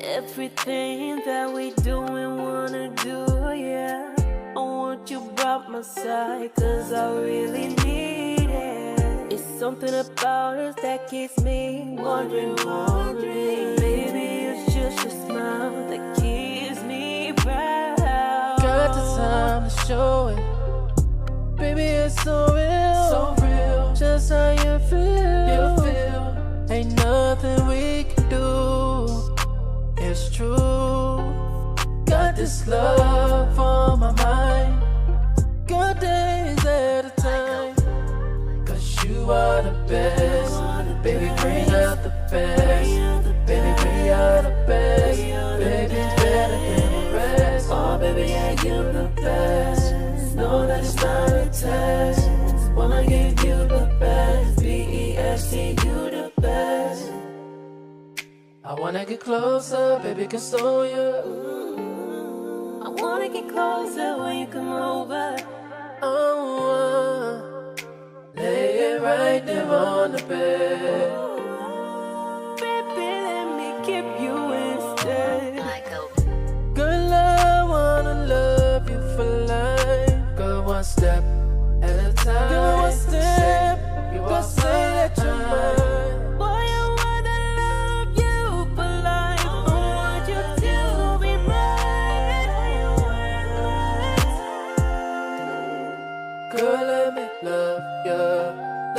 Everything that we do and wanna do, yeah. I want you by my side, cause I really need it. It's something about us that keeps me wondering. Baby, it's just your smile that keeps me proud. Got the time to show it. Baby, it's so real, just how you feel. Ain't nothing we can do. It's true. Got this love on my mind, good days at a time. Cause you are the best. Baby, bring out the best. Baby, bring out the best. Baby's better than the rest. Oh, baby, yeah, you the best. Know that it's not a test. Wanna give you the best. B.E.S.T, you the best. I wanna get closer, baby, console you. I wanna get closer when you come over. Oh, lay it right there on the bed. Baby, let me keep you instead. Girl, I wanna love you for life. Go one step at a time. Go one step, you gon' say that you're mine. Girl, let me love you,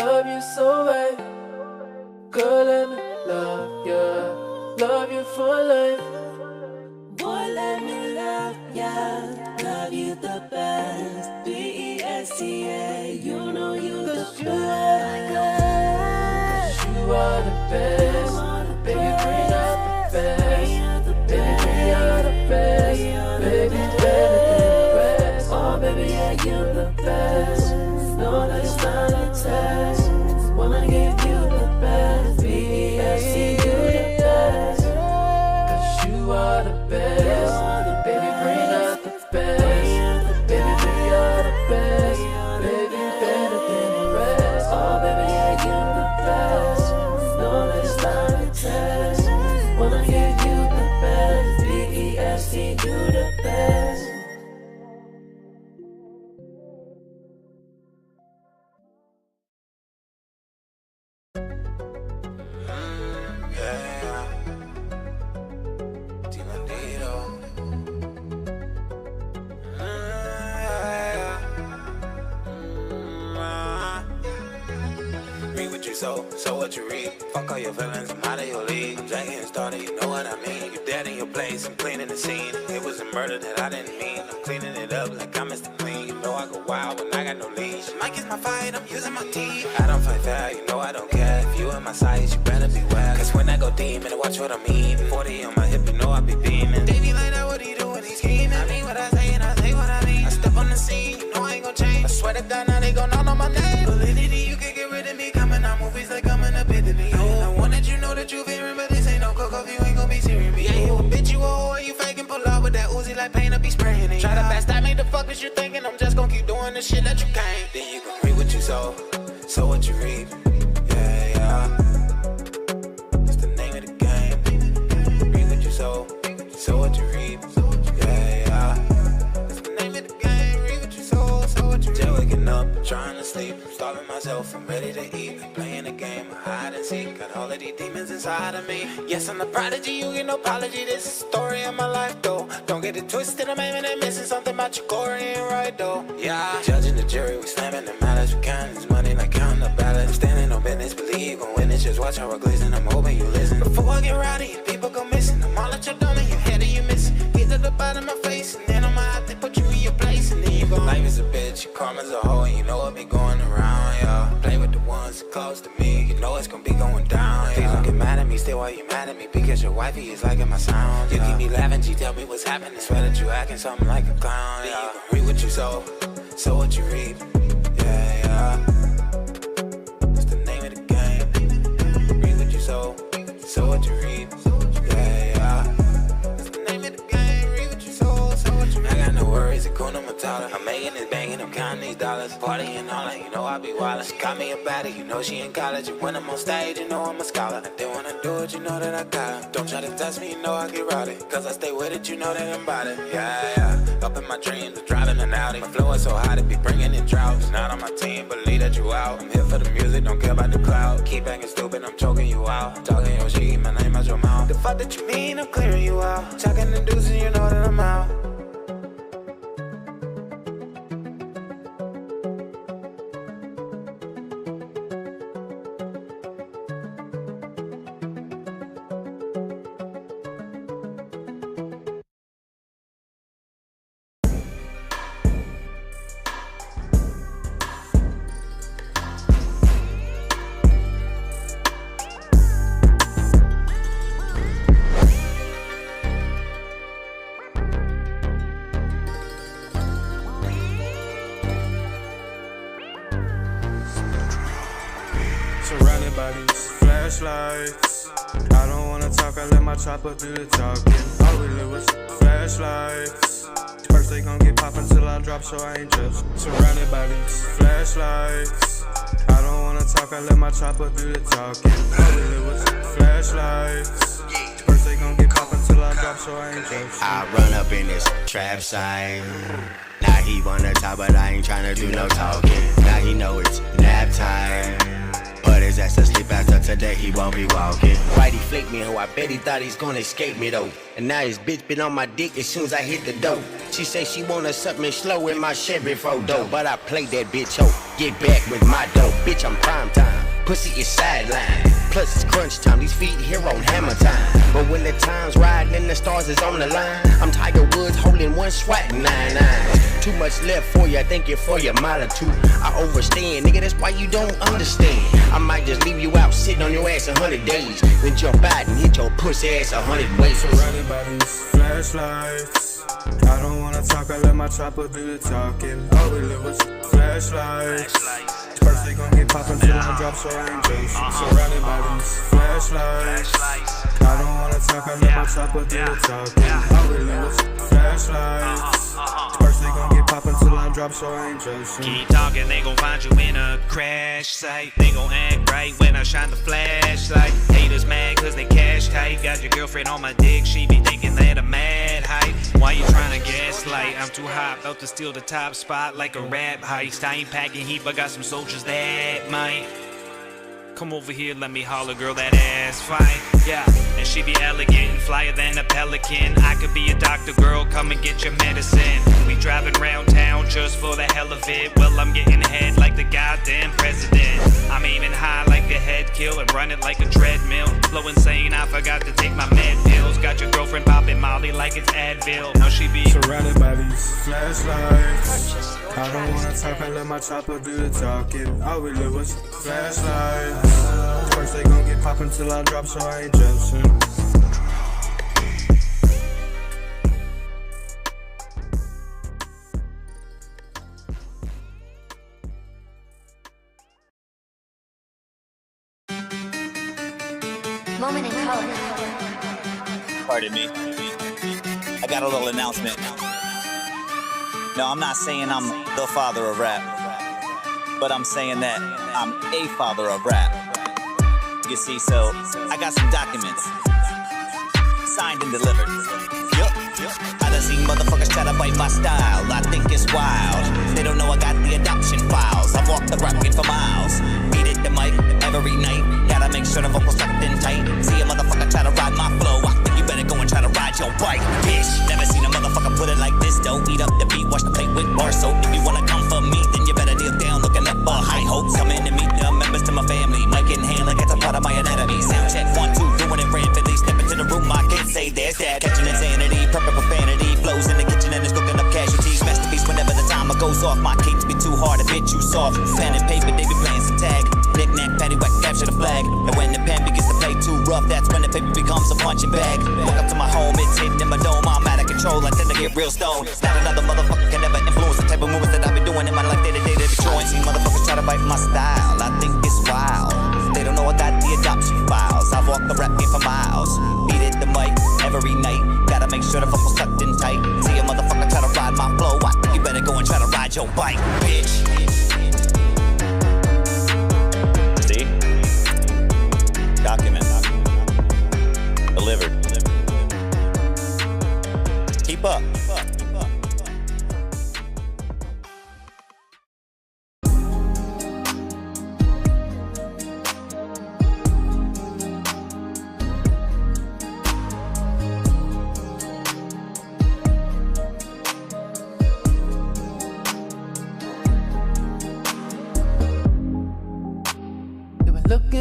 love you so right. Girl, let me love you for life. Boy, let me love ya, love you the best. B.E.S.T.A, you know you the best. You are the best. Baby, bring out the best. Baby, bring out the best. Baby, better than the rest. Oh, baby, yeah, you the best. Know that it's not a test. Wanna give you the best. B.E.S.T, you the best. Cause you are the best. Baby, bring out the best. Baby, bring out the best. Baby, better than the rest. Oh, baby, yeah, you the best. Know that it's not a test. Wanna give you the best. B.E.S.T, you the best. So what you read? Fuck all your feelings, I'm out of your league. I'm just getting started, you know what I mean. You dead in your place, I'm cleaning the scene. It was a murder that I didn't mean. I'm cleaning it up like I'm Mr. Clean. You know I go wild when I got no leash. Mic is my fight, I'm using my teeth. I don't fight fair, you know I don't care. If you in my sights, you better beware. Cause when I go deep, and watch what I mean. 40 on my hip, you know I be beaming. They be like that, what he do when he's scheming? I mean what I say and I say what I mean. I step on the scene, you know I ain't gon' change. I swear to God, now they gon' know my name. Validity, you can get rid of me. Coming out movies like I'm in a pit of me. I want that you know that you fearing, but this ain't no cocoa, you ain't gon' be serious me. Yeah, you a bitch, you a whore, you faking, pull out with that Uzi like paint, I be spraying it. Try to backstab me, the fuck is you thinking? I'm just gon' keep doing the shit that you can't. Then you gon' read what you sow what you reap. Yeah, yeah. That's the name of the game. Read what you sow what you reap. Yeah, yeah. That's the name of the game. Read what you sow what you reap. Just waking up, trying to sleep. I'm starving myself, I'm ready to eat. I'm playing the game, I hide and seek. Got all of these demons inside of me. Yes, I'm the prodigy, you get no apology. This is the story of my life, though. Don't get it twisted, I'm aiming and missing something about your glory ain't right, though. Yeah, judging the jury, we slamming the matters. We counting this money like counting the balance. I'm standing on business, believe you gon' win it. Just watch how I glisten, I'm hoping you listen. Before I get rowdy and people go missing, I'm all at your dome and your head and you missing. Get to the bottom of my face and then on my eye, they put you in your place and then you go. Life is a bitch, karma's a hoe, and you know it be going around, yeah. Play with the ones close to me, you know it's gonna be going down, yeah. Please don't get mad at me, stay while you mad at me, because your wifey is liking my sound, yeah. You keep me laughing, G, tell me what's happening. Swear that you acting something like a clown, yeah. Then you gon' reap what you sow what you reap. Yeah, yeah. That's the name of the game. Reap what you sow what you reap. Yeah, yeah. That's the name of the game. Reap what you sow what you reap. I got no worries. Ferraris, Hakuna Matata. I'm making this banging, I'm counting these dollars. Partying all night, you know I be wildin'. She got me a baddie, you know she in college. And when I'm on stage, you know I'm a scholar. I didn't wanna do it, you know that I got it. Don't try to test me, you know I get rowdy. Cause I stay with it, you know that I'm about it. Yeah. Up in my dreams, driving an Audi. My flow is so hot, it be bringing in droughts. Not on my team, believe that you out. I'm here for the music, don't care about the cloud. Keep acting stupid, I'm choking you out. Talking your shit, my name out your mouth. The fuck that you mean, I'm clearing you out. Talking and deuces, you know that I'm out. Surrounded by these flashlights. I don't wanna talk, I let my chopper do the talking. All we live was flashlights. First they gon' get poppin' till I drop, so I ain't just surrounded by these flashlights. I don't wanna talk, I let my chopper do the talking. All we live was flashlights. First they gon' get poppin' till I drop, so I ain't just. I run up in this trap site. Now he wanna talk, but I ain't tryna do no talking. Now he know it's nap time. But his ass asleep after today, he won't be walking. Whitey flaked me, ho, I bet he thought he's gonna escape me though. And now his bitch been on my dick as soon as I hit the dope. She say she wanna something slow in my Chevy before dope. But I played that bitch, ho, get back with my dope. Bitch, I'm prime time, pussy is sideline. Plus it's crunch time, these feet here on hammer time. But when the time's riding and the stars is on the line, I'm Tiger Woods holding one swat 9-9. Too much left for you, I think you're for your mile or two. I overstand, nigga, that's why you don't understand. I might just leave you out sitting on your ass 100 days, then jump out and hit your pussy ass 100 ways. Surrounded by these flashlights. I don't wanna talk, I let my chopper do the talking. All we live was flashlights. First they gon' get poppin' till I drop, so I ain't just surrounded by these flashlights. I don't wanna talk, I let my chopper do the talking. All we live was flashlights. First they gon' get poppin' till I drop, so I ain't just. Keep talking, they gon' find you in a crash site. They gon' act right when I shine the flashlight. Haters mad cause they cash tight. Got your girlfriend on my dick, she be thinking that I'm mad hype. Why you tryna gaslight? I'm too hot, about to steal the top spot like a rap heist. I ain't packing heat, but got some soldiers that might. Come over here, let me holler, girl, that ass fine. Yeah, and she be elegant and flyer than a pelican. I could be a doctor, girl, come and get your medicine. We driving round town just for the hell of it. Well, I'm getting ahead like the goddamn president. I'm aiming high like a head kill and running like a treadmill. Flow insane, I forgot to take my med pills. Got your girlfriend popping Molly like it's Advil. Now she be surrounded by these flashlights. I don't wanna talk, I let my chopper do the talking. All we live was flashlights. First they gon' get poppin' till I drop, so I ain't just. Moment in color. Pardon me. I got a little announcement. No, I'm not saying I'm the father of rap, but I'm saying that I'm a father of rap. You see, so I got some documents signed and delivered. Yup. I done seen motherfuckers try to bite my style. I think it's wild. They don't know I got the adoption files. I've walked the rap game for miles. Beat it the mic every night. Gotta make sure the vocals tucked in tight. See a motherfucker try to ride my flow. I think you better go and try to ride your bike, bitch. Never seen a motherfucker put it like this. Don't eat up the beat, wash the plate with bar soap. If you wanna come for me, then you better kneel down, looking up for high hopes. Coming to meet the members to my family. Mic in hand like it's a part of my anatomy. Sound check 1, 2, doing it rapidly. Step into the room, I can't say there's that. Catching insanity, perfect profanity. Flows in the kitchen and it's cooking up casualties. Masterpiece whenever the timer goes off. My cadence be too hard, a bit too soft. Pen and paper, they be playing some tag. Knick-knack, paddywhack, capture the flag. And when the pen begins to play too rough, that's when the paper becomes a punching bag. Walk up to my home, it's hidden in my dome. I'm out of control, I tend to get real stoned. Not another motherfucker can ever influence the type of movements that I be doing in my life day-to-day to be showing. See motherfuckers try to bite my style, I think it's wild. They don't know I got the adoption files. I've walked the rap game for miles. Beat it the mic every night. Gotta make sure the vocals tucked in tight. See a motherfucker try to ride my flow. I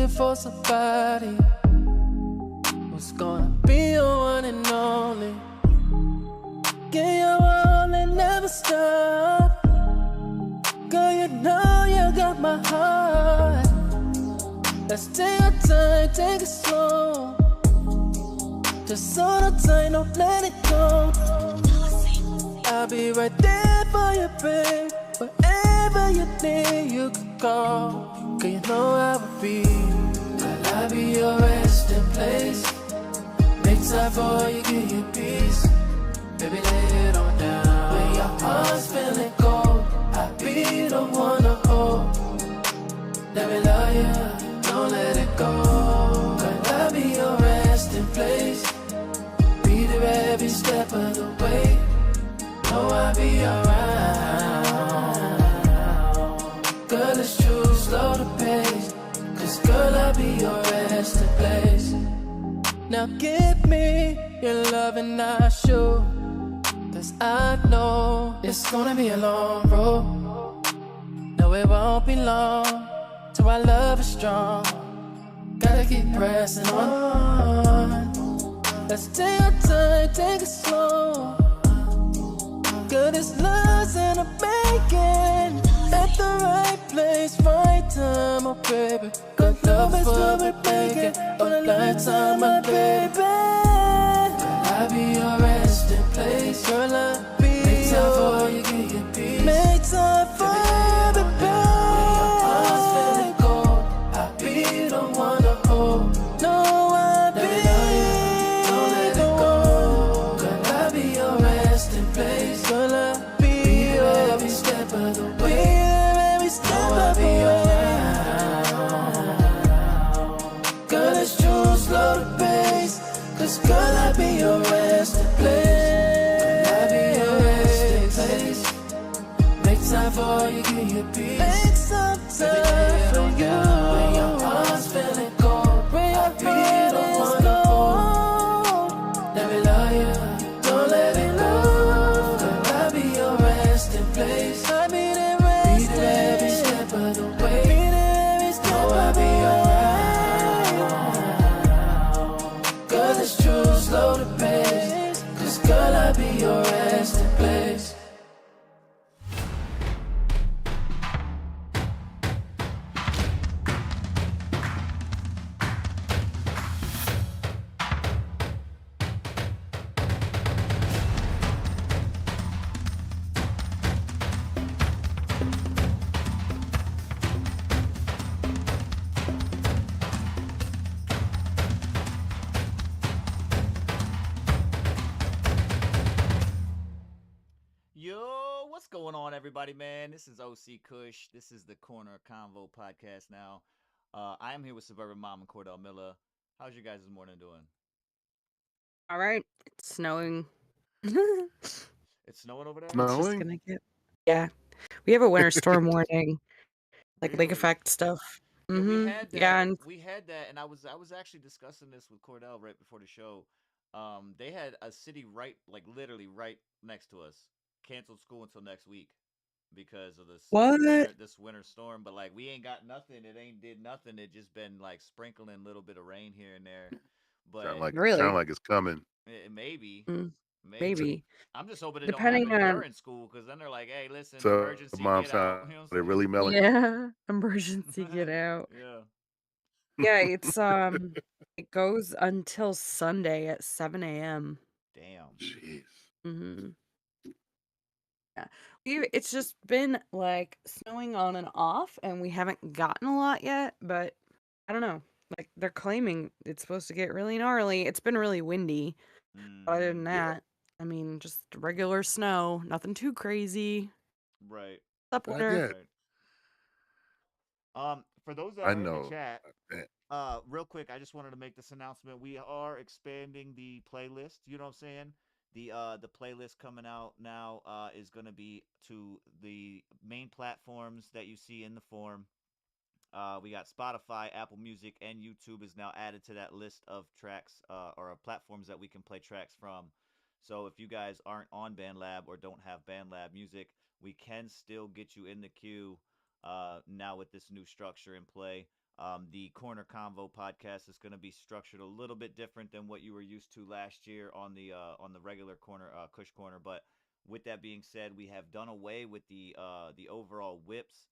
looking for somebody who's gonna be your one and only. Get your all and never stop. Girl, you know you got my heart. Let's take our time, take it slow. Just hold on tight, don't let it go. I'll be right there for you, babe. Wherever you need, you can call. Cause you know I will be. I'll be your resting place. Make time for you, get your peace. Baby, lay it on down. When your heart's feeling cold, I'll be the one to hold. Let me love you, don't let it go. Cause I'll be your resting place. Be there every step of the way. Know I'll be around. Girl, it's true, slow the pace. Cause girl, I'll be your resting place. Now give me your love and I'll show. Cause I know it's gonna be a long road. No, it won't be long till our love is strong. Gotta keep pressing on. Let's take our time, take it slow. Good as love's in the making. At the right place, right time, oh baby. Good love is what we're making. For a lifetime, my baby. I'll be your resting place. Girl, I'll be make time for you, get your peace. Make time for me, baby. When your heart's feeling cold, I'll be the one to hold. No, I'll be don't let it go. Girl, I'll be your resting place. Girl, I'll be there every step of the way. Every step of the way. Girl, it's true, slow the pace. Cause girl, I'll be your resting place. I'll be your resting place. Make time for you, get your peace. Make some time for you. When your heart's feeling cold, when your heart is cold. Let me love you, don't let it go. Girl, I'll be your resting place. I'll be there every step of the way. Oh, I'll be around. Girl, it's true, slow the pace. Cause girl, I'll be your resting place. Yo, what's going on, everybody, man? This is OC Kush. This is the CornerConvo Podcast now. I am here with Suburban Mom Cordell Miller. How's your guys' morning doing? All right, it's snowing. It's snowing over there? It's just Snowing? gonna get. Yeah, we have a winter storm warning, like lake Really? effect stuff. Yeah, we had that. Yeah, and We had that, and I was actually discussing this with Cordell right before the show. They had a city right, like literally right next to us, canceled school until next week because of what? this winter storm. But like we ain't got nothing. It ain't did nothing. It just been like sprinkling a little bit of rain here and there. Sound But like Really? it's coming. maybe. Mm, Maybe. maybe. I'm just hoping it don't Depending happen on. during school, because then they're like, "Hey, listen, So emergency, mom get out." sounded You know what I'm really melancholy. Yeah, emergency get out. saying? Yeah, it's it goes until Sunday at 7 a.m. Damn. Jeez. Mm-hmm. Yeah, it's just been like snowing on and off, and we haven't gotten a lot yet. But I don't know. Like they're claiming it's supposed to get really gnarly. It's been really windy. Other than Mm-hmm. Yeah. that, I mean, just regular snow, nothing too crazy. Right. Up I winter. get. Right. For those that I are in the know. chat, Man, real quick, I just wanted to make this announcement. We are expanding the playlist. You know what I'm saying? The playlist coming out now is gonna be to the main platforms that you see in the form. We got Spotify, Apple Music, and YouTube is now added to that list of tracks or platforms that we can play tracks from. So if you guys aren't on BandLab or don't have BandLab music, we can still get you in the queue now with this new structure in play. The CornerConvo podcast is going to be structured a little bit different than what you were used to last year on the regular corner Kush Corner. But with that being said, we have done away with the overall whips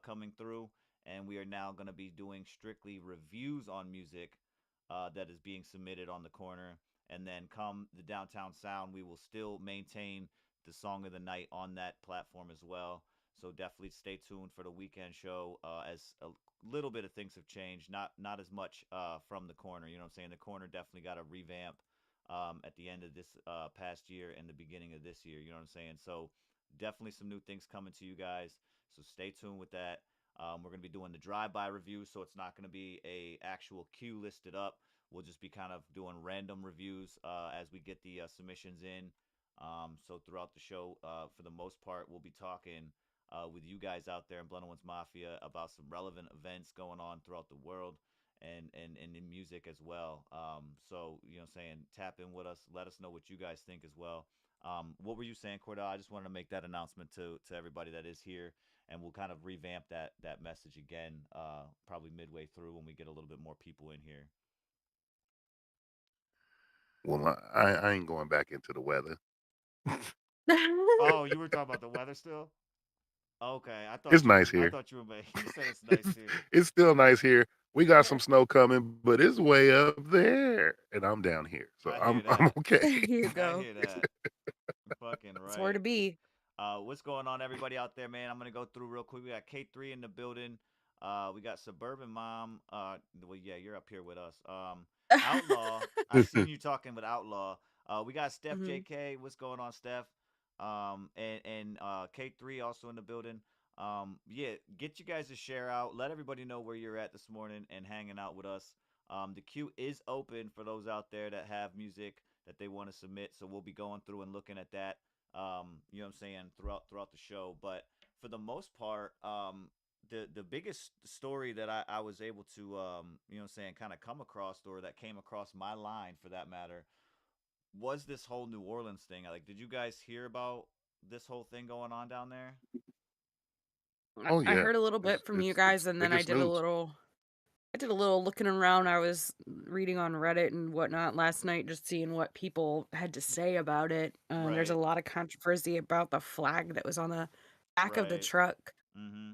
coming through, and we are now going to be doing strictly reviews on music that is being submitted on the corner. And then come the downtown sound, we will still maintain the song of the night on that platform as well. So definitely stay tuned for the weekend show as a little bit of things have changed. Not as much from the corner. You know what I'm saying? The corner definitely got a revamp at the end of this past year and the beginning of this year. You know what I'm saying? So definitely some new things coming to you guys. So stay tuned with that. We're going to be doing the drive-by review, so it's not going to be a actual queue listed up. We'll just be kind of doing random reviews as we get the submissions in. So throughout the show, for the most part, we'll be talking with you guys out there in Blended Ones Mafia about some relevant events going on throughout the world and in music as well. So, you know what I'm saying, tap in with us. Let us know what you guys think as well. What were you saying, Cordell? I just wanted to make that announcement to everybody that is here, and we'll kind of revamp that message again probably midway through when we get a little bit more people in here. Well, I ain't going back into the weather. Oh, you were talking about the weather still? Okay, It's nice I here. thought you were making. You said it's nice here. It's still nice here. We got some snow coming, but it's way up there, and I'm down here, so I hear I'm that. okay. Here you I go. hear that. Fucking That's where right. to be. What's going on, everybody out there, man? I'm gonna go through real quick. We got K3 in the building. We got Suburban Mom. Well, yeah, you're up here with us. Outlaw. I seen you talking with Outlaw. We got Steph Mhm. JK. What's going on, Steph? And K3 also in the building. Yeah, get you guys to share out. Let everybody know where you're at this morning and hanging out with us. The queue is open for those out there that have music that they want to submit. So we'll be going through and looking at that. You know what I'm saying, throughout the show. But for the most part, the biggest story that I was able to you know what I'm saying, kind of come across, or that came across my line for that matter, was this whole New Orleans thing. Like, did you guys hear about this whole thing going on down there? Oh I yeah, heard a little bit from you it's guys, the and then biggest news. I did a little looking around. I was reading on Reddit and whatnot last night, just seeing what people had to say about it. There's a Right, lot of controversy about the flag that was on the back of the right. truck. Mm-hmm.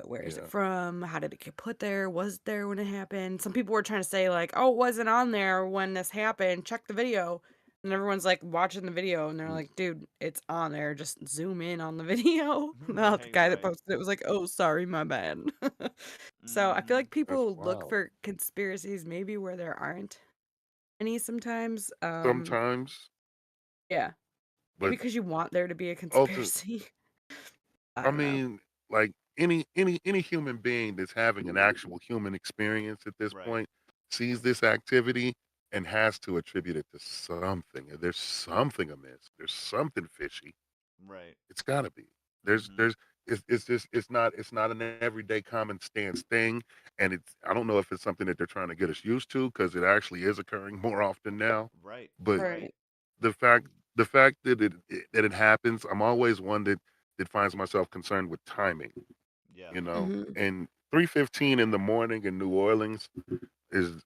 Where is it Yeah, from? How did it get put there? Was it there when it happened? Some people were trying to say like, "Oh, it wasn't on there when this happened. Check the video." And everyone's like watching the video and they're mm, like, "Dude, it's on there. Just zoom in on the video." The Right, guy that right. posted it was like, "Oh, sorry, my bad." So I feel Mm-hmm. like that's people look wild. for conspiracies maybe where there aren't any sometimes. Sometimes, Yeah. but Maybe because you want there to be a ultimately, conspiracy. I I don't know. mean, like any human being that's having an actual human experience at this Right. point sees this activity and has to attribute it to something. There's something amiss. There's something fishy. Right. It's got to be. Mm-hmm. There's it's just it's not an everyday common stance thing, and it's I don't know if it's something that they're trying to get us used to because it actually is occurring more often now. Right. But Right. Right. the fact the fact that that it happens, I'm always one that finds myself concerned with timing, Yeah. you know. Mhm. And 3:15 in the morning in New Orleans is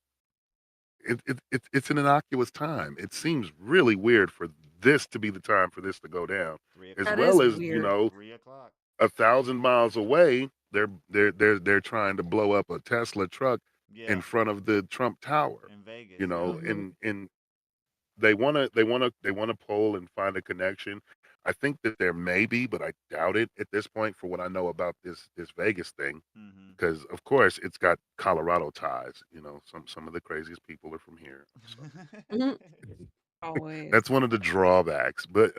it's an innocuous time. It seems really weird for this to be the time for this to go down, Three as That o'clock. well is as weird. 3 o'clock. 1,000 miles away, they're trying to blow up a Tesla truck in Yeah. front of the Trump Tower, In Vegas. you Yeah. know, Mhm. and they wanna poll and find a connection. I think that there may be, but I doubt it at this point for what I know about this Vegas thing, Mm-hmm. because of course it's got Colorado ties. You know, some of the craziest people are from here, so Mhm. Always. that's one of the drawbacks. But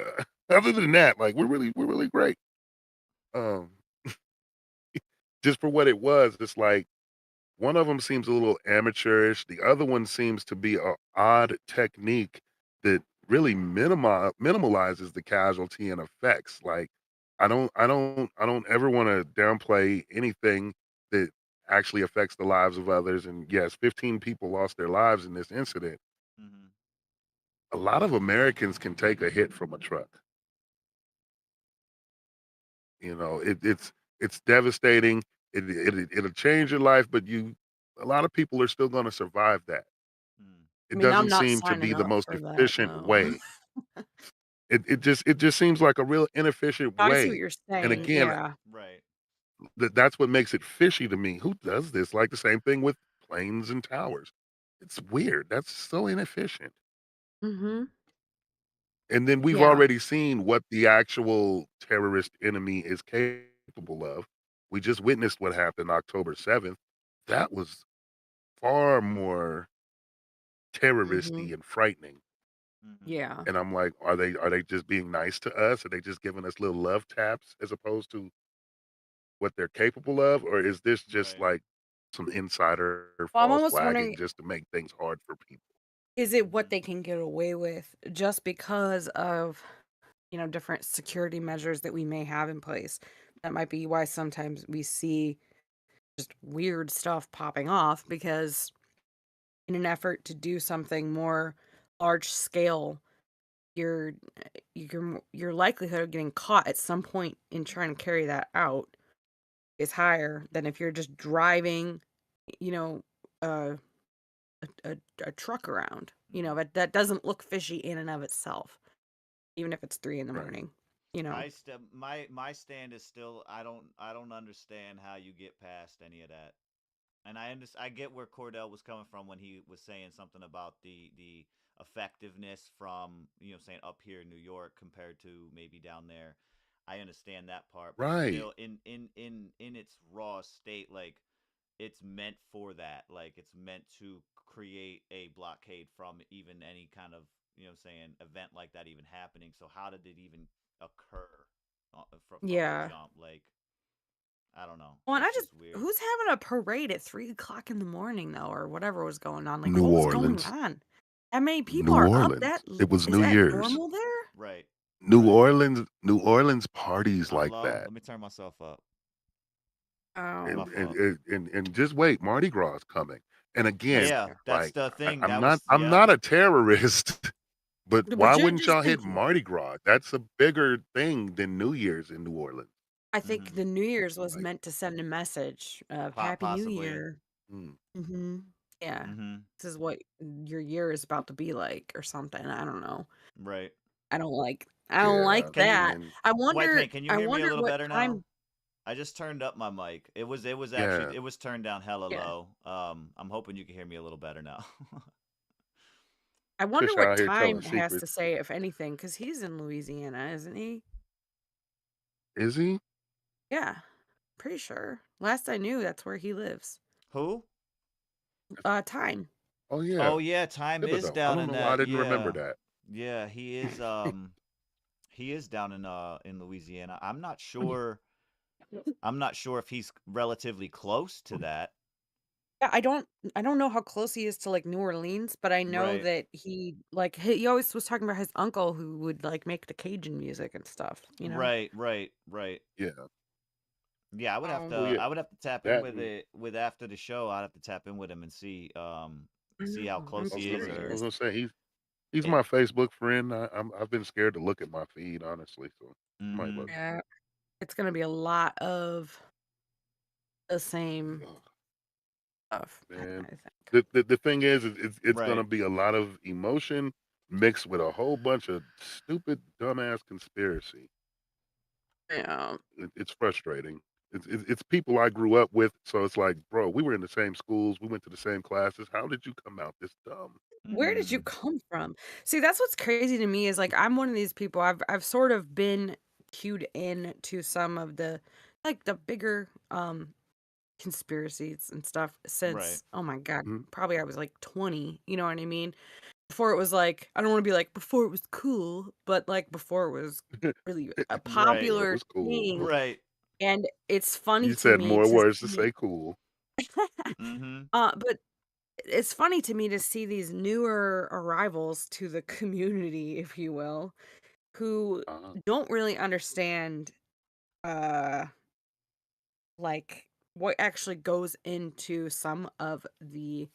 other than that, like we're really great. Um, just for what it was, it's like one of them seems a little amateurish. The other one seems to be a odd technique that really minimalizes the casualty and effects. Like I don't ever want to downplay anything that actually affects the lives of others. And yes, 15 people lost their lives in this incident. Mm-hmm. A lot of Americans can take a hit from a truck. You know, it's devastating. It'll change your life, but a lot of people are still going to survive that. Mm. I It mean, I'm doesn't not seem to be signing the up most for that, efficient no. way. It just seems like a real inefficient I see what way. you're And saying, again, yeah. Right. that's what makes it fishy to me. Who does this? Like the same thing with planes and towers. It's weird. That's so inefficient. Mhm. And then we've Yeah. already seen what the actual terrorist enemy is capable of. We just witnessed what happened October 7th. That was far more Mhm. terroristy and frightening. Mm-hmm. Yeah. And I'm like, are they just being nice to us? Are they just giving us little love taps as opposed to what they're capable of? Or is this just Right. like some insider Well, I'm false almost flagging wondering, just to make things hard for people? is it Mm-hmm. what they can get away with just because of, different security measures that we may have in place? That might be why sometimes we see just weird stuff popping off because in an effort to do something more large scale, your your likelihood of getting caught at some point in trying to carry that out is higher than if you're just driving, you know, uh, a truck around. Mm-hmm. That doesn't look fishy in and of itself, even if it's 3 in the Right. morning. You know. My stand is still I don't understand how you get past any of that. And I get where Cordell was coming from when he was saying something about the effectiveness from saying up here in New York compared to maybe down there. I understand that part, but Right. still in its raw state, like it's meant for that. Like it's meant to create a blockade from even any kind of saying event like that even happening. So how did it even occur from the Yeah. jump? Like I don't know. Well, and It's just weird. who's having a parade at 3 o'clock in the morning though, or whatever was going on? Like, New what was going Orleans. on? How many people New are up Orleans. It was is New that Year's. normal there? Right. New Right. Orleans New Orleans parties How like low? that. Let me turn myself up. Oh, My And and fault. and and, and just wait, Mardi Gras is coming. And that's again, Yeah, fair. that's like the thing. I'm That not was I'm yeah. not a terrorist, but But why you're wouldn't just y'all hit thinking. Mardi Gras? That's a bigger thing than New Year's in New Orleans. I think Mm-hmm. the New Year's was Like, meant to send a message of Happy New Possibly. Year. mm, Mm-hmm. Yeah. Mm-hmm. This is what your year is about to be like, or something. I don't know. Right. I don't like yeah. Can I you, that. mean, I White wonder Paint? Can you I hear me a wonder little what better now? time. I just turned up my mic. It was yeah. actually it was turned down hella Yeah. low. I'm hoping you can hear me a little better now. I wonder Kush what out here time telling has to secrets. say, if anything, because he's in Louisiana, isn't he? Is he? Yeah, pretty sure. Last I knew, that's where he lives. Who? Time. Oh yeah. Oh yeah, Time is Thibodeau. I down don't in know why I that. didn't remember Yeah. that. Yeah, he is down in Louisiana. I'm not sure if he's relatively close to that. Yeah, I don't know how close he is to like New Orleans, but I know Right. that he always was talking about his uncle who would like make the Cajun music and stuff. Right, right, right. Yeah. Yeah, I would have to Oh yeah. I would have to tap in That with and it with after the show. I'd have to tap in with him and I see how know, I'm close I was he gonna is I was or curious. gonna say he's it. my Facebook friend. I've been scared to look at my feed, honestly. So I might look. Mhm. Yeah, it's gonna be a lot of the same Ugh, stuff, I man. think. The thing is, it's gonna Right. be a lot of emotion mixed with a whole bunch of stupid, dumbass conspiracy. Yeah. It's frustrating. It's people I grew up with, so it's like, bro, we were in the same schools, we went to the same classes. How did you come out this dumb? Where did you Mhm. come from? See, that's what's crazy to me is like I'm one of these people. I've sort of been cued in to some of the like the bigger conspiracies and stuff Right. since, oh my god, Mhm. probably I was like 20, you know what I mean? Before it was like, I don't want to be like before it was cool, but like before it was really a Right. Before it popular was cool. thing. Right. And it's funny You to said me more to words to see say cool. Mhm. but it's funny to me to see these newer arrivals to the community, if you will, who Uh-huh. don't really understand uh like what actually goes into some of the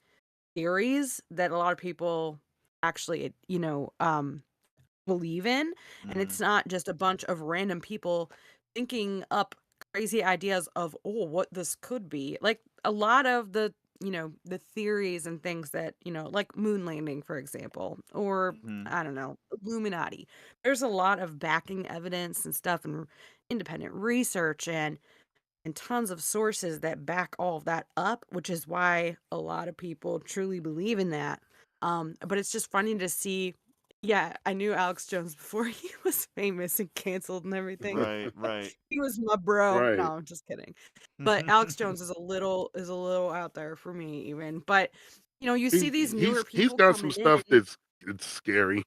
theories that a lot of people actually, believe in. And it's Mhm. not just a bunch of random people thinking up crazy ideas of, oh, what this could be. Like a lot of the the theories and things that, like moon landing, for example, or Hmm. I don't know, Illuminati. There's a lot of backing evidence and stuff and independent research and tons of sources that back all of that up, which is why a lot of people truly believe in that. But it's just funny to see. Yeah, I knew Alex Jones before he was famous and canceled and everything. Right, right. He was my bro. No, Right. I'm just kidding. But Alex Jones is a little out there for me even. But you see these newer He's people got some coming stuff in. it's scary.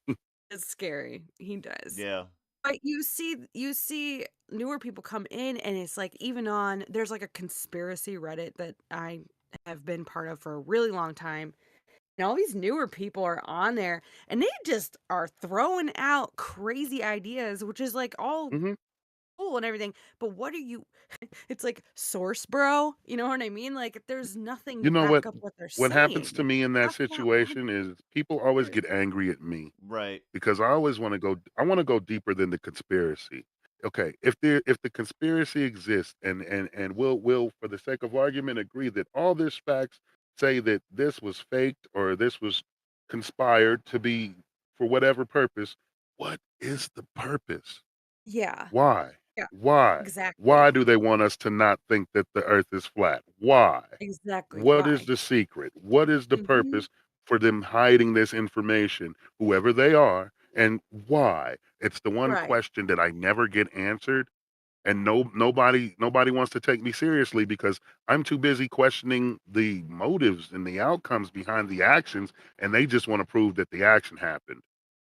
It's scary. He does. Yeah. But you see newer people come in and it's like even on there's like a conspiracy Reddit that I have been part of for a really long time. And all these newer people are on there and they just are throwing out crazy ideas, which is like all Mhm. cool and everything. But what are you it's like source bro? You know what I mean? Like there's nothing You to know back up what they're what happens saying. to me in that That's not what situation is people always matters. get angry at me Right. because I want to go deeper than the conspiracy. Okay, if the conspiracy exists and we'll for the sake of argument agree that all these facts say that this was faked or this was conspired to be for whatever purpose, what is the purpose? Yeah. Why? Yeah. Why? Exactly. Why do they want us to not think that the earth is flat? Why? Exactly. What is Why? the secret? What is the Mhm. purpose for them hiding this information, whoever they are, and why? It's the one Right. question that I never get answered, and nobody wants to take me seriously because I'm too busy questioning the motives and the outcomes behind the actions, and they just want to prove that the action happened.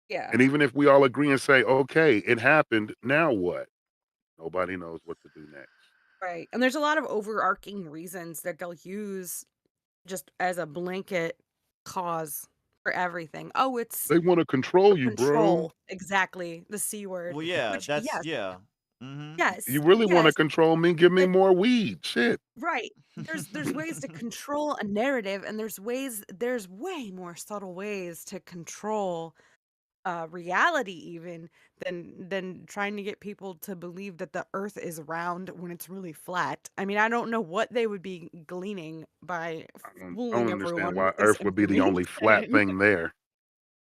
Yeah. And even if we all agree and say, "Okay, it happened, now what?" Nobody knows what to do next. Right. And there's a lot of overarching reasons that they'll use just as a blanket cause for everything. Oh, it's They wanna for control you, bro. control. Exactly. The C word. Well, yeah, Which, that's yes, yeah. Mm-hmm. yes, You really wanna yes. control me? Give me But more weed, shit. right. There's ways to control a narrative, and there's way more subtle ways to control reality even than trying to get people to believe that the earth is round when it's really flat. I mean, I don't know what they would be gleaning by I don't fooling understand everyone why with this Earth would be the information. only flat thing there.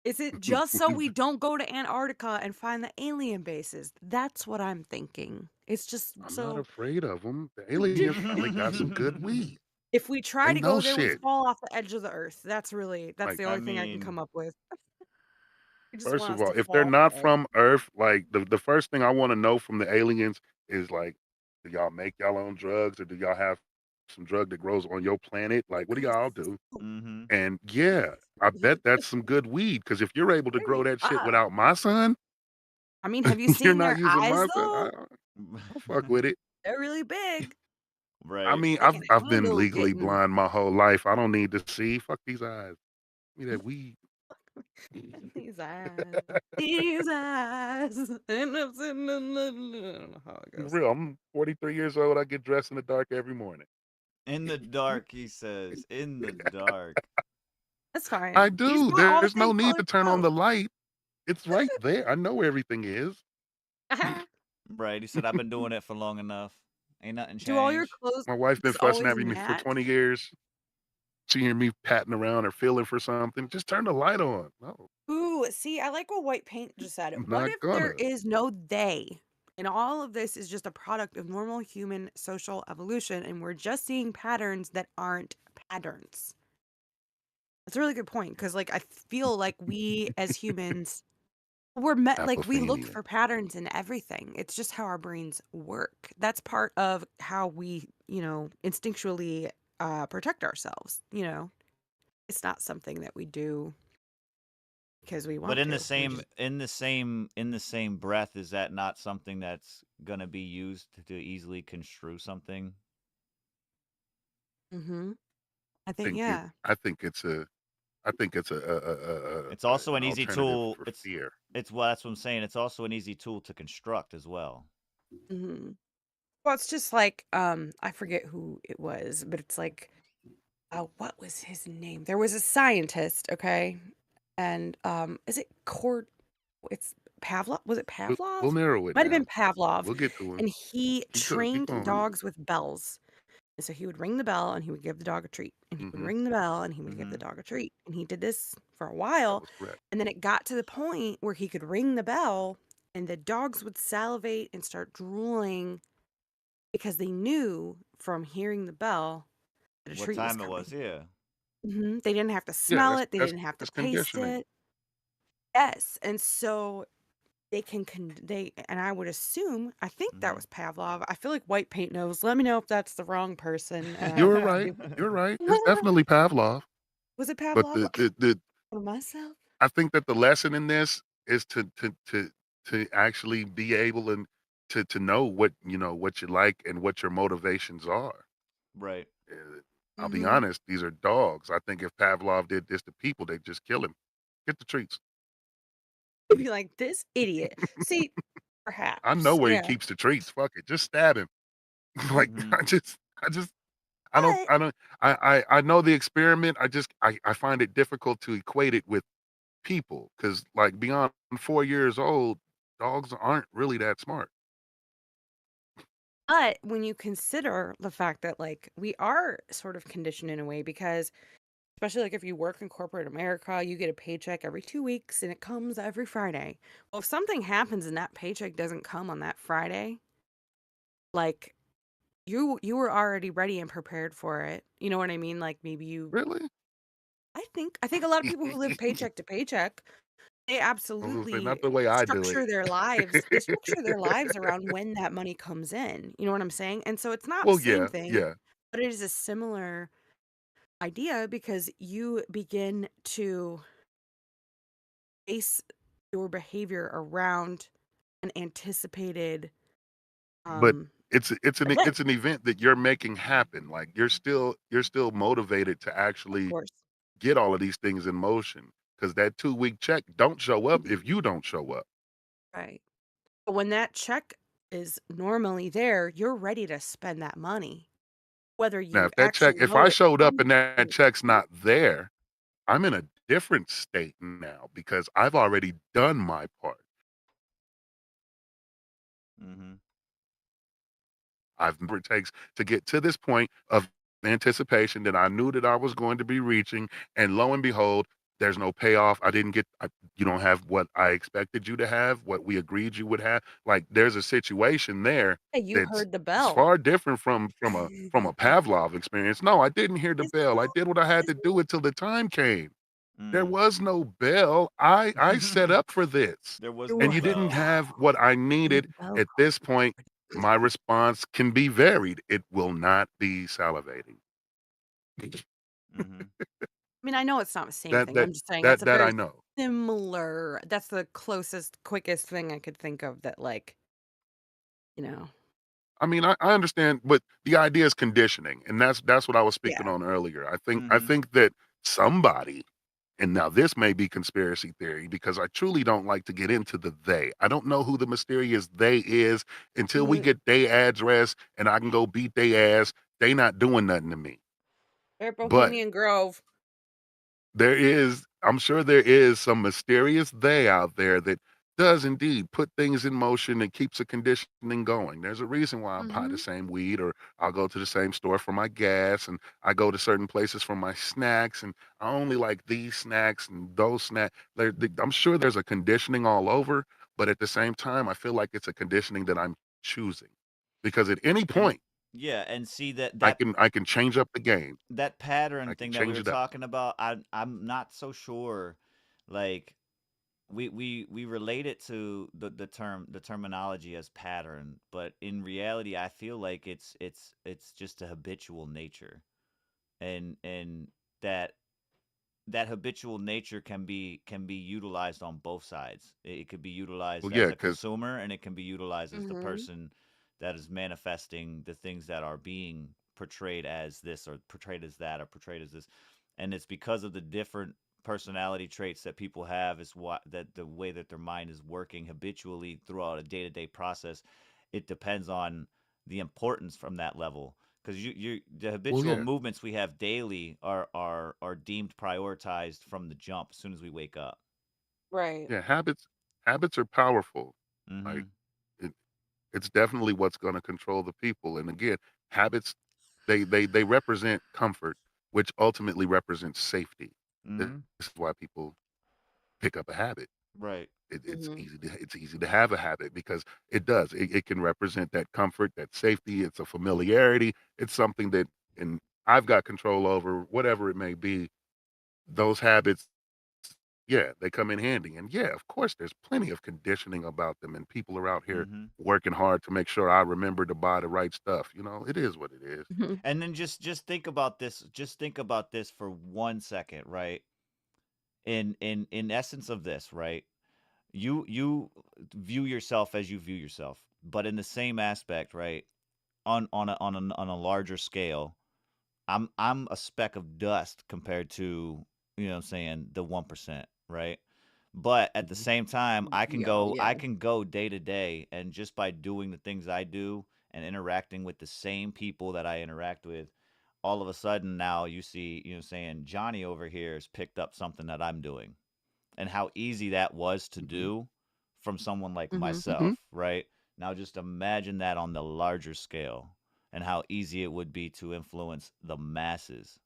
Is it just so we don't go to Antarctica and find the alien bases? That's what I'm thinking. It's just I'm not so afraid of them. The aliens probably got some good weed. if we try They to know go there, we shit. fall off the edge of the earth. That's Like, the I only thing I can mean, come up with. I just first want of us all, to if they're fall off not the edge. from Earth, like the first thing I wanna know from the aliens is like, do y'all make y'all own drugs or do y'all have some drug that grows on your planet? Like, what do Yes. y'all do? mm-hmm. And yeah, I bet that's some good weed because if you're able to grow Right. that shit without my son, I mean, have you you're seen not their using eyes my son. though? I'll fuck with it. They're really big. I Right. mean, They can I've been handle legally getting blind my whole life. I don't need to see. Fuck these eyes. Give me that weed. these eyes. These eyes. And I'm sitting in the- I don't know how it I'm goes. real. I'm 43 years old. I get dressed in the dark every morning. In the dark, he says. In the dark. That's fine. I You just do. want all the There's same no need to colors turn on go. the light. It's right there. I know where everything is. Right. He said, I've been doing it for long enough. Ain't nothing Do all your changed. clothes My wife been just fussing always at me for match? 20 years. She hear me patting around or feeling for something. Just turn the light on. No, Ooh, see, I like what White Paint just said. I'm What not if there gonna. is no they? And all of this is just a product of normal human social evolution, and we're just seeing patterns that aren't patterns. That's a really good point because, like, I feel like we as humans, we look Apophenia. for patterns in everything. It's just how our brains work. That's part of how we, instinctually protect ourselves. It's not something that we do because we But want in the to. We same just breath, is that not something that's gonna be used to easily construe something? hmm I think, Think it. yeah. I think it's a. I think it's It's also an an easy alternative tool. for It's fear. it's well, that's what I'm saying. It's also an easy tool to construct as well. hmm Well, it's just like I forget who it was, but it's like what was his name? There was a scientist, okay, and is it Cord? It's Pavlov. Was it We'll Pavlov? narrow it Might have been down. Pavlov, We'll get to him. and he Keep trained going. dogs with bells. And so he would ring the bell and he would give the dog a treat. And he would Hmm. ring the bell and he would give the Mm-hmm. dog a treat. And he did this for a That while. was correct. And then it got to the point where he could ring the bell and the dogs would salivate and start drooling because they knew from hearing the bell that a What treat was time it was? coming. Yeah. They didn't have to Yeah, smell it, they didn't have to that's taste conditioning. it. Yes, and so they can they and I would assume, I think that Mm-hmm. was Pavlov. I feel like White Paint knows. Let me know if that's the wrong person. You were right. You're right. It's definitely Pavlov. Was it But Pavlov? the Okay, the the for myself. I think that the lesson in this is to actually be able and to know what what you like and what your motivations are. Right. Uh, I'll be Mhm. honest; these are dogs. I think if Pavlov did this to people, they'd just kill him. Get the treats. You'd be like, "This idiot." See, I know perhaps, where he yeah. keeps the treats. Fuck it, just stab him. Like Mm-hmm. I just But I don't I know the experiment. I find it difficult to equate it with people because like beyond 4 years old, dogs aren't really that smart. but when you consider the fact that, like, we are sort of conditioned in a way because especially, like, if you work in corporate America, you get a paycheck every 2 weeks, and it comes every Friday. Well, if something happens and that paycheck doesn't come on that Friday, like, you were already ready and prepared for it. You know what I mean? Like, maybe you Really? I think a lot of people who live paycheck to paycheck, they I was gonna say absolutely not the way I do it. structure their lives around when that money comes in. You know what I'm saying? And so it's not the Well, same yeah, thing, yeah. but it is a similar idea because you begin to base your behavior around an anticipated But um event, it's an event that you're making happen. Like you're still motivated to of actually course. get all of these things in motion because that 2 week check don't show up if you don't show up. Right. But when that check is normally there, you're ready to spend that money, whether Now, you actually if know I it showed up comes and that from check's it. not there, I'm in a different state now because I've already done my part. Mm-hmm. I've what it takes to get to this point of anticipation that I knew that I was going to be reaching, and lo and behold, there's no payoff. I didn't get. You don't have what I expected you to have, what we agreed you would have. Like there's a situation there Hey, you that's heard the it's bell. far different from a Pavlov experience. No, I didn't hear the Isn't bell. I that did what I had to isn't do until the time came. There Mm. was no bell. I set up for this, There was there no and you was a didn't bell. have bell, what I and needed. the bell At call this point, pretty good. my response can be varied. It will not be salivating. Mm-hmm. I mean, I know it's not the same That thing. that I'm just saying that's that a that I very know. similar that's the closest, quickest thing I could think of that, like, you know. I mean, I understand, but the idea is conditioning, and that's what I was speaking Yeah. on earlier. I Mm-hmm. think that somebody, and now this may be conspiracy theory because I truly don't like to get into the they. I don't know who the mysterious they is until we Mm, get their address and I can go beat their ass. They not doing nothing to me. they're at But Bohemian Grove. I'm sure there is some mysterious they out there that does indeed put things in motion and keeps a conditioning going. There's a reason why I buy the Mhm. same weed or I'll go to the same store for my gas and I go to certain places for my snacks and I only like these snacks and those snacks. I'm sure there's a conditioning all over, but at the same time, I feel like it's a conditioning that I'm choosing because at any And point yeah, and see that I can change up the game. that I pattern can thing that we change were it up. talking about, I'm not so sure. Like we relate it to the terminology as pattern, but in reality, I feel like it's just a habitual nature, and that that habitual nature can be utilized on both sides. It could be utilized Well, as yeah, a because consumer, and it can be utilized as the Mhm. person that is manifesting the things that are being portrayed as this or portrayed as that or portrayed as this. And it's because of the different personality traits that people have is what that the way that their mind is working habitually throughout a day-to-day process. It depends on the importance from that level because the well, habitual yeah. movements we have daily are deemed prioritized from the jump as soon as we wake up. Right. Yeah, habits are powerful. Like Mm-hmm. it, it's definitely what's going to control the people. And again, habits. They represent comfort, which ultimately represents safety. This Mm-hmm. is why people pick up a habit. Right. Mhm. It's easy to have a habit because it can represent that comfort, that safety. It's a familiarity. It's something that, and I've got control over whatever it may be. Those habits, yeah, they come in handy. And yeah, of course, there's plenty of conditioning about them, and people are out here Mm-hmm. working hard to make sure I remember to buy the right stuff. It is what it is. Mhm. And then just think about this. Just think about this for 1 second, right? In essence of this, right? You view yourself as you view yourself, but in the same aspect, right? On a larger scale, I'm a speck of dust compared to, what I'm saying, the 1%, right? But at the Mhm. same time, Oh, I yeah. can go day to day, and just by doing the things I do and interacting with the same people that I interact with, all of a sudden now you see, saying Johnny over here has picked up something that I'm doing, and how easy that was to Mhm. do from someone like Mhm. Mhm. myself, right? Now just imagine that on the larger scale, and how easy it would be to influence the masses.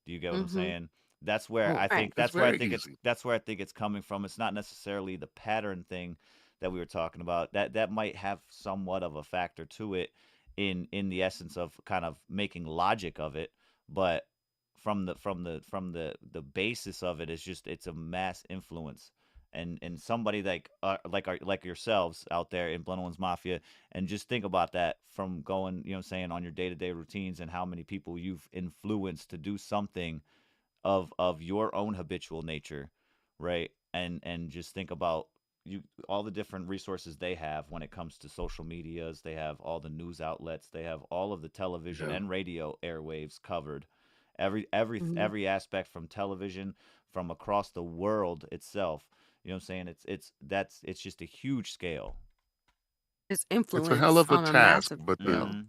Do you get what I'm Mhm. saying? That's where Oh, I Right. think it's that's where I very think it's easy. that's where I think it's coming from. It's not necessarily the pattern thing that we were talking about. That might have somewhat of a factor to it in the essence of kind of making logic of it, but from the basis of it is just it's a mass influence. And somebody like yourselves out there in Blunt Ones Mafia, and just think about that from going, saying, on your day-to-day routines, and how many people you've influenced to do something of your own habitual nature, right? And just think about you all the different resources they have when it comes to social medias. They have all the news outlets. They have all of the television Yeah. and radio airwaves covered. Mhm. Every aspect from television, from across the world itself. You know what I'm saying? It's just a huge scale. It's It's a hell influence of a on a task, massive but scale. Mm-hmm.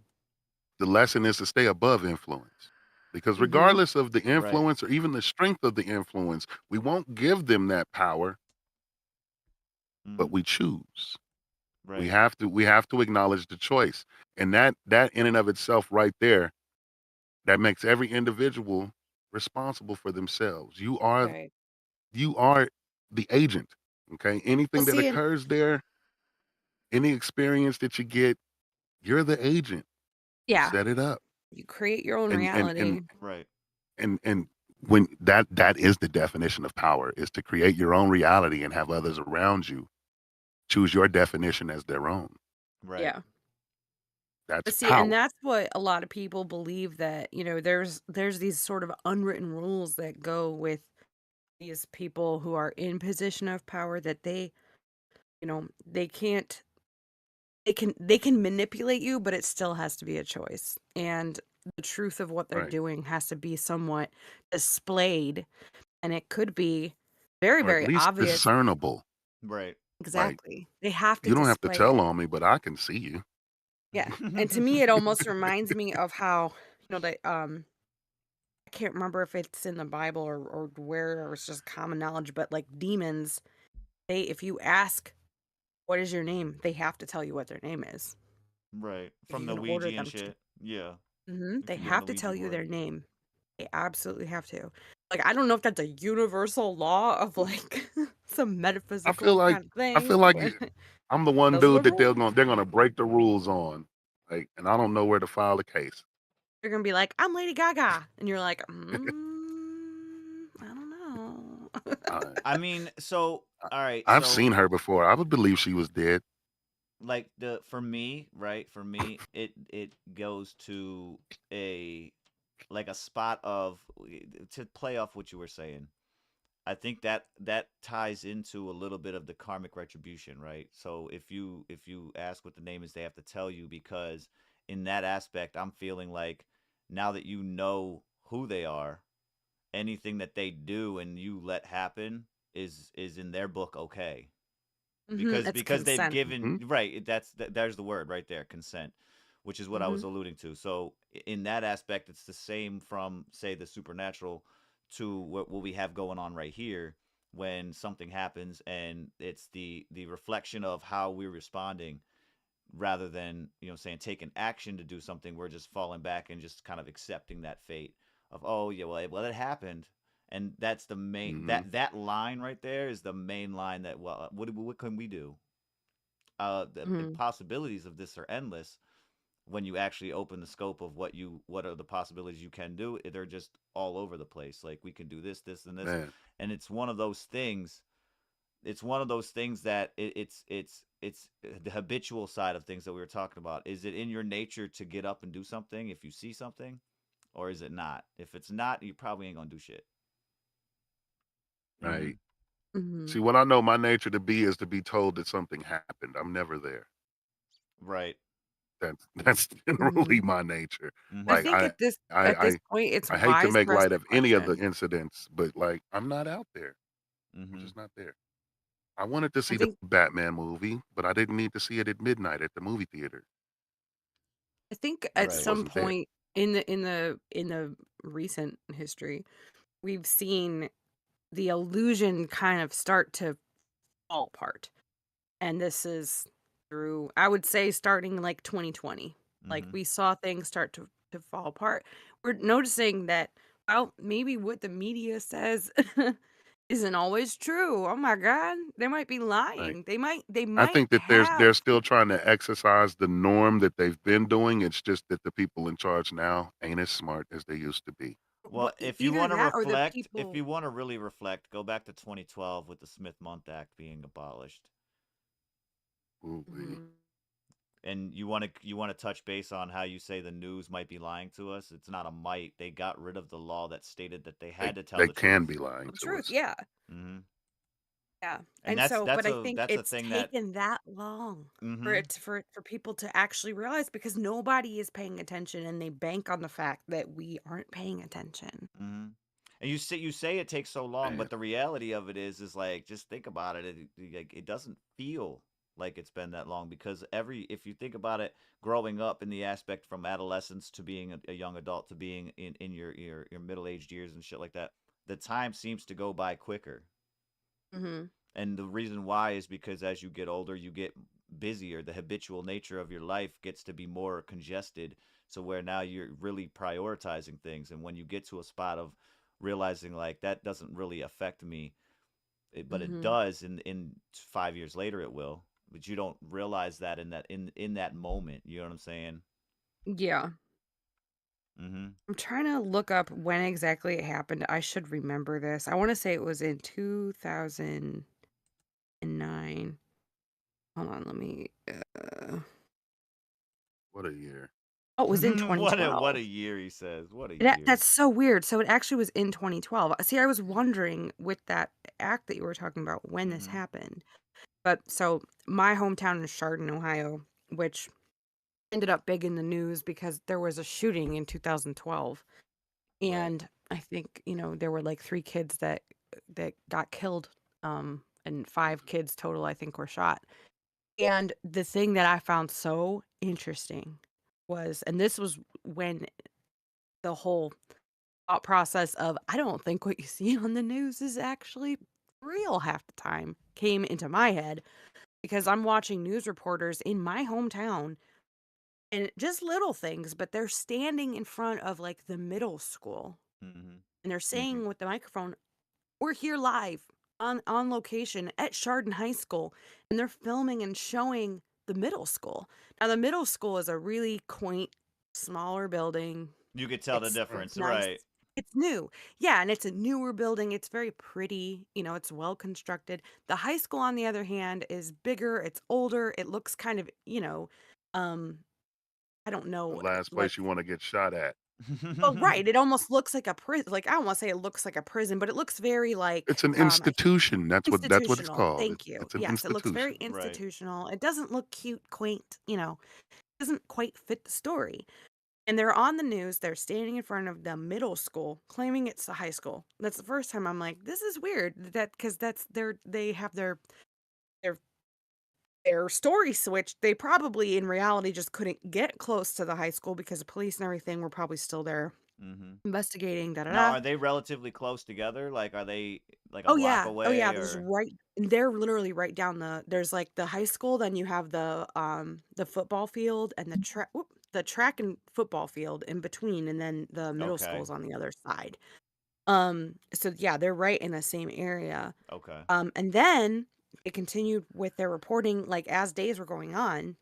the lesson is to stay above influence. Because Mhm. regardless of the Right. influence or even the strength of the influence, we won't give them that power, Mm-hmm. but we choose. We Right. have to we have to acknowledge the choice. And that in and of itself right there, that makes every individual responsible for themselves. Right. You are the agent. Okay? Well, Anything that see, and occurs there, any experience that you get, you're the agent. You yeah, set it up. you create your own And and and reality. Right. and when that is the definition of power, is to create your own reality and have others around you choose your definition as their own. Right. Yeah. That's But see, and power. that's what a lot of people believe, that, there's these sort of unwritten rules that go with these people who are in position of power, that they can't they can manipulate you, but it still has to be a choice. And the truth of what they're Right. doing has to be somewhat displayed, and it could be very, Or at very least obvious. discernible. Right. Like, Exactly. They have to you don't have to display it. tell on me, but I can see you. Yeah. And to me, it almost reminds me of how, I can't remember if it's in the Bible or where, or it's just common knowledge, but like demons, if you ask, what is your name? They have to tell you what their name is. Right. If From you're the going to order Ouija and them to. shit. Yeah. If They you're doing have the to Ouija tell you board. their name. They absolutely have to. Like, I don't know if that's a universal law of like some I feel metaphysical like kind of I feel thing, like but I'm the one those are the dude that rules. they're gonna break the rules on. Like, and I don't know where to file a case. They're gonna be like, "I'm Lady Gaga," and you're like, I don't know." I, I mean, so all right, I've so seen her before. I would believe she was dead. like the for me, right? For me, it goes to a like a spot of to play off what you were saying. I think that ties into a little bit of the karmic retribution, right? So if you ask what the name is, they have to tell you, because in that aspect, I'm feeling like now that you know who they are, anything that they do and you let happen is in their book okay, because It's they've consent. given Hmm. right. There's the word right there, consent, which is what I was Mhm. alluding to. So in that aspect, it's the same from, say, the supernatural to what we have going on right here. When something happens and it's the reflection of how we're responding, rather than saying taking action to do something. We're just falling back and just kind of accepting that fate of, oh yeah, well it happened. And that's the main Hmm. that line right there is the main line that, well, what can we do? The Mhm. possibilities of this are endless when you actually open the scope of what are the possibilities you can do. They're just all over the place. Like, we can do this and this, Man, and it's one of those things. It's one of those things that it's the habitual side of things that we were talking about. Is it in your nature to get up and do something if you see something, or is it not? If it's not, you probably ain't gonna do shit. right. Hmm. See, Mhm. what I know my nature to be is to be told that something happened. I'm never there. Right. That's generally Mhm. my nature. I Hmm. Like think I, at this I, point, it's I hate to wise make for us light to of any of the question. incidents, but like I'm not out there. I'm Hmm. just not there. I wanted to I see the think Batman movie, but I didn't need to see it at midnight at the movie theater. I think I at just Right. some wasn't there. point in the recent history, we've seen the illusion kind of start to fall apart. And this is through, I would say, starting like 2020. Like, Hmm. we saw things start to fall apart. We're noticing that, well, maybe what the media says isn't always true. Oh my God. They might be Right. lying. They I might think that they're have. still trying to exercise the norm that they've been doing. It's just that the people in charge now ain't as smart as they used to be. Well, if you Either want to that or the reflect, if people. you want to really reflect, go back to 2012 with the Smith-Month Act being abolished. Ooh wee. Mhm. And you want to touch base on how you say the news might be lying to us. It's not a might. They got rid of the law that stated that they They had to tell they the can truth. be lying to Truth, us. yeah. Hmm. Yeah. And And that's so, that's but I a think that's a it's thing that. taken that long for Hmm. it for people to actually realize, because nobody is paying attention and they bank on the fact that we aren't paying attention. Hmm. And you say it takes so long, Man, but the reality of it is like, just think about it. It doesn't feel like it's been that long, because if you think about it, growing up in the aspect from adolescence to being a young adult to being in your middle aged years and shit like that, the time seems to go by quicker. Mhm. And the reason why is because as you get older, you get busier. The habitual nature of your life gets to be more congested. So where now you're really prioritizing things. And when you get to a spot of realizing like that doesn't really affect me, but it Mhm. does in 5 years later it will. But you don't realize that in that moment. You know what I'm saying? Yeah. Mm-hmm. I'm trying to look up when exactly it happened. I should remember this. I want to say it was in 2009. Hold on, let me what a year. Oh, it was in What a 2012. year, he says. What a That year. that's so weird. So it actually was in 2012. See, I was wondering with that act that you were talking about when this Mm-hmm. happened. But so my hometown is Chardon, Ohio, which ended up big in the news because there was a shooting in 2012. Right. And I think, there were like 3 kids that got killed, and 5 kids total, I think, were shot. And the thing that I found so interesting was, and this was when the whole thought process of, I don't think what you see on the news is actually real half the time, came into my head, because I'm watching news reporters in my hometown, and just little things, but they're standing in front of like the middle school, Mm-hmm. and they're Hmm. saying with the microphone, "We're here live on location at Chardon High School," and they're filming and showing the middle school. Now the middle school is a really quaint, smaller building. You could tell the It's difference, nice. right? It's new. Yeah, and it's a newer building. It's very pretty. It's well constructed. The high school, on the other hand, is bigger. It's older. It looks kind of, um, I don't The know, last like, place you want to get shot at. well, right. It almost looks like a prison. Like, I don't want to say it looks like a prison, but it looks very like, It's an institution. That's what it's institutional. called. Thank you. It's an Yes, it looks very institution. Right. institutional. It doesn't look cute, quaint, doesn't quite fit the story. And they're on the news. They're standing in front of the middle school, claiming it's the high school. That's the first time I'm like, this is weird. Because they have their their story switched. They probably in reality just couldn't get close to the high school because the police and everything were probably still there Mm-hmm. investigating. Da da Now, da. are they relatively close together? Like, are they like a Oh block yeah. Oh yeah. away, There's or right. They're literally right down there's like the high school, then you have the football field and the track and football field in between, and then the middle okay, school's on the other side. So yeah, they're right in the same area. okay. And then it continued with their reporting, like as days were going on,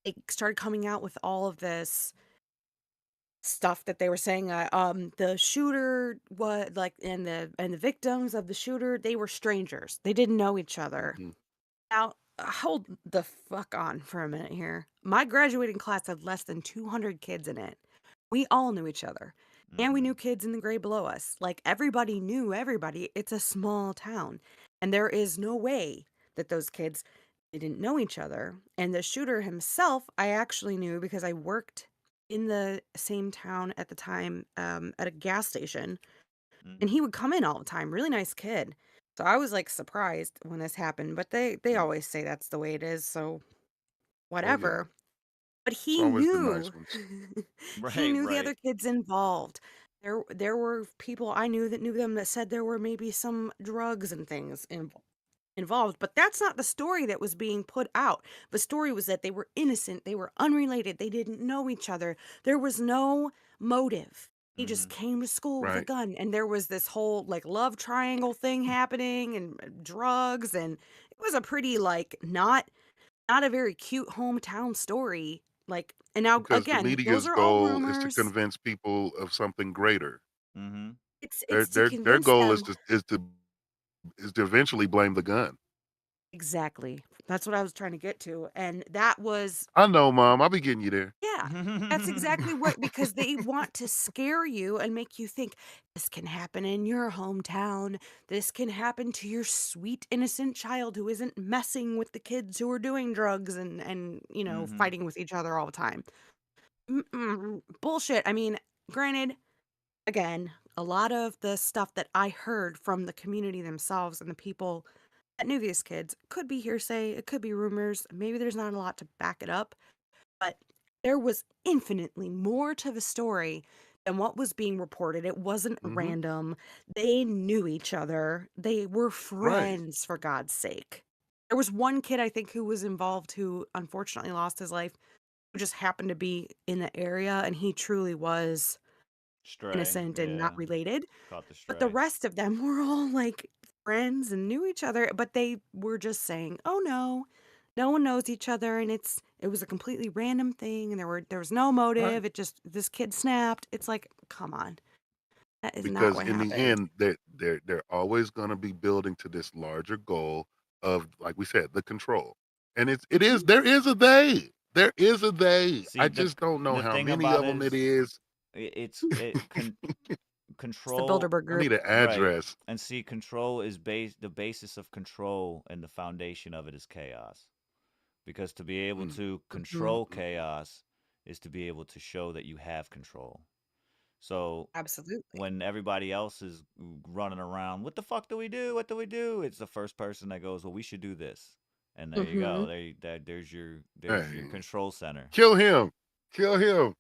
it started coming out with all of this stuff that they were saying. The shooter was like, and the victims of the shooter, they were strangers. They didn't know each other. Mhm. Now, hold the fuck on for a minute here. My graduating class had less than 200 kids in it. We all knew each other. And we Mm-hmm. knew kids in the grade below us. Like everybody knew everybody. It's a small town. And there is no way that those kids didn't know each other. And the shooter himself, I actually knew because I worked in the same town at the time, at a gas station. And he Mm-hmm. would come in all the time. Really nice kid. So I was like surprised when this happened, but they always say that's the way it is, so Oh yeah, whatever. But it's he always the nice knew ones. he Right, knew the right. other kids involved. There were people I knew that knew them that said there were maybe some drugs and things involved, but that's not the story that was being put out. The story was that they were innocent, they were unrelated, they didn't know each other. There was no motive. He just Mm-hmm. came to school with a Right. gun, and there was this whole like love triangle thing happening, and drugs, and it was a pretty like not a very cute hometown story. Like, and now Because the again, those media's are all goal is to rumors. convince people of something greater. Mm-hmm. It's to Their convince goal them. is to eventually blame the gun. Exactly. That's what I was trying to get to, and that was. I know, Mom. I'll be getting you there. Yeah, that's exactly what, because they want to scare you and make you think this can happen in your hometown. This can happen to your sweet innocent child who isn't messing with the kids who are doing drugs and Mm-hmm. fighting with each other all the time. Bullshit. I mean, granted, again, a lot of the stuff that I heard from the community themselves and the people that knew these kids could be hearsay, it could be rumors, maybe there's not a lot to back it up, but there was infinitely more to the story than what was being reported. It wasn't Hmm. random. They knew each other. They were Right. friends, for God's sake. There was one kid, I think, who was involved who unfortunately lost his life, who just happened to be in the area, and he truly was Stray, innocent and not yeah. related. Caught the But the stray. rest of them were all like friends and knew each other, but they were just saying, "Oh no, no one knows each other, and it was a completely random thing, and there was no Right. motive. It just this kid snapped." It's like, come on, that is not Because what in the happened. end, they're always going to be building to this larger goal of, like we said, the control. And it is Mhm. there is a they. There is a they. See, I just don't know the how thing many about of it them it is, is. It's the control, Bilderberg I Group. need an right? address. And see, control is the basis of control, and the foundation of it is chaos. Because to be able Mm, to Mhm. control mm, chaos is to be able to show that you have control. So Absolutely. when everybody else is running around, what the fuck do we do? What do we do? It's the first person that goes, well, we should do this. And there you go. Mhm. There's your hey, control center. kill him. Kill him.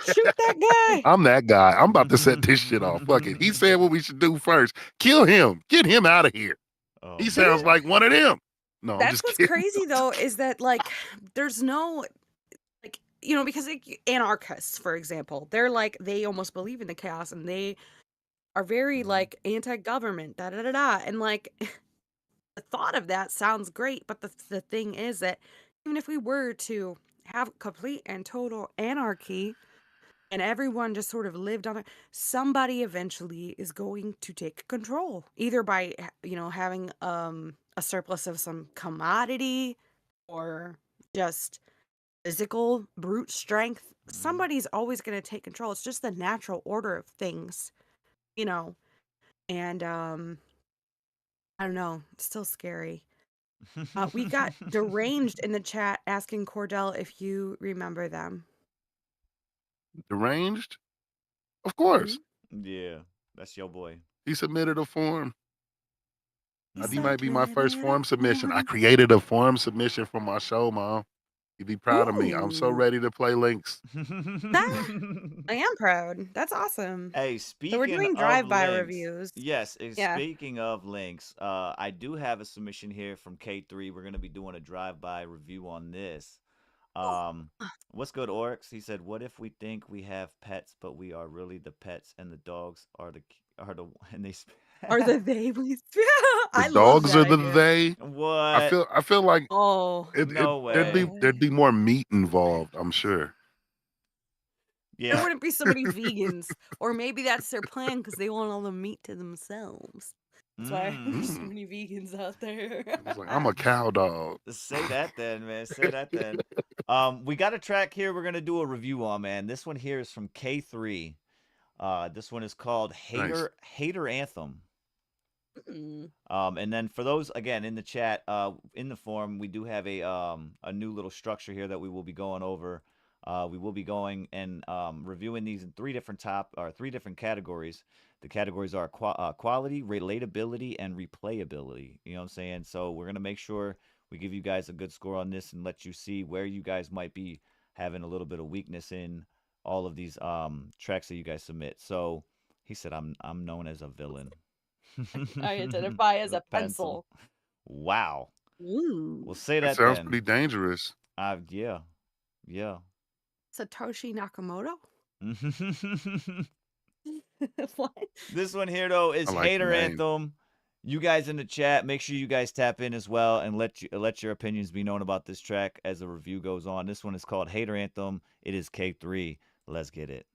Shoot that guy. I'm that guy. I'm about to set this shit off. Fuck it. He said what we should do first. Kill him. Get him out of here. Oh He sounds man. like one of them. No, I'm That's just what's kidding. crazy though, is that like there's no like because like, anarchists, for example, they're like they almost believe in the chaos, and they are very Hmm. like anti-government, da da da da, and like the thought of that sounds great, but the thing is that even if we were to have complete and total anarchy and everyone just sort of lived on it, somebody eventually is going to take control, either by having a surplus of some commodity, or just physical brute strength. Hmm. Somebody's always going to take control. It's just the natural order of things, you know. And I don't know, it's still scary. We got deranged in the chat asking Cordell if you remember them. Deranged? Of Hmm. course. Yeah, that's your boy. He submitted a form. He He might be my first submitted a form submission. I form. created a form submission for my show, Mom. You'd be proud of me. I'm so Ooh. ready to play Links. I am proud. That's awesome. Hey, So speaking we're doing of drive-by links, reviews. yes, Yeah. speaking of links, I do have a submission here from K3. We're gonna be doing a drive-by review on this. What's good, Oryx? He said, "What if we think we have pets, but we are really the pets, and the dogs are the and they Are the they we The I love dogs are that the idea. they. what? I feel like Oh, No there'd way. be more meat involved, I'm sure. there Yeah. wouldn't be so many vegans. Or maybe that's their plan because they want all the meat to themselves. That's why there's so Mm. many vegans out there. It's like I'm a cow dog. Say that then, man. Say that then. We got a track here we're gonna do a review on, man. This one here is from K3. This one is called Nice. Hater Anthem. Mm. And then for those again in the chat, in the forum, we do have a new little structure here that we will be going over. We will be going and reviewing these in three different categories. The categories are quality, relatability, and replayability. You know what I'm saying? So we're gonna make sure we give you guys a good score on this and let you see where you guys might be having a little bit of weakness in all of these tracks that you guys submit. So he said, "I'm known as a villain." I identify as a pencil. Wow. Ooh. We'll say That that sounds then. pretty dangerous. Yeah. Satoshi Nakamoto? What? This one here though is I like the Hater name. Anthem. You guys in the chat, make sure you guys tap in as well and let your opinions be known about this track as the review goes on. This one is called Hater Anthem. It is K3. Let's get it.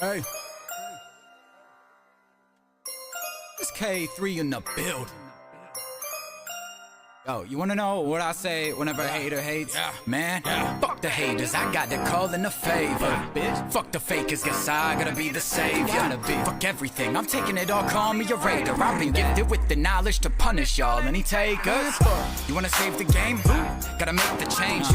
Hey. It's K3 in the building. Yo, you wanna know what I say whenever a hater hates? Yeah. Man, fuck the haters, I got to call in a favor. Bitch, fuck the fakers, guess I gotta be the savior. Fuck everything, I'm taking it all, call me a raider. I've been gifted with the knowledge to punish y'all, any takers? You wanna save the game? Gotta make the change.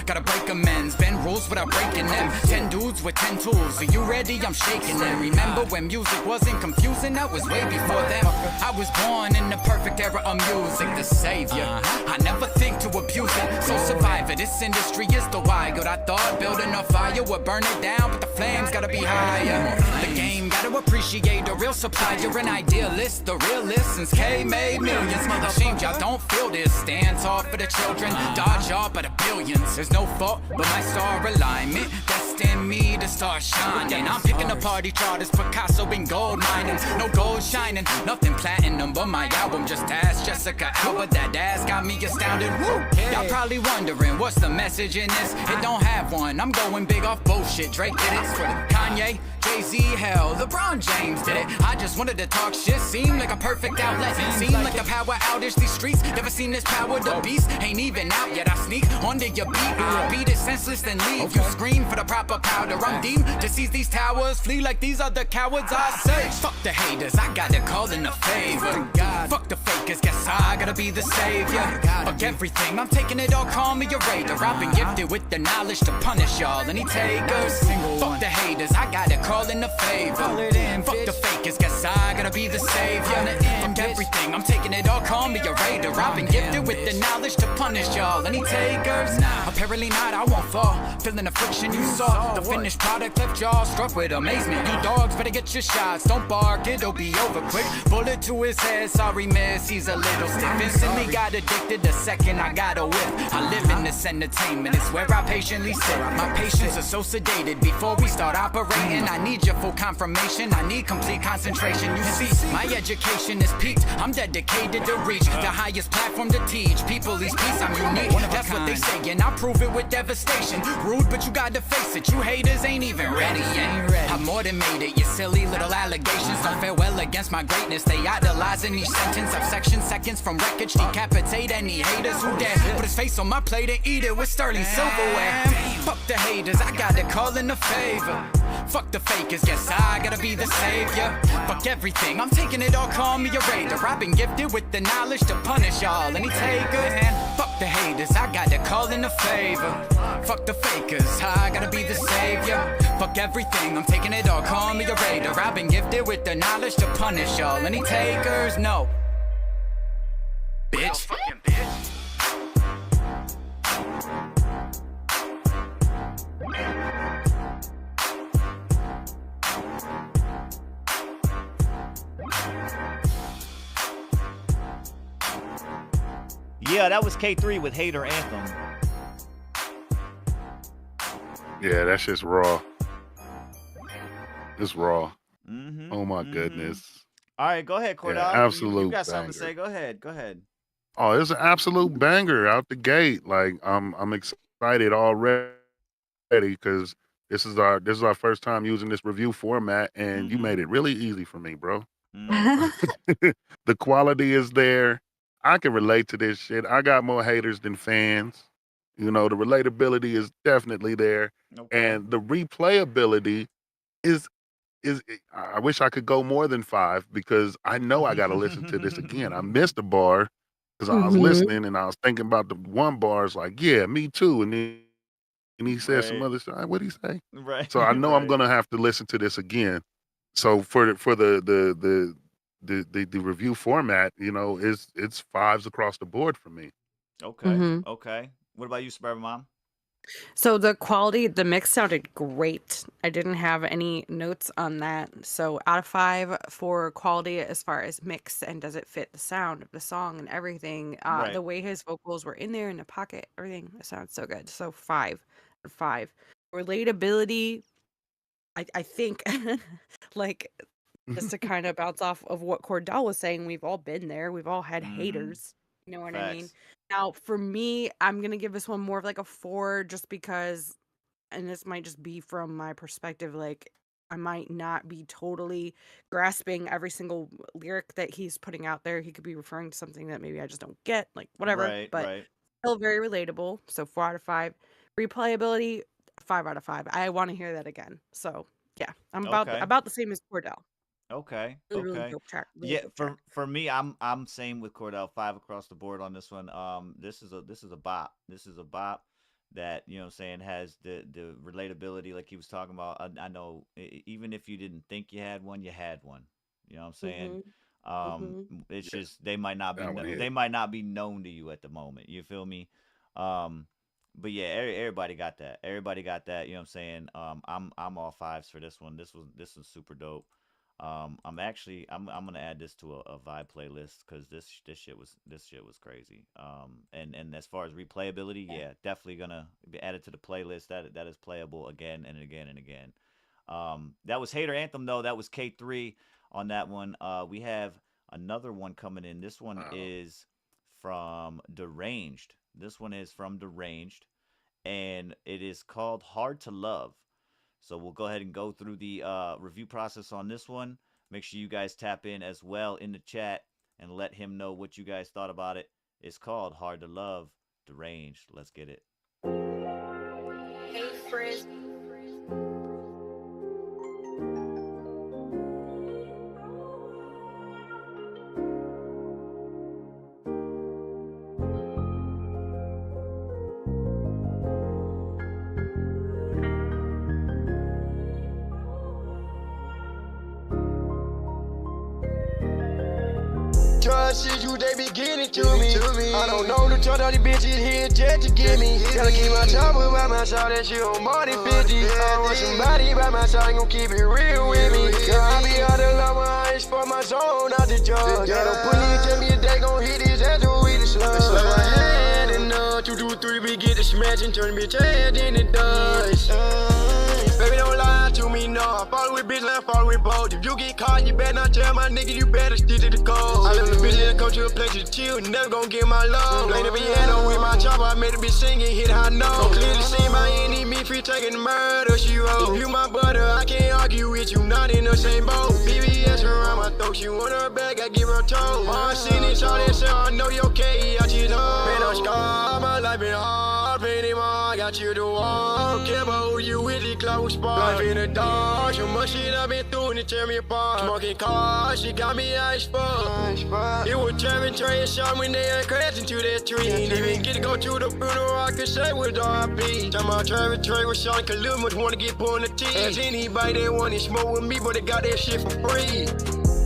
Gotta break amends, bend rules without breaking them. 10 dudes with 10 tools, are you ready? I'm shaking them. Remember when music wasn't confusing? That was way before them. I was born in the perfect era of music, the savior. I never think to abuse it, so survive it. This industry is the wild. I thought building a fire would burn it down, but the flames gotta be higher. The game gotta appreciate the real supplier, an idealist, the realist. Since K made millions, ashamed y'all don't feel this. Stand tall for the children, dodge y'all by the billions. There's no fault but my star alignment, destined me to start shining. I'm picking the party charters, Picasso and gold mining. No gold shining, nothing platinum, but my album. Just ask Jessica Alba, that ass got me astounded. Woo! Y'all probably wondering what's the message in this. It don't have one. I'm going big off bullshit. Drake did it. Kanye, Jay-Z, hell, LeBron James did it. I just wanted to talk shit. Seemed like a perfect outlet. Seemed like a power outage. These streets never seen this power. The beast ain't even out yet. I sneak onto your beat. I beat it senseless then leave. You scream for the proper powder. I'm deemed to seize these towers. Flee like these other cowards. I say, fuck the haters. I got to call in a favor. Fuck the fakers. Guess I gotta be the savior. Fuck everything, I'm taking it all, call me a raider. I've been gifted with the knowledge to punish y'all, any takers? Fuck the haters, I gotta call in a favor. Fuck the fakers, guess I gotta be the savior. Fuck everything, I'm taking it all, call me a raider. I've been gifted with the knowledge to punish y'all, any takers? Apparently not, I won't fall. Feeling the friction you saw. The finished product left y'all struck with amazement. You dogs better get your shots, don't bark, it'll be over quick. Bullet to his head, sorry miss, he's a little stiff. Instantly got addicted the second I got a whip. I live in this entertainment, it's where I patiently sit. My patients are so sedated before we start operating. I need your full confirmation, I need complete concentration. You see, my education is peaked, I'm dedicated to reach the highest platform to teach people these peace. I'm unique, that's what they say, and I prove it with devastation. Rude, but you gotta face it, you haters ain't even ready yet. I'm more than made it, you silly little allegations don't fare well against my greatness. They idolizing each sentence of seconds from wreckage. Decapitate any haters who dare put his face on my plate and eat it with sterling silverware. Fuck the haters, I gotta call in a favor. Fuck the fakers, guess I gotta be the savior. Fuck everything, I'm taking it all, call me a raider. I've been gifted with the knowledge to punish y'all, any takers? Fuck the haters, I got to call in a favor. Fuck the fakers, I gotta be the savior. Fuck everything, I'm taking it all, call me a raider. I've been gifted with the knowledge to punish y'all. Any takers? No. Bitch. Yeah, that was K3 with Hater Anthem. Yeah, that's just raw. It's raw. Mm-hmm, Oh my goodness. All right, go ahead, Cordell. Yeah, absolute You got something banger. to say? Go ahead. Go ahead. Oh, it's an absolute banger out the gate. Like I'm excited already because this is our first time using this review format, and you made it really easy for me, bro. The quality is there. I can relate to this shit. I got more haters than fans. You know, the relatability is definitely there, and the replayability is. I wish I could go more than 5 because I know I got to listen to this again. I missed a bar because I was listening and I was thinking about the one bar. It's like, yeah, me too. And then he said some other stuff. What'd he say? Right. So I know I'm gonna have to listen to this again. So for the review format, you know, it's 5s across the board for me. Okay. Okay. What about you, Suburban Mom? So the quality, the mix sounded great. I didn't have any notes on that. So out of 5 for quality as far as mix and does it fit the sound of the song and everything. Right. The way his vocals were in there in the pocket, everything, it sounds so good. So 5 out of 5. Relatability, I think, like, just to kind of bounce off of what Cordell was saying, we've all been there. We've all had haters. You know what I mean? Facts. Now, for me, I'm going to give this one more of like a 4 just because, and this might just be from my perspective, like, I might not be totally grasping every single lyric that he's putting out there. He could be referring to something that maybe I just don't get, like, whatever. Right, but right. still very relatable. So 4 out of 5. Replayability, 5 out of 5. I want to hear that again. So, yeah, I'm about the same as Cordell. Okay. Really Okay. dope track. Really Yeah, dope track. for me, I'm same with Cordell. 5 across the board on this one. This is a bop. This is a bop that, you know what I'm saying, has the relatability like he was talking about. I know even if you didn't think you had one, you had one. You know what I'm saying? It's just they might not be known to you at the moment. You feel me? But yeah, everybody got that. Everybody got that. You know what I'm saying? I'm all 5s for this one. This was super dope. I'm gonna add this to a vibe playlist because this shit was crazy. And as far as replayability, yeah, definitely gonna be added to the playlist. That is playable again and again and again. That was Hater Anthem though. That was K3 on that one. We have another one coming in. This one is from Deranged. This one is from Deranged, and it is called Hard to Love. So we'll go ahead and go through the review process on this one. Make sure you guys tap in as well in the chat and let him know what you guys thought about it. It's called Hard to Love, Deranged. Let's get it. Hey, Frizz. Trust shit, you they be getting to me. I don't know the trust all these bitches here just to get me. Gotta keep my chopper by my side, that shit on more than 50. I want somebody by my side, gon' keep it real with me. I be out of love when I export my soul, not the judge. Yeah, don't put me tell me if they gon' hit his ass or we the slug. Slap my hand and 2, 2, 3, we get the smash and turn bitch head in the dust. Baby, don't lie to me, no. I follow with bitch, I follow with both. If you get caught, you better not tell my nigga, you better stick to the code. I love the bitch that come to a place to chill, never gon' get my love. Play the piano with my chopper, I made the bitch sing and hit high note. So clearly see my enemy, free taking murder, she wrote. If you my butter, I can't argue with you, not in the same boat. BBS around my throat, she want her back, I give her a toe. I seen it, all that shit, I know your K, I cheat on. Been on scar, my life been hard, been been in my heart, got you the wall. Care about who you with, the close spot. Life in the dark, so much shit I've been through and it tear me apart. Smoking cars, she got me ice fuck. It was Trevin Trey and Sean when they had crashed into that tree. Didn't even get to go to the funeral, I could say with RP. Time out Trevin Trey with Sean Khalil, much wanna get put on the team. As anybody that wanna smoke with me, but they got that shit for free.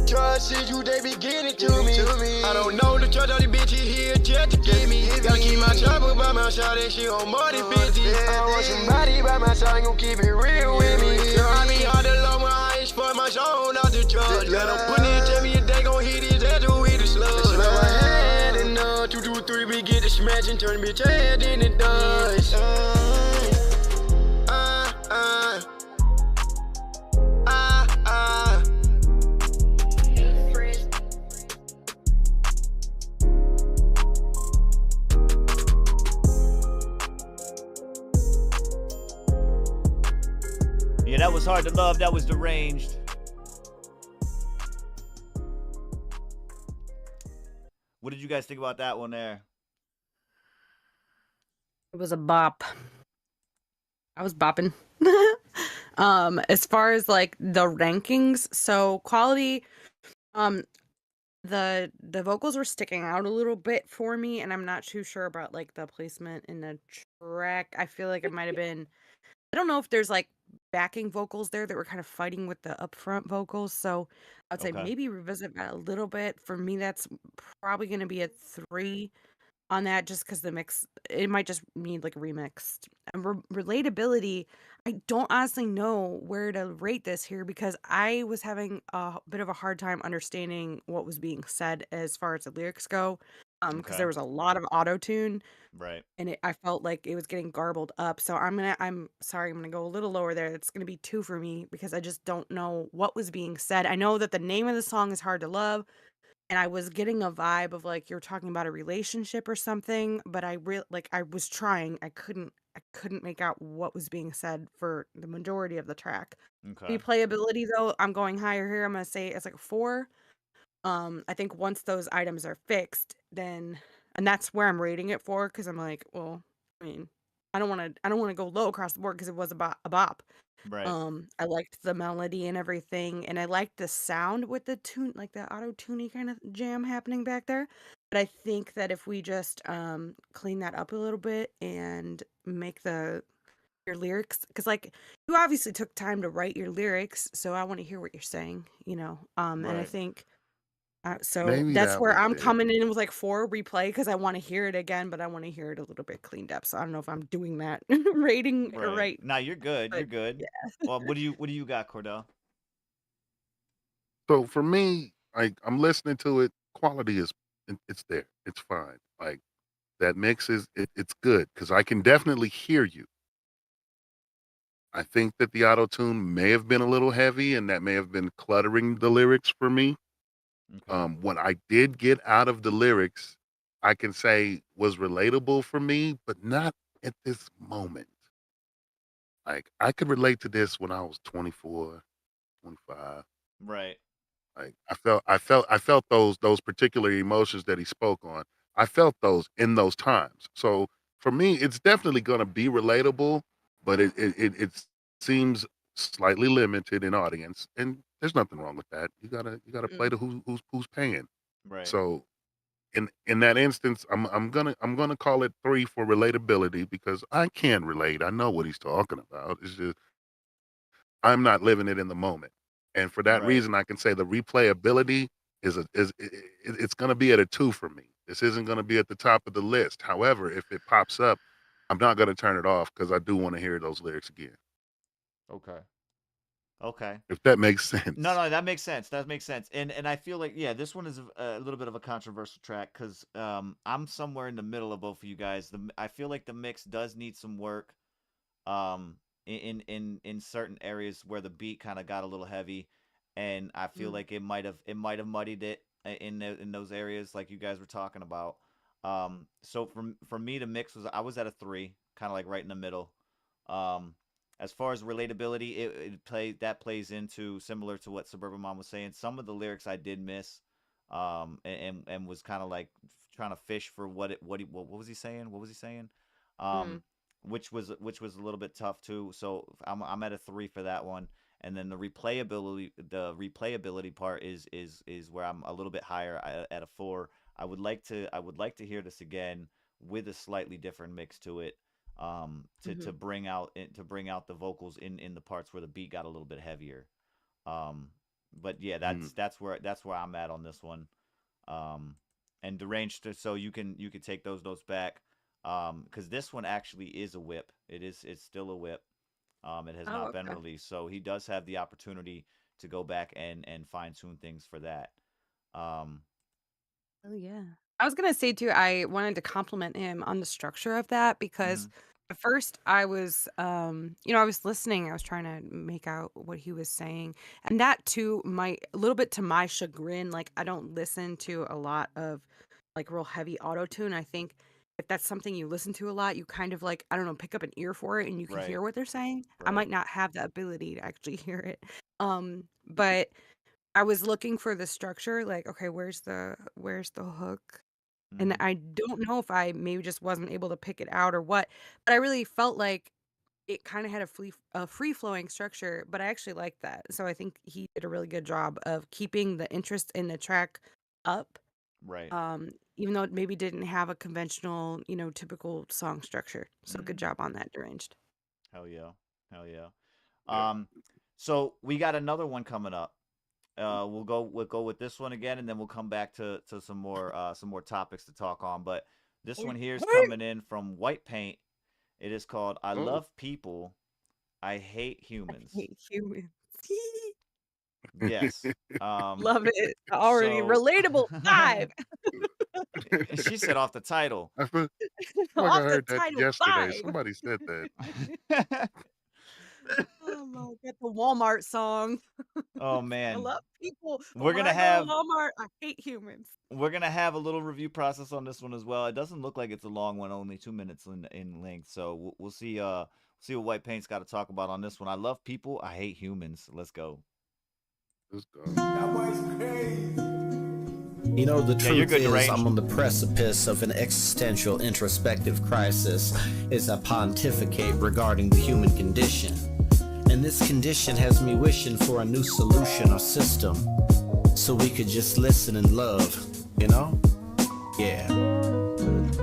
Trust you, they be getting to me. I don't know the trust, all these bitches here just to get me. Gotta keep my chopper by my side, that shit on more than 50. I want somebody by my side, gon' keep it real with me. I be hard to love when I ain't for my zone out the trust. Let them put it, tell me if they gon' hit his head to hit the slug. Now I had enough, 2, 2, 3, we get the smash and turn bitch head in the dust. Yeah, that was hard to love. That was deranged. What did you guys think about that one there? It was a bop. I was bopping. As far as like the rankings, so quality, the vocals were sticking out a little bit for me, and I'm not too sure about like the placement in the track. I feel like it might have been, I don't know if there's like backing vocals there that were kind of fighting with the upfront vocals. So I'd say Okay. maybe revisit that a little bit. For me, that's probably going to be a 3 on that, just because the mix, it might just need like a remixed. And relatability, I don't honestly know where to rate this here, because I was having a bit of a hard time understanding what was being said as far as the lyrics go, because Okay. there was a lot of auto tune. Right. And I felt like it was getting garbled up. So I'm sorry, I'm gonna go a little lower there. It's gonna be 2 for me, because I just don't know what was being said. I know that the name of the song is Hard to Love, and I was getting a vibe of like you're talking about a relationship or something, but I was trying. I couldn't make out what was being said for the majority of the track. Okay. Replayability though, I'm going higher here. I'm gonna say it's like a 4. I think once those items are fixed, then, and that's where I'm rating it for, because I'm like, well, I mean, I don't want to go low across the board, because it was a bop. Right. I liked the melody and everything, and I liked the sound with the tune, like the auto tuney kind of jam happening back there. But I think that if we just clean that up a little bit and make your lyrics, because like you obviously took time to write your lyrics, so I want to hear what you're saying, and I Right. think. So Maybe that's that where was I'm it. coming in with like 4 replay, because I want to hear it again, but I want to hear it a little bit cleaned up. So I don't know if I'm doing that rating right. Nah, you're good. You're But good. yeah. Well, what do you got, Cordell? So for me, like I'm listening to it, quality is it's there. It's fine. Like that mix it's good because I can definitely hear you. I think that the auto tune may have been a little heavy, and that may have been cluttering the lyrics for me. Okay. What I did get out of the lyrics, I can say was relatable for me, but not at this moment. Like I could relate to this when I was 24, 25. Right. Like I felt those particular emotions that he spoke on. I felt those in those times. So for me, it's definitely gonna be relatable, but it seems slightly limited in audience, and there's nothing wrong with that. You gotta play Mm. to who's paying. Right. So in that instance, I'm gonna call it 3 for relatability because I can relate. I know what he's talking about. It's just I'm not living it in the moment. And for that Right. reason, I can say the replayability it's going to be at a 2 for me. This isn't going to be at the top of the list. However, if it pops up, I'm not going to turn it off because I do want to hear those lyrics again. Okay. Okay. If that makes sense. No, that makes sense. That makes sense. And I feel like, yeah, this one is a little bit of a controversial track, because I'm somewhere in the middle of both of you guys. I feel like the mix does need some work. In certain areas where the beat kind of got a little heavy, and I feel like it might have muddied it in those areas like you guys were talking about. So for me, the mix I was at a 3, kind of like right in the middle. As far as relatability, that plays into, similar to what Suburban Mom was saying. Some of the lyrics I did miss, and was kind of like trying to fish for what was he saying? What was he saying? Mm. which was a little bit tough too. So I'm at a 3 for that one. And then the replayability part is where I'm a little bit higher at a 4. I would like to hear this again with a slightly different mix to it, to bring out the vocals in the parts where the beat got a little bit heavier. But yeah, that's where I'm at on this one. And Deranged, so you can take those notes back, because this one actually is a whip. It's still a whip. It has not been released, so he does have the opportunity to go back and fine tune things for that. Oh yeah. I was gonna say too, I wanted to compliment him on the structure of that because at first I was I was listening, I was trying to make out what he was saying. And that too a little bit to my chagrin, like I don't listen to a lot of like real heavy auto tune. I think if that's something you listen to a lot, you kind of like, I don't know, pick up an ear for it and you can hear what they're saying. I might not have the ability to actually hear it. But I was looking for the structure, like, okay, where's the hook? And I don't know if I maybe just wasn't able to pick it out or what, but I really felt like it kind of had a free flowing structure, but I actually liked that. So I think he did a really good job of keeping the interest in the track up. Right. Even though it maybe didn't have a conventional, typical song structure. So good job on that, Deranged. Hell yeah. So we got another one coming up. We'll go with this one again, and then we'll come back to some more topics to talk on. But this one here is coming in from White Paint. It is called "I Love People, I Hate Humans." I hate humans. Yes. Love it. Already relatable 5. She said off the title. I feel like I heard that yesterday. 5. Somebody said that. Oh my god, the Walmart song. Oh man. I love people. We're gonna have Walmart. I hate humans. We're gonna have a little review process on this one as well. It doesn't look like it's a long one, only 2 minutes in length. So we'll see. See what White Paint's got to talk about on this one. I love people. I hate humans. Let's go. Let's go. You know, the truth is Deranged. I'm on the precipice of an existential introspective crisis as I pontificate regarding the human condition. And this condition has me wishing for a new solution or system so we could just listen and love, you know? Yeah.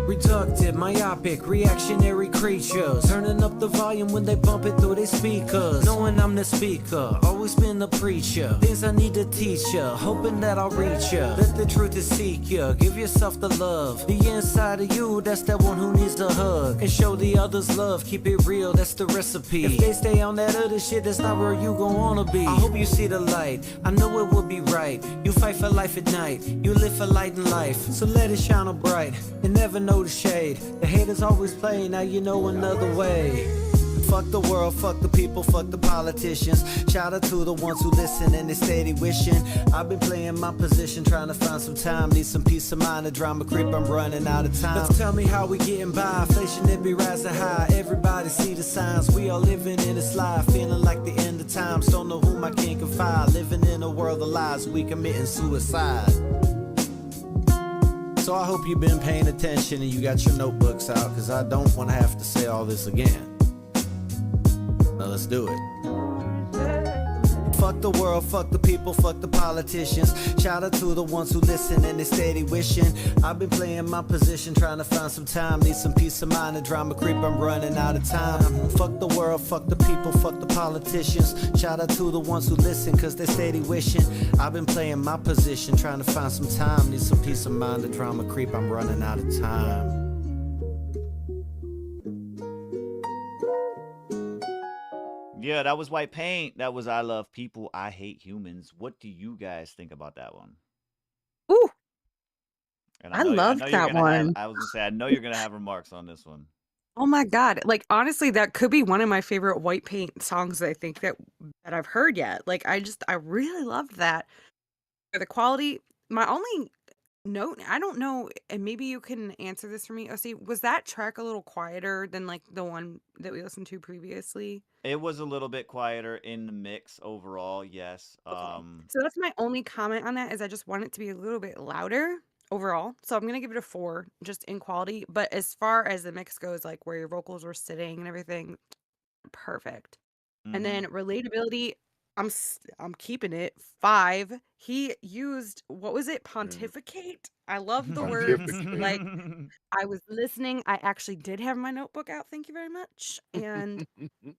Reductive, myopic, reactionary creatures, turning up the volume when they bump it through their speakers. Knowing I'm the speaker, always been the preacher. Things I need to teach ya, hoping that I'll reach ya. Let the truth is seek ya, give yourself the love. The inside of you, that's that one who needs the hug. And show the others love, keep it real, that's the recipe. If they stay on that other shit, that's not where you gon' wanna be. I hope you see the light, I know it will be right. You fight for life at night, you live for light in life. So let it shine on bright, and never know the shade. The haters always play, now you know another way. Fuck the world, fuck the people, fuck the politicians. Shout out to the ones who listen and they steady wishing. I've been playing my position, trying to find some time. Need some peace of mind, the drama creep, I'm running out of time. Let's tell me how we getting by, inflation it be rising high. Everybody see the signs, we all living in this life. Feeling like the end of times, don't know whom I can confide. Living in a world of lies, we committing suicide. So I hope you've been paying attention and you got your notebooks out, cause I don't want to have to say all this again. Now let's do it. Fuck the world, fuck the people, fuck the politicians. Shout out to the ones who listen and they steady wishing. I've been playing my position, trying to find some time. Need some peace of mind, the drama creep, I'm running out of time. Fuck the world, fuck the people, fuck the politicians. Shout out to the ones who listen, cause they steady wishing. I've been playing my position, trying to find some time. Need some peace of mind, the drama creep, I'm running out of time. Yeah, that was White Paint. That was I Love People, I Hate Humans. What do you guys think about that one? Ooh. And I love that one. I was gonna say, I know you're gonna have remarks on this one. Oh my god. Like honestly, that could be one of my favorite White Paint songs I think that I've heard yet. Like I really loved that. For the quality, my only note, I don't know, and maybe you can answer this for me, OC, was that track a little quieter than like the one that we listened to previously? It was a little bit quieter in the mix overall, yes. Okay. So that's my only comment on that, is I just want it to be a little bit louder, overall. So I'm gonna give it a 4, just in quality. But as far as the mix goes, like where your vocals were sitting and everything, perfect. And then relatability, I'm keeping it 5. He used, what was it? Pontificate. I love the words. Like I was listening. I actually did have my notebook out. Thank you very much. And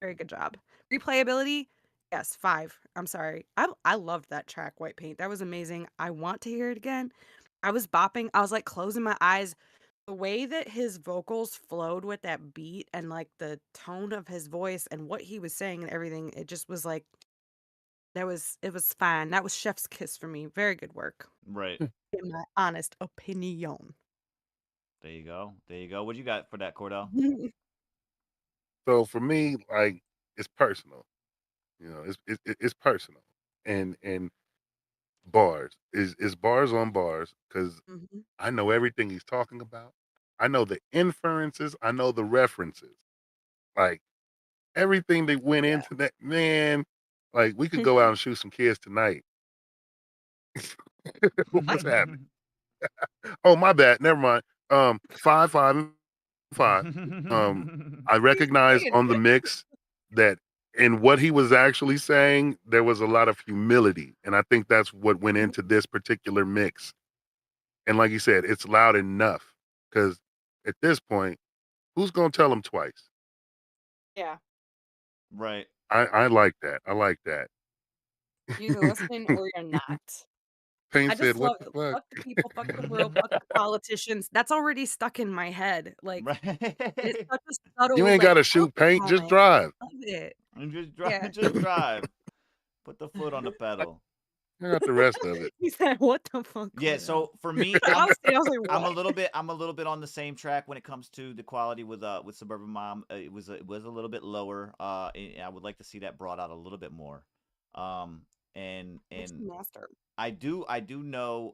very good job. Replayability, yes, 5. I'm sorry. I loved that track, White Paint. That was amazing. I want to hear it again. I was bopping. I was like closing my eyes. The way that his vocals flowed with that beat and like the tone of his voice and what he was saying and everything, it just was like it was fine. That was chef's kiss for me. Very good work. Right. In my honest opinion. There you go. There you go. What you got for that, Cordell? So for me, like it's personal. It's personal, and bars is bars on bars because I know everything he's talking about. I know the inferences. I know the references. Like everything that went into that, man. Like we could go out and shoot some kids tonight. What's happening? Oh, my bad. Never mind. 5, 5, and 5. I recognize on the mix that in what he was actually saying, there was a lot of humility, and I think that's what went into this particular mix. And like you said, it's loud enough because at this point, who's gonna tell him twice? Yeah. Right. I like that. I like that. You're either listening or you're not. Payne I said, just "What love the it. fuck?" Fuck the people, fuck the world, fuck the politicians. That's already stuck in my head. Like it's such a subtle, You ain't like gotta shoot paint, just moment. drive. I love it. And just drive. Yeah. Just drive. Put the foot on the pedal. I got the rest of it. He said, "What the fuck?" Yeah, so for me, I was like, I'm a "What?" little bit on the same track when it comes to the quality with Suburban Mom. It was a little bit lower. I would like to see that brought out a little bit more. And Master. I do know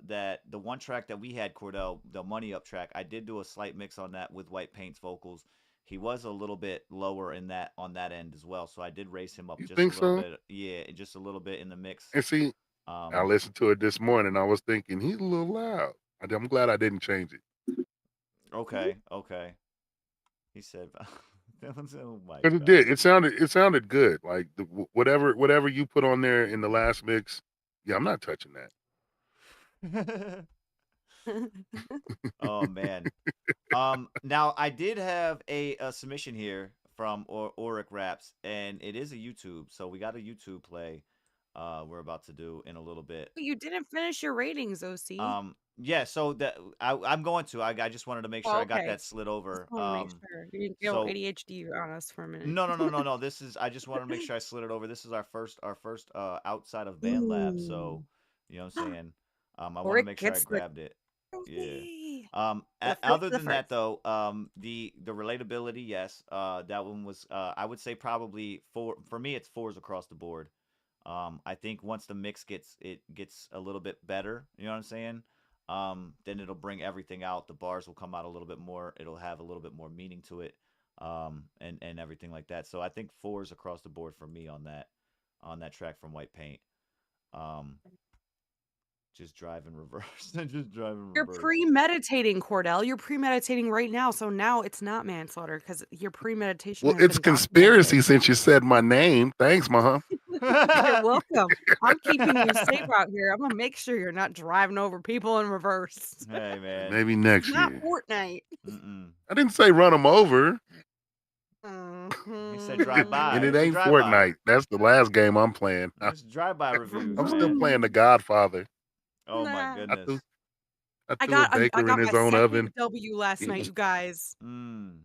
that the one track that we had, Cordell, the Money Up track, I did do a slight mix on that with White Paint's vocals. He was a little bit lower in that on that end as well, so I did raise him up You just a think little so? bit. Yeah, just a little bit in the mix. And see, I listened to it this morning. I was thinking he's a little loud. I'm glad I didn't change it. Okay. He said, "Oh my Because it God." did. It sounded good. Like whatever you put on there in the last mix. Yeah, I'm not touching that. Oh man. Now I did have a submission here from Auric Raps, and it is a YouTube. So we got a YouTube play. We're about to do in a little bit. You didn't finish your ratings, OC. Yeah. So that I'm going to. I just wanted to make sure I got that slid over. Just want to make sure you didn't go ADHD on us for a minute. No. This is. I just wanted to make sure I slid it over. This is our first outside of Band Lab. So you know what I'm saying. I want to make sure I grabbed it. Yeah. Other than that, though, the relatability, yes, that one was. I would say probably 4 for me. It's 4s across the board. I think once the mix gets a little bit better, you know what I'm saying? Then it'll bring everything out. The bars will come out a little bit more. It'll have a little bit more meaning to it, and everything like that. So I think 4s across the board for me on that track from White Paint. Just drive in reverse. Just drive in reverse. You're premeditating, Cordell. You're premeditating right now. So now it's not manslaughter because your premeditation. Well, it's conspiracy since you said my name. Thanks, Maha. You're welcome. I'm keeping you safe out here. I'm gonna make sure you're not driving over people in reverse. Hey man. Maybe next Not year. Fortnite. I didn't say run them over. He said drive by. And it ain't Fortnite. That's the last game I'm playing. It's drive-by reviews. I'm still playing The Godfather. Oh my goodness. I got a baker in his own oven. W last night, you guys.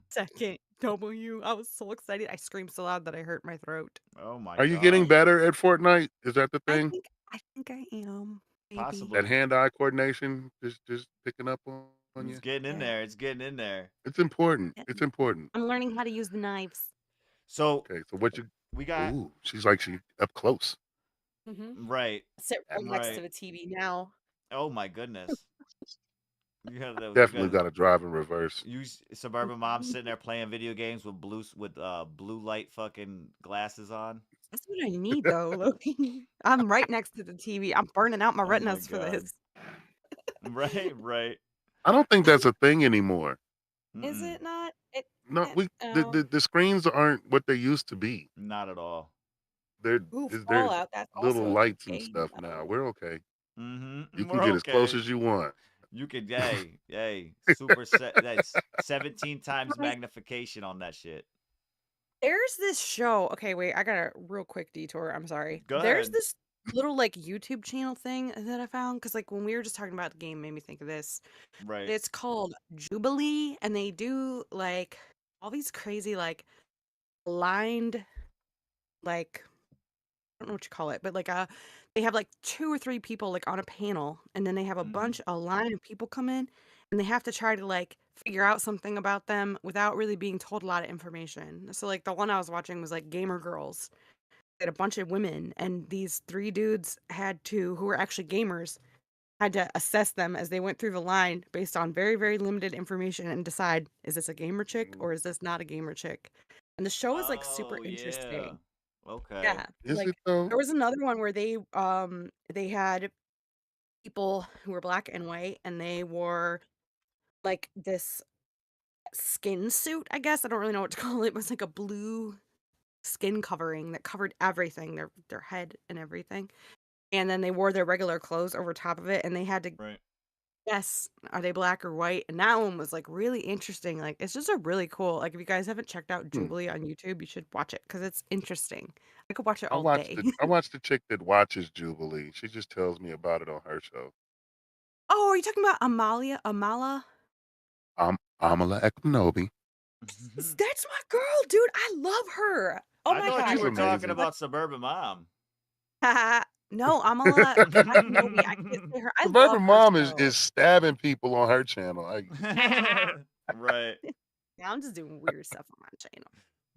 Second W. I was so excited. I screamed so loud that I hurt my throat. Oh my Are you getting better at Fortnite? Is that the thing? I think I am. Maybe. Possibly. That hand-eye coordination just picking up on you. It's getting in there. It's getting in there. It's important. It's important. I'm learning how to use the knives. So okay. So what we got? Ooh, she's like she up close. Right. I sit right next to the TV now. Oh my goodness. Definitely got to drive in reverse. You Suburban Mom sitting there playing video games with blue light fucking glasses on. That's what I need though, Loki. I'm right next to the TV. I'm burning out my retinas for this. Right. I don't think that's a thing anymore. Is it not? No, no. the screens aren't what they used to be. Not at all. There's Fallout, that's little also lights and game, stuff now. We're okay. You can We're get as close okay. as you want. You could, that's 17 times magnification on that shit. There's this show. Okay, wait, I got a real quick detour. I'm sorry. Go There's ahead. this little like YouTube channel thing that I found because like when we were just talking about the game, made me think of this. Right. It's called Jubilee, and they do like all these crazy like aligned like I don't know what you call it, but like they have like 2 or 3 people like on a panel, and then they have a line of people come in, and they have to try to like figure out something about them without really being told a lot of information. So like the one I was watching was like Gamer Girls. They had a bunch of women, and these 3 dudes who were actually gamers, had to assess them as they went through the line based on very, very limited information and decide, is this a gamer chick or is this not a gamer chick? And the show is like super interesting. Okay. Yeah, Is like it though? there was another one where they had people who were black and white, and they wore like this skin suit, I guess. I don't really know what to call it. It was like a blue skin covering that covered everything, their head and everything. And then they wore their regular clothes over top of it, and they had to guess, are they black or white? And that one was like really interesting. Like it's just a really cool, like if you guys haven't checked out Jubilee on YouTube, you should watch it because it's interesting. I could watch it all day. I watched the chick that watches Jubilee. She just tells me about it on her show. Oh, are you talking about Amala? Amala Eknobi. That's my girl, dude. I love her. Oh I my thought god. you were talking about Suburban Mom. No, Amala Eknobi. I can't say her. I love Suburban her Mom show. is stabbing people on her channel. Right. Yeah, I'm just doing weird stuff on my channel.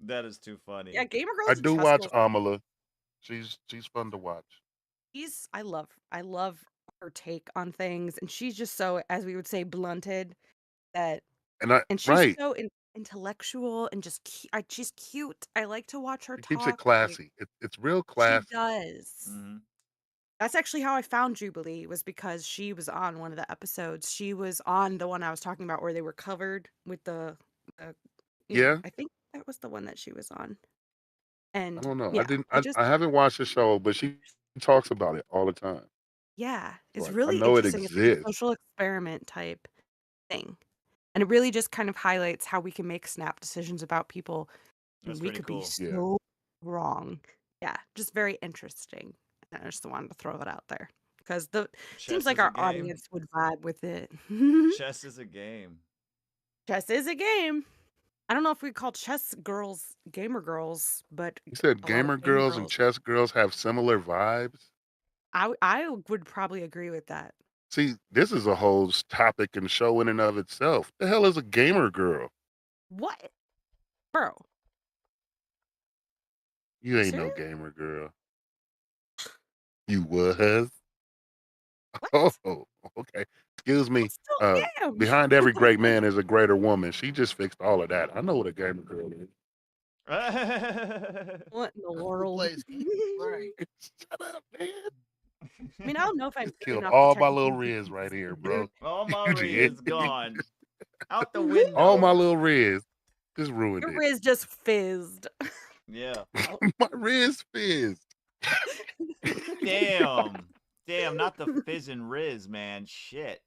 That is too funny. Yeah, Gamer Girls. I and do Chess watch Girls. Amala. She's fun to watch. I love her take on things, and she's just so, as we would say, blunted. And she's so intellectual and just she's cute. I like to watch her It talk. keeps it classy. It's real classy. She does. That's actually how I found Jubilee, was because she was on one of the episodes. She was on the one I was talking about where they were covered with the Yeah. I think that was the one that she was on. And I don't know. yeah, I haven't watched the show, but she talks about it all the time. yeah, it's So I really know it interesting. It's like a exists. social experiment type thing. And it really just kind of highlights how we can make snap decisions about people. And That's we pretty could cool. be so wrong. Yeah, just very interesting. And I just wanted to throw that out there because seems Chess like is a our game. audience would vibe with it. Chess is a game. Chess is a game. I don't know if we call chess girls gamer girls, but You said a lot of gamer girls and chess girls have similar vibes. I would probably agree with that. See, this is a whole topic and show in and of itself. The hell is a gamer girl? What, bro? You ain't no gamer girl. You was? Oh, okay. Excuse me. am. Behind every great man is a greater woman. She just fixed all of that. I know what a gamer girl is. What in the world? Shut up, man. I mean, I don't know if I'm Just good killed enough all to my technically little be Riz right here, bro. All my You Riz did. gone. Out the window. All my little Riz. Just ruined Your it. Riz just fizzed. Yeah. My Riz fizzed. Damn, not the fizz and Riz, man. Shit.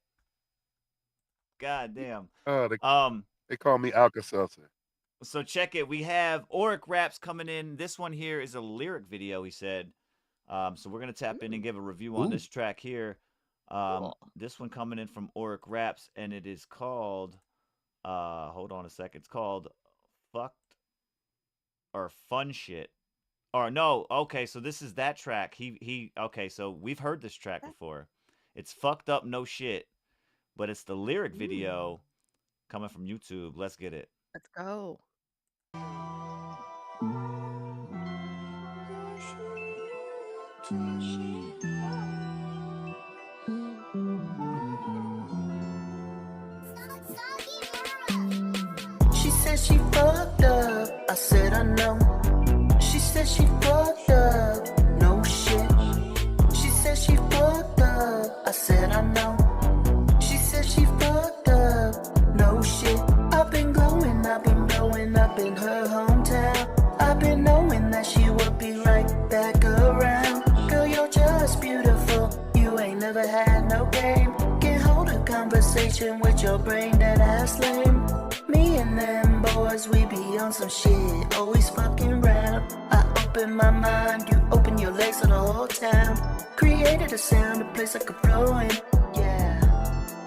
God damn. Oh, they call me Alka-Seltzer. So check it. We have Auric Raps coming in. This one here is a lyric video, he said. So we're gonna tap in and give a review on this track here. This one coming in from Auric Raps, and it is called hold on a second. It's called Fucked or Fun Shit. Or no, okay, so this is that track. Okay, so we've heard this track before. It's Fucked Up No Shit, but it's the lyric video coming from YouTube. Let's get it. Let's go. She said she fucked up. I said I know. She said she fucked up. No shit. She said she fucked up. I said I know. Supervision with your brain, that ass lame. Me and them boys, we be on some shit, always fucking round. I open my mind, you open your legs to the whole town. Created a sound, a place I could flow in, yeah.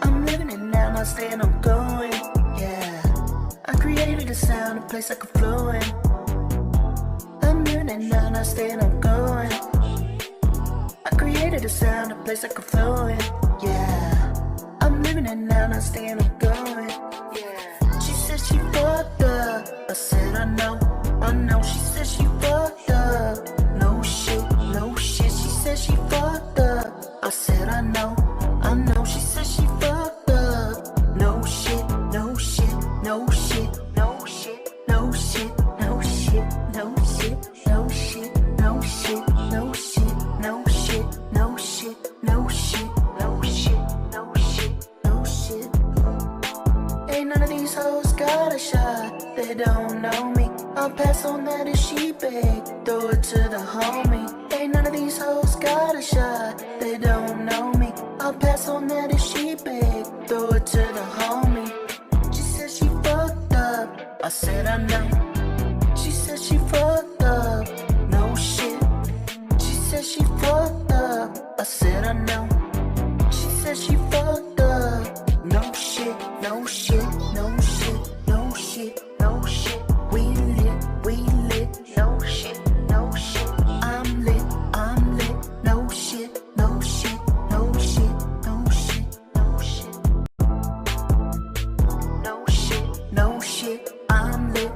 I'm living it now, not staying, I'm going, yeah. I created a sound, a place I could flow in. I'm living it now, not staying, I'm going. I created a sound, a place I could flow in, yeah. I'm living it now, not staying, I'm going, yeah. She said she fucked up, I said I know. She said she fucked up, no shit, no shit. She said she fucked up, I said I know. She said she fucked up, no shit, no shit, no shit, no shit, no shit, no shit, no shit, no shit, no shit, no shit, no shit, no shit, no shit, no shit, no shit, no shit. Ain't none of these hoes got a shot, they don't know me. I'll pass on that if she beg, throw it to the homie. Ain't none of these hoes got a shot, they don't know me. I'll pass on that if she beg, throw it to the homie. She said she fucked up, I said I know. She said she fucked up, no shit. She said she fucked up, I said I know. She said she fucked up, no shit, no shit, no shit, no shit, no shit. We lit, no shit, no shit. I'm lit, no shit, no shit, no shit, no shit, no shit. No shit, no shit. I'm lit,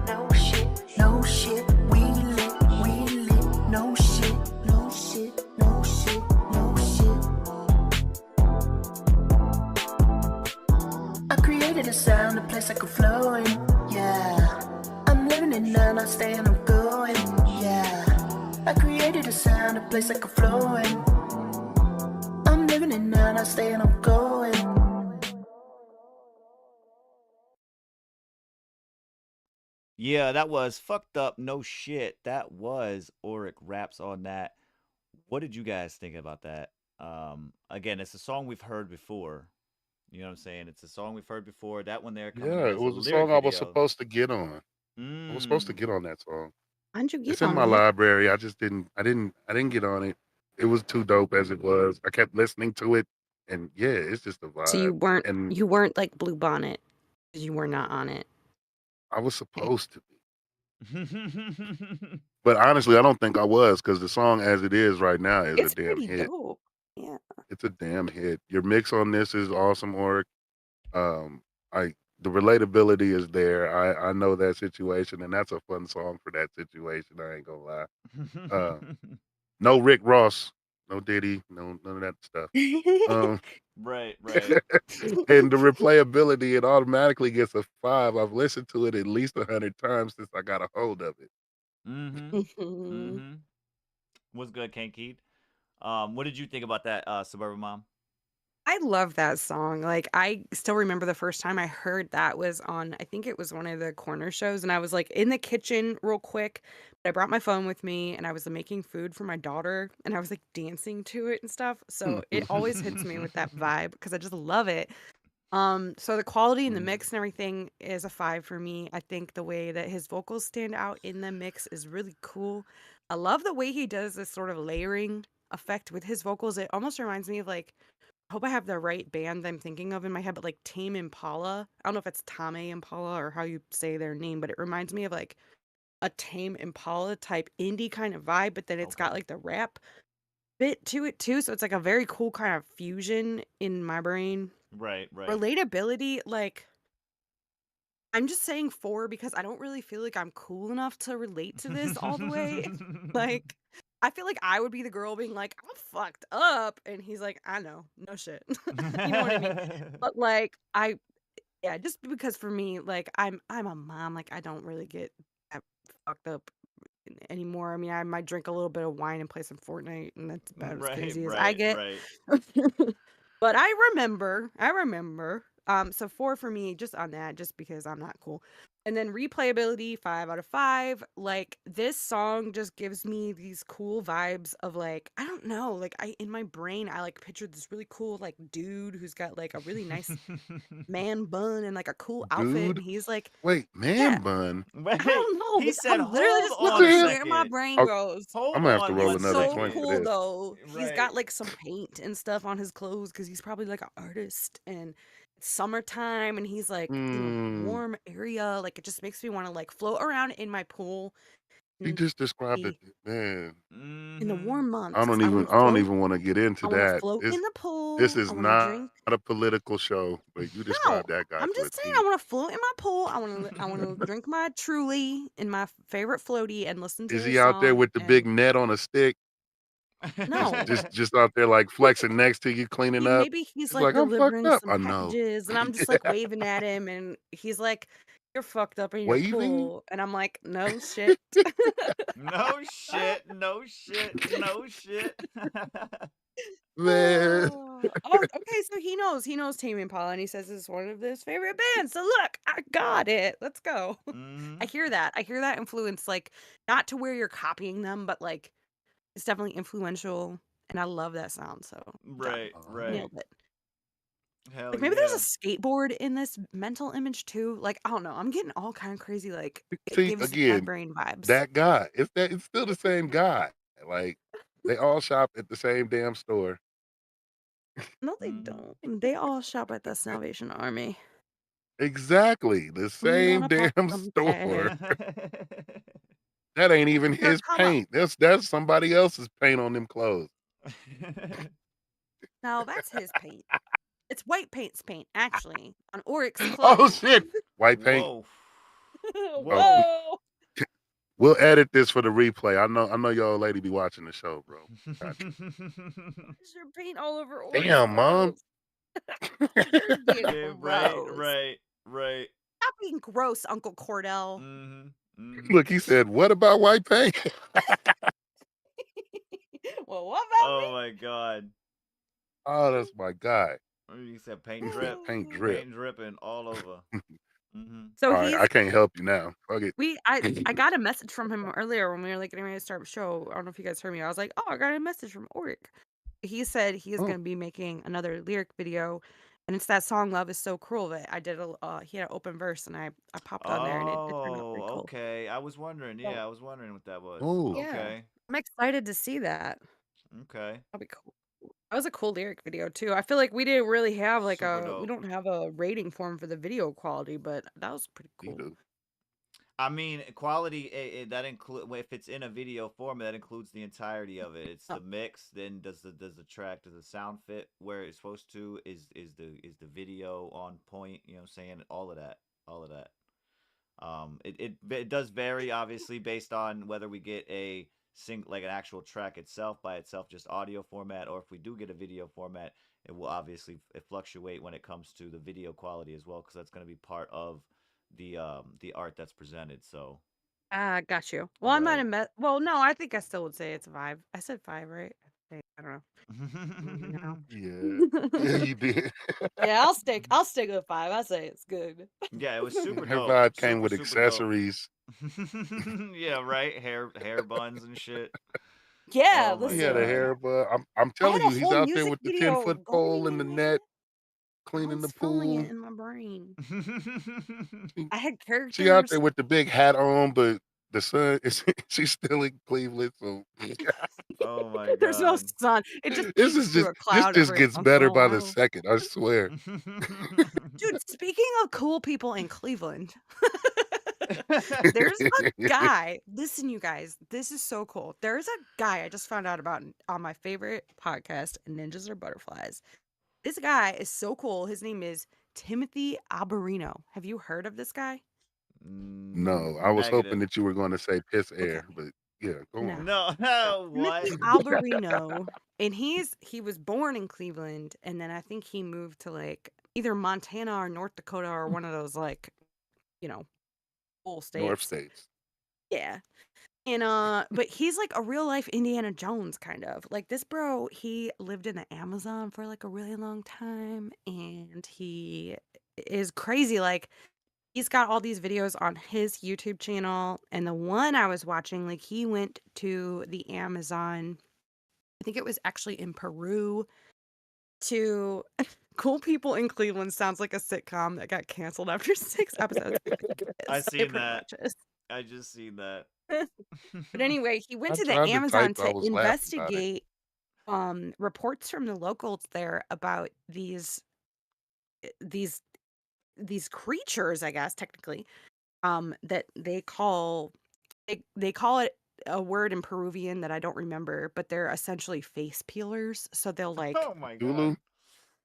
no shit, no shit. We lit, no shit, no shit, no shit, no shit. I created a sound, a place I could flow in, yeah. I'm living it now, not staying, I'm going, yeah. I created a sound, a place I could flow in. I'm living it now, not staying, I'm going. Yeah, that was fucked up. No shit. That was Auric raps on that. What did you guys think about that? Again, it's a song we've heard before. You know what I'm saying? It's a song we've heard before. That one there comes Yeah, with it as a was a lyric song I was video. supposed to get on. I was supposed to Mm. get on that song. How'd you It's get in my on it? library. I just didn't. I didn't get on it. It was too dope as it was. I kept listening to it, and yeah, it's just a So vibe. And you weren't like Blue Bonnet, 'cause you were not on it. I was Okay. supposed to be, but honestly, I don't think I was because the song as it is right now is a It's damn pretty hit. dope. Yeah. It's a damn hit. Your mix on this is awesome, Oric. I the relatability is there. I know that situation, and that's a fun song for that situation. I ain't gonna lie. Uh, no Rick Ross, no Diddy, no none of that stuff. Right. And the replayability, it automatically gets a 5. I've listened to it at least 100 times since I got a hold of it. What's good, Ken Keith? What did you think about that, Suburban Mom? I love that song. Like, I still remember the first time I heard that was on, I think it was one of the Corner shows, and I was like in the kitchen real quick. But I brought my phone with me, and I was making food for my daughter, and I was like dancing to it and stuff. So it always hits me with that vibe because I just love it. So the quality and the mix and everything is a 5 for me. I think the way that his vocals stand out in the mix is really cool. I love the way he does this sort of layering effect with his vocals. It almost reminds me of like, I hope I have the right band I'm thinking of in my head, but like Tame Impala. I don't know if it's Tame Impala or how you say their name, but it reminds me of like a Tame Impala type indie kind of vibe, but then it's got like the rap bit to it too. So it's like a very cool kind of fusion in my brain. Right. Relatability, like, I'm just saying 4 because I don't really feel like I'm cool enough to relate to this all the way. Like, I feel like I would be the girl being like, I'm fucked up. And he's like, I know, no shit. You know what I mean? But like, yeah, just because for me, like, I'm a mom. Like, I don't really get that fucked up anymore. I mean, I might drink a little bit of wine and play some Fortnite, and that's about as crazy as I get. Right. But I remember So 4 for me, just on that, just because I'm not cool. And then replayability, 5 out of 5. Like, this song just gives me these cool vibes of, like, I don't know, like, in my brain, I, like, pictured this really cool, like, dude who's got, like, a really nice man bun and, like, a cool outfit, Dude, and he's like, wait, man yeah, bun. I Wait, don't know, he but said, I'm literally hold just What on the a looking hell? where my second. brain Oh, goes. I'm Hold gonna have to on roll one He's another so joint second. for cool, this. though. He's got, Right. like, some paint and stuff on his clothes because he's probably, like, an artist, and it's summertime, and he's, like, in a Mm, warm area. Like, it just makes me want to, like, float around in my pool he and just described it, be man. in the Mm-hmm. warm I months. don't even I don't even want to get I into want to that. float in the This pool. I is want to not drink. a political show, but you No, described that guy I'm to a just saying I T. want to float in my pool. I want to drink my Truly in my favorite floaty and listen to Is his he out there song. with the big And net on a stick? no, Just out there like flexing next to you, cleaning up. maybe he's He's like like, I'm fucked delivering up. some I know. packages, and I'm just like waving at him, and he's like, "You're fucked up in your Waving? pool," and I'm like, "No shit." No shit. No shit. No shit. Man. Oh, okay, so he knows. He knows Tame Impala, and he says it's one of his favorite bands. So look, I got it. Let's go. Mm-hmm. I hear that. I hear that influence, like, not to where you're copying them, but like it's definitely influential, and I love that sound. So got it. Right. Right. Nailed it. Hell Like maybe there's yeah. a skateboard in this mental image too. Like I don't know. I'm getting all kind of crazy. Like it See, gives my again, brain vibes. that guy. It's still the same guy. Like they all shop at the same damn store. No, they Mm-hmm. don't. They all shop at the Salvation Army. Exactly. The I'm same gonna pop damn some store. tags. That ain't even Here, his come up. paint. That's somebody else's paint on them clothes. Now that's his paint. It's white paint's paint, actually, on Oryx's Oh clothes. shit. White paint. Whoa. Oh, Whoa. Whoa! we'll edit this for the replay. I know y'all lady be watching the show, bro. God. Is your paint all over Oryx's Damn, mom. clothes? You're being Yeah, right. gross. Right. Right. Stop being gross, Uncle Cordell. Mm-hmm. Mm-hmm. Look, he said, "What about white paint?" Well, what about Oh my god. Oh, that's my guy. You said paint He drip. said, "Paint drip." Paint dripping all over. Mm-hmm. So All right, I can't help you now. Fuck it. I got a message from him earlier when we were like getting ready to start the show. I don't know if you guys heard me. I was like, oh, I got a message from Oric. He said he is Oh, going to be making another lyric video, and it's that song "Love Is So Cruel" that I did. He had an open verse, and I popped on there, and it turned out pretty Oh, cool. okay. I was wondering. So, Yeah, I was wondering what that was. oh, yeah, Okay. I'm excited to see that. Okay. That'll be cool. That was a cool lyric video too. I feel like we didn't really have like Super we dope. don't have a rating form for the video quality, but that was pretty you cool. do. I mean, quality that include if it's in a video format, that includes the entirety of it. It's the mix. Then does the sound fit where it's supposed to? Is the video on point? You know what I'm saying? All of that. All of that. It does vary obviously based on whether we get a like an actual track itself by itself, just audio format, or if we do get a video format, it will obviously fluctuate when it comes to the video quality as well, because that's going to be part of the art that's presented. So Got you. Well, I might right. have met. Well, no, I think I still would say it's a 5. I said 5, right? I don't know. I don't even know. Yeah, you did. Yeah, I'll stick with 5. I say it's good. Yeah, it was super Her dope. vibe came with Super dope. accessories. Yeah, right. Hair buns and shit. Yeah, Oh my He had a god. hair, but I'm I telling had a you, he's whole out there music with the video 10-foot going pole in in the my net, head. I cleaning the was following pool. it in my brain. She, I had she out characters. there with the big hat on, but the sun is she's still in Cleveland. So Oh my There's no god. sun. It just this peeks is through just a cloud just every gets once in better a by the while. second. I swear. Dude, speaking of cool people in Cleveland, there's a guy. Listen, you guys, this is so cool. There's a guy I just found out about on my favorite podcast, Ninjas or Butterflies. This guy is so cool. His name is Timothy Alberino. Have you heard of this guy? No, I was hoping Negative. that you were going to say piss Okay. air, but yeah, go No. on. No, So, what? Timothy Alberino, and he was born in Cleveland, and then I think he moved to like either Montana or North Dakota or one of those like, you know, cool North states. States. Yeah. And but he's like a real life Indiana Jones kind of. Like this bro, he lived in the Amazon for like a really long time and he is crazy. Like he's got all these videos on his YouTube channel and the one I was watching, like he went to the Amazon. I think it was actually in Peru to Cool People in Cleveland sounds like a sitcom that got canceled after 6 episodes. I It seen pretty that. much is. I just seen that. But anyway, he went I to the tried to Amazon type, I to was laughing about it. investigate reports from the locals there about these these creatures, I guess technically, that they call it a word in Peruvian that I don't remember, but they're essentially face peelers. So they'll like, Oh my god. Lulu,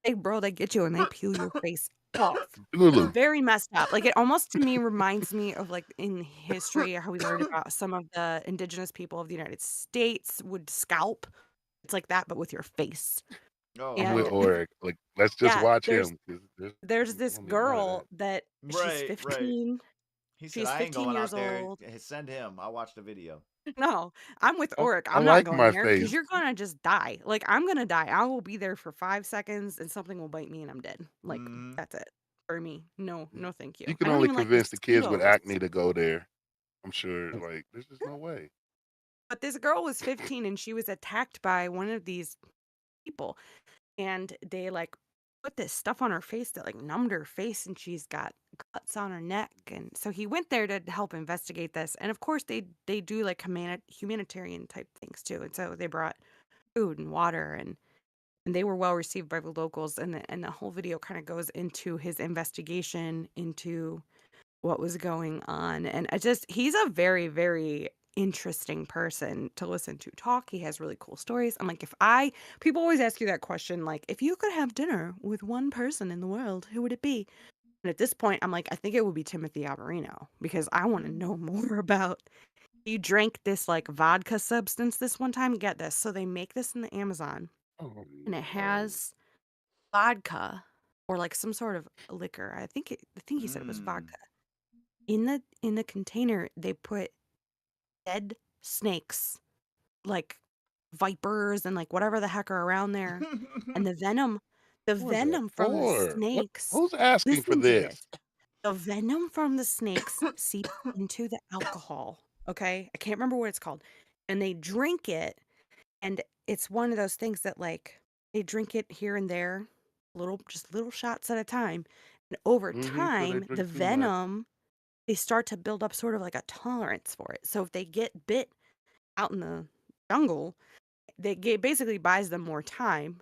hey bro, they get you and they peel your face off. Lulu. Very messed up. Like it almost to me reminds me of like in history how we learned about some of the indigenous people of the United States would scalp. It's like that, but with your face. Oh I'm with And Oric. Like, let's just yeah, watch there's him. 'Cause I there's this don't need none of girl that she's Right, right. 15. He said, She's I ain't 15 going years out there. old. Send him. I'll watch the video. No, I'm with that. Oric. I I'm not like going my there because face. you're gonna just die. Like I'm gonna die. I will be there for 5 seconds and something will bite me and I'm dead. Like Mhm. that's it for me. No, no, thank you. You I can don't only even like convince the kids with mosquitoes. acne to go there. I'm sure. Like, there's just no way. But this girl was 15 and she was attacked by one of these people, and they like put this stuff on her face that like numbed her face, and she's got cuts on her neck. And so he went there to help investigate this, and of course they do like humanitarian type things too. And so they brought food and water, and they were well received by the locals. And the whole video kind of goes into his investigation into what was going on. And he's a very, very interesting person to listen to talk. He has really cool stories. I'm like, people always ask you that question, like, if you could have dinner with one person in the world, who would it be? And at this point, I'm like, I think it would be Timothy Alberino because I want to know more about. He drank this like vodka substance this one time. Get this. So they make this in the Amazon Oh, and it no. has vodka or like some sort of liquor. I think he said it was vodka. In the container, they put dead snakes, like vipers and like whatever the heck are around there, and the venom What is that from the for? What? snakes. Who's asking for Listen to this? this. The venom from the snakes seeps into the alcohol. Okay, I can't remember what it's called, and they drink it, and it's one of those things that like they drink it here and there, just little shots at a time, and over Till they time, the drink too much. venom they start to build up sort of like a tolerance for it. So if they get bit out in the jungle, basically buys them more time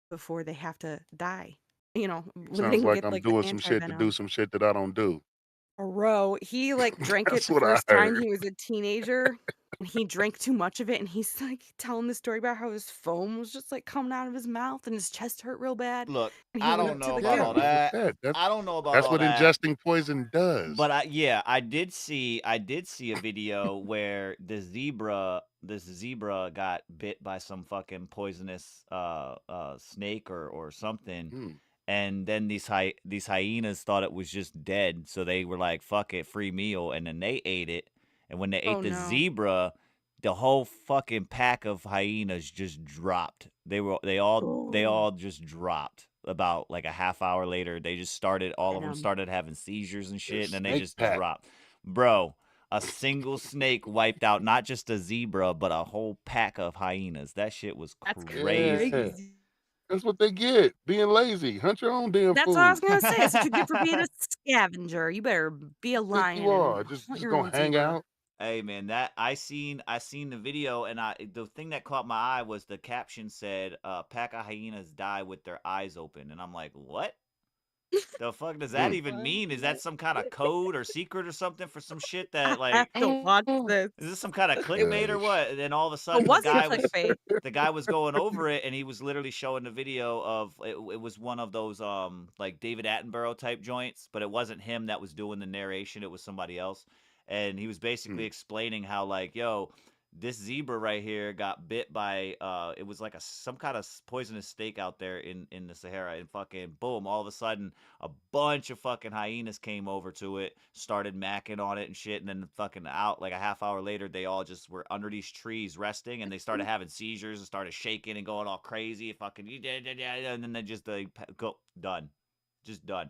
before they have to die. When they Sounds can like get I'm like the doing some shit to do anti-venom. some shit that I don't do. Bro, he like drank it That's the what I first time heard. he was a teenager and he drank too much of it and he's like telling the story about how his foam was just like coming out of his mouth and his chest hurt real bad. Look, And he I went don't up to know the about Yeah, all guy. like I that. said, I don't know about that's all what that. ingesting poison does. But I did see a video where this zebra got bit by some fucking poisonous snake or something. Mm. And then these hyenas thought it was just dead, so they were like, "Fuck it, free meal," and then they ate it. And when they ate Oh the no. zebra, the whole fucking pack of hyenas just dropped. They all just dropped. About like a half hour later, they just started. All of them Venom. started having seizures and The shit, and then they snake just pack. dropped. Bro, a single snake wiped out not just a zebra, but a whole pack of hyenas. That shit was That's crazy. Yeah. crazy. That's what they get. Being lazy. Hunt your own damn That's what I was food. gonna say. That's what you get for being a scavenger. You better be a Think you lion and are. Just hunt your gonna own hang zebra. out. Hey man, that I seen the video, and the thing that caught my eye was the caption said, "Pack of hyenas die with their eyes open," and I'm like, what? The fuck does that even mean? Is that some kind of code or secret or something for some shit that like? Don't watch this. Is this some kind of clickbait or what? And then all of a It sudden wasn't clickbait. the guy was going over it, and he was literally showing the video of it was one of those like David Attenborough type joints, but it wasn't him that was doing the narration, it was somebody else. And he was basically explaining how like, yo, this zebra right here got bit by it was like some kind of poisonous snake out there in the Sahara, and fucking boom, all of a sudden a bunch of fucking hyenas came over to it, started macking on it and shit, and then fucking out like a half hour later they all just were under these trees resting, and they started having seizures and started shaking and going all crazy, fucking, and then they just go done, just done.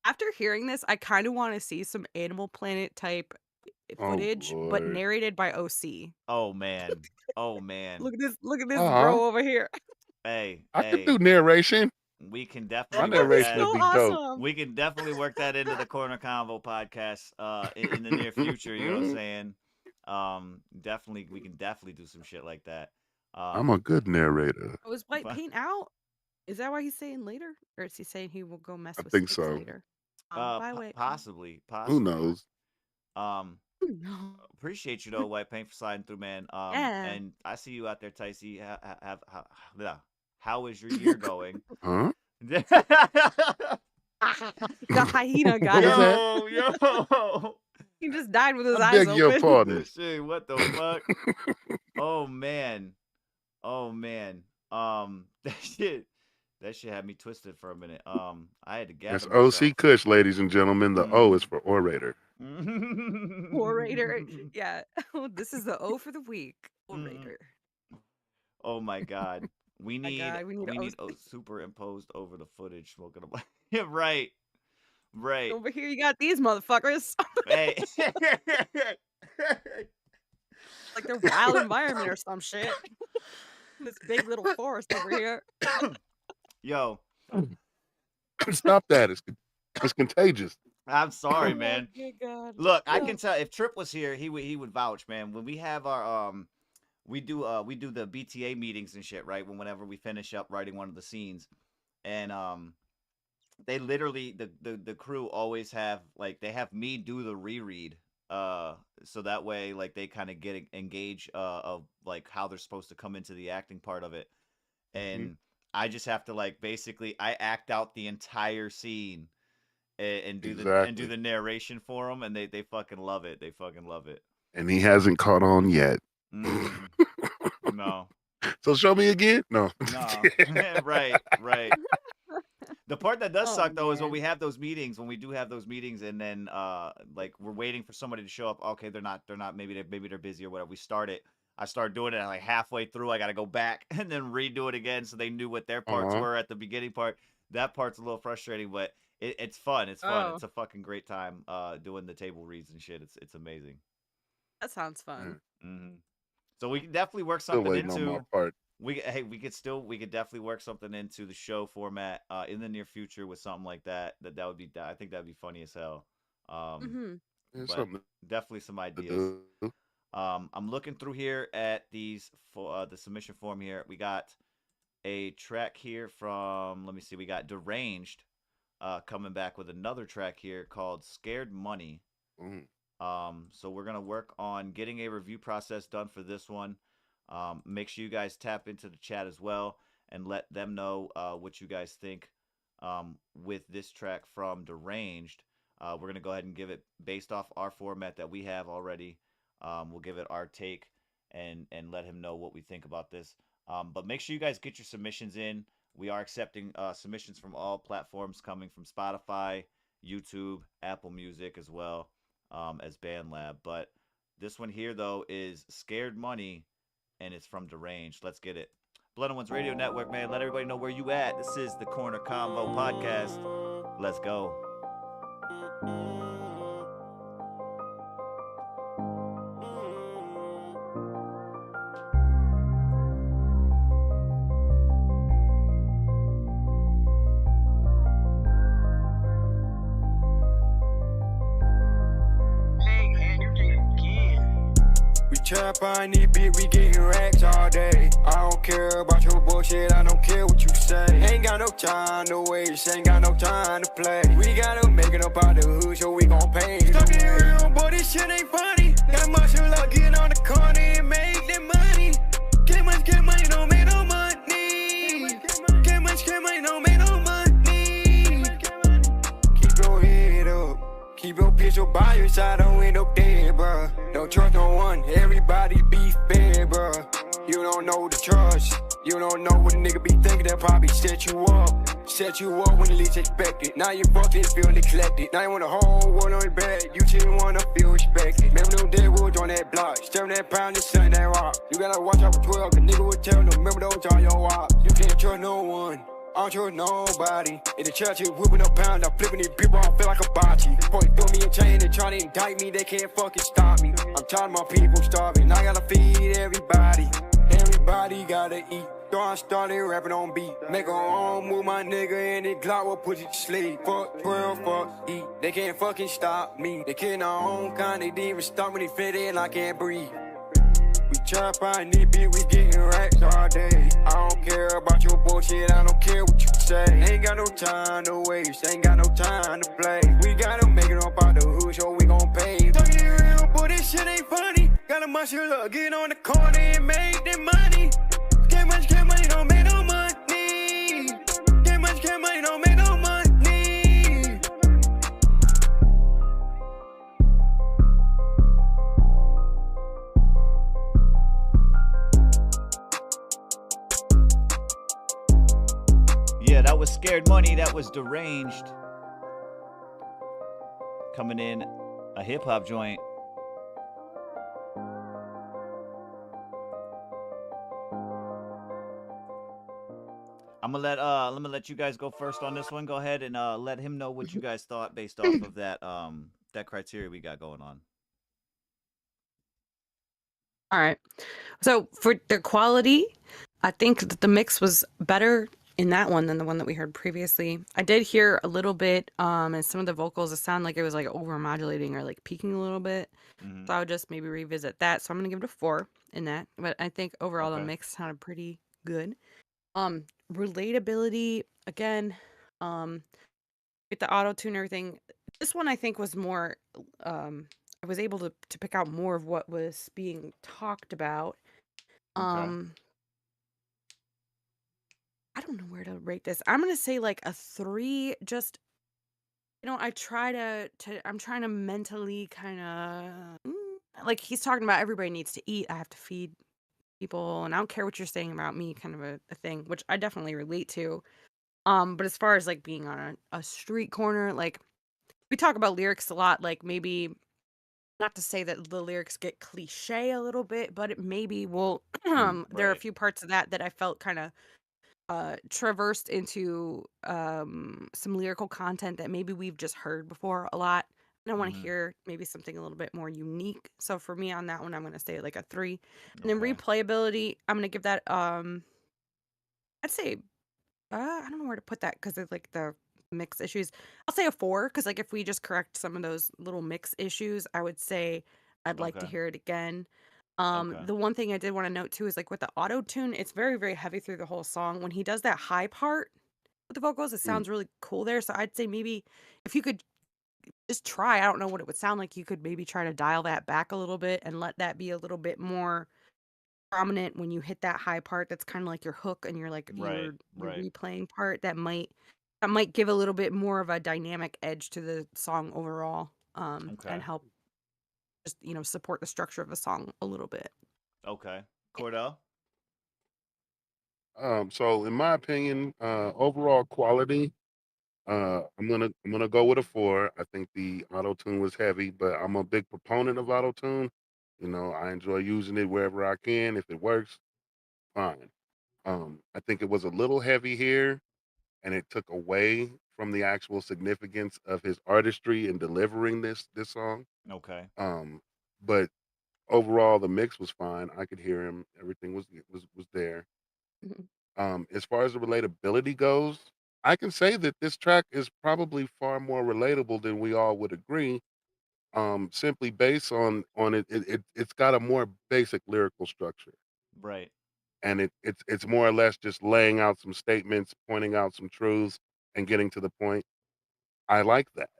After hearing this, I kind of want to see some Animal Planet type footage, but Lord. narrated by OC. Oh man. Oh man. Look at this Uh-huh. bro over here. Hey, I can do narration. we can My definitely work narration that. would be dope. Awesome. We can definitely work that into the CornerConvo podcast in the near future. You know what I'm saying? Definitely, we can definitely do some shit like that. I'm a good narrator. Was White But- Paint out? Is that why he's saying later, or is he saying he will go mess I with think snakes so. later? Bye, White Paint. Possibly. Who knows? No. Appreciate you though, White Paint, for sliding through, man. Yeah. And I see you out there, Ticey. How is your year going? Huh? The hyena got What was him. that? Yo. He just died with his I eyes beg your open. pardon. Shit, what the fuck? Oh man. That shit had me twisted for a minute. I had to gather It's myself. OC Kush, ladies and gentlemen. The O is for orator. Orator. Yeah. This is the O for the week. Orator. Oh my god. We My need God, we need superimposed over the footage smoking a Yeah, right. Right. Over here, you got these motherfuckers. Hey. Like their wild environment or some shit. This big little forest over here. Yo, Stop that. It's contagious. I'm sorry, Oh my man. good God. Look, I can tell if Trip was here, he would vouch, man. When we have our we do the BTA meetings and shit, right? Whenever we finish up writing one of the scenes, and they literally the crew always have they have me do the reread, so that way like they kind of get engaged of like how they're supposed to come into the acting part of it, and I just have to basically I act out the entire scene and do the narration for them, and they fucking love it. They fucking love it. And he hasn't caught on yet. No. So show me again? No. No. Right. The part that does suck though is when we have those meetings, when we do have those meetings, and then we're waiting for somebody to show up. Okay, they're not. Maybe they're busy or whatever. We start it. I start doing it, and halfway through, I got to go back and then redo it again, so they knew what their parts were at the beginning part. That part's a little frustrating, but it's fun. It's fun. It's a fucking great time doing the table reads and shit. It's amazing. That sounds fun. So we can definitely work Still something waiting on my into. part. We could definitely work something into the show format in the near future with something like that. That would be. I think that'd be funny as hell. It's But something definitely some to ideas. do. I'm looking through here at these for the submission form here. We got a track here from. Let me see. We got Deranged coming back with another track here called Scared Money. So we're gonna work on getting a review process done for this one. Make sure you guys tap into the chat as well and let them know what you guys think with this track from Deranged. We're going to go ahead and give it based off our format that we have already. We'll give it our take and let him know what we think about this. But make sure you guys get your submissions in. We are accepting submissions from all platforms coming from Spotify, YouTube, Apple Music as well as BandLab. But this one here, though, is Scared Money, and it's from Deranged. Let's get it. Blood on One's Radio Network, man. Let everybody know where you at. This is the CornerConvo Podcast. Let's go. Trap on this beat, we getting racks all day. I don't care about your bullshit, I don't care what you say. Ain't got no time to waste, ain't got no time to play. We gotta make it up out the hood, so we gon' pay. Stuck in real, boy, this shit ain't funny. Got much of luck, get on the corner and make that money. Get money, don't make no money. Get money, don't make no money. Keep your head up, keep your bitch your bias, I don't end up dead, bruh. Don't trust no one, everybody be fair, bruh. You don't know the trust. You don't know what a nigga be thinking, that probably set you up. Set you up when you least expect it. Now you fucking feel neglected. Now you want the whole world on your back. You just wanna feel respected. Remember them dead woods on that block. Staring that pound, just selling that rock. You gotta watch out for 12, cause nigga would tell them, remember those are your ops. You can't trust no one. I don't trust nobody. In the church, he whipping up pound. I'm flipping these people, I feel like a bocce. Boy, throw me in chain and try to indict me. They can't fucking stop me. I'm tired of my people starving. I gotta feed everybody. Everybody gotta eat. So I started rapping on beat. Make a own move, my nigga, and the Glock will put you to sleep. Fuck 12, fuck eat. They can't fucking stop me. They killing our own kind, they didn't even stop me. They fit in, I can't breathe. We try to find this beat, we getting racks all day. I don't care about your bullshit, I don't care what you say. Ain't got no time to waste, ain't got no time to play. We gotta make it up out the hood, so we gon' pay. Talking it real, boy, this shit ain't funny. Gotta muscle up, get on the corner and make that money. Get much, get money, don't make no money. Get much, get money, don't make no money. Yeah, that was Scared Money. That was Deranged. Coming in, a hip hop joint. I'm gonna let you guys go first on this one. Go ahead and let him know what you guys thought based off of that that criteria we got going on. All right. So for the quality, I think that the mix was better in that one than the one that we heard previously. I did hear a little bit, and some of the vocals, it sounded like it was like over modulating or like peaking a little bit. So I would just maybe revisit that. So I'm gonna give it a 4 in that. But I think overall the mix sounded pretty good. Relatability again, with the auto tune and everything. This one I think was more. I was able to pick out more of what was being talked about. I don't know where to rate this. I'm gonna say like a 3. Just I try to I'm trying to mentally kind of like he's talking about everybody needs to eat. I have to feed people, and I don't care what you're saying about me, kind of a thing, which I definitely relate to. But as far as like being on a street corner, like we talk about lyrics a lot, like maybe not to say that the lyrics get cliche a little bit, but it maybe will. There are a few parts of that I felt kind of traversed into some lyrical content that maybe we've just heard before a lot. And I want to hear maybe something a little bit more unique. So for me on that one, I'm going to say like a 3. And then replayability, I'm going to give that I'd say I don't know where to put that because it's like the mix issues. I'll say a 4 because like if we just correct some of those little mix issues, I would say I'd like to hear it again. The one thing I did want to note too is like with the auto tune, it's very, very heavy through the whole song. When he does that high part with the vocals, it sounds really cool there. So I'd say maybe if you could just try, I don't know what it would sound like, you could maybe try to dial that back a little bit and let that be a little bit more prominent when you hit that high part. That's kind of like your hook and your like your replaying part. That might give a little bit more of a dynamic edge to the song overall, and help just support the structure of a song a little bit. Okay, Cordell. So in my opinion, overall quality, I'm gonna go with a 4. I think the auto tune was heavy, but I'm a big proponent of auto tune. I enjoy using it wherever I can. If it works, fine. I think it was a little heavy here, and it took away from the actual significance of his artistry in delivering this song. Okay. But overall, the mix was fine. I could hear him. Everything was there. As far as the relatability goes, I can say that this track is probably far more relatable than we all would agree. Simply based on it's got a more basic lyrical structure, Right. and it's more or less just laying out some statements, pointing out some truths, and getting to the point. I like that.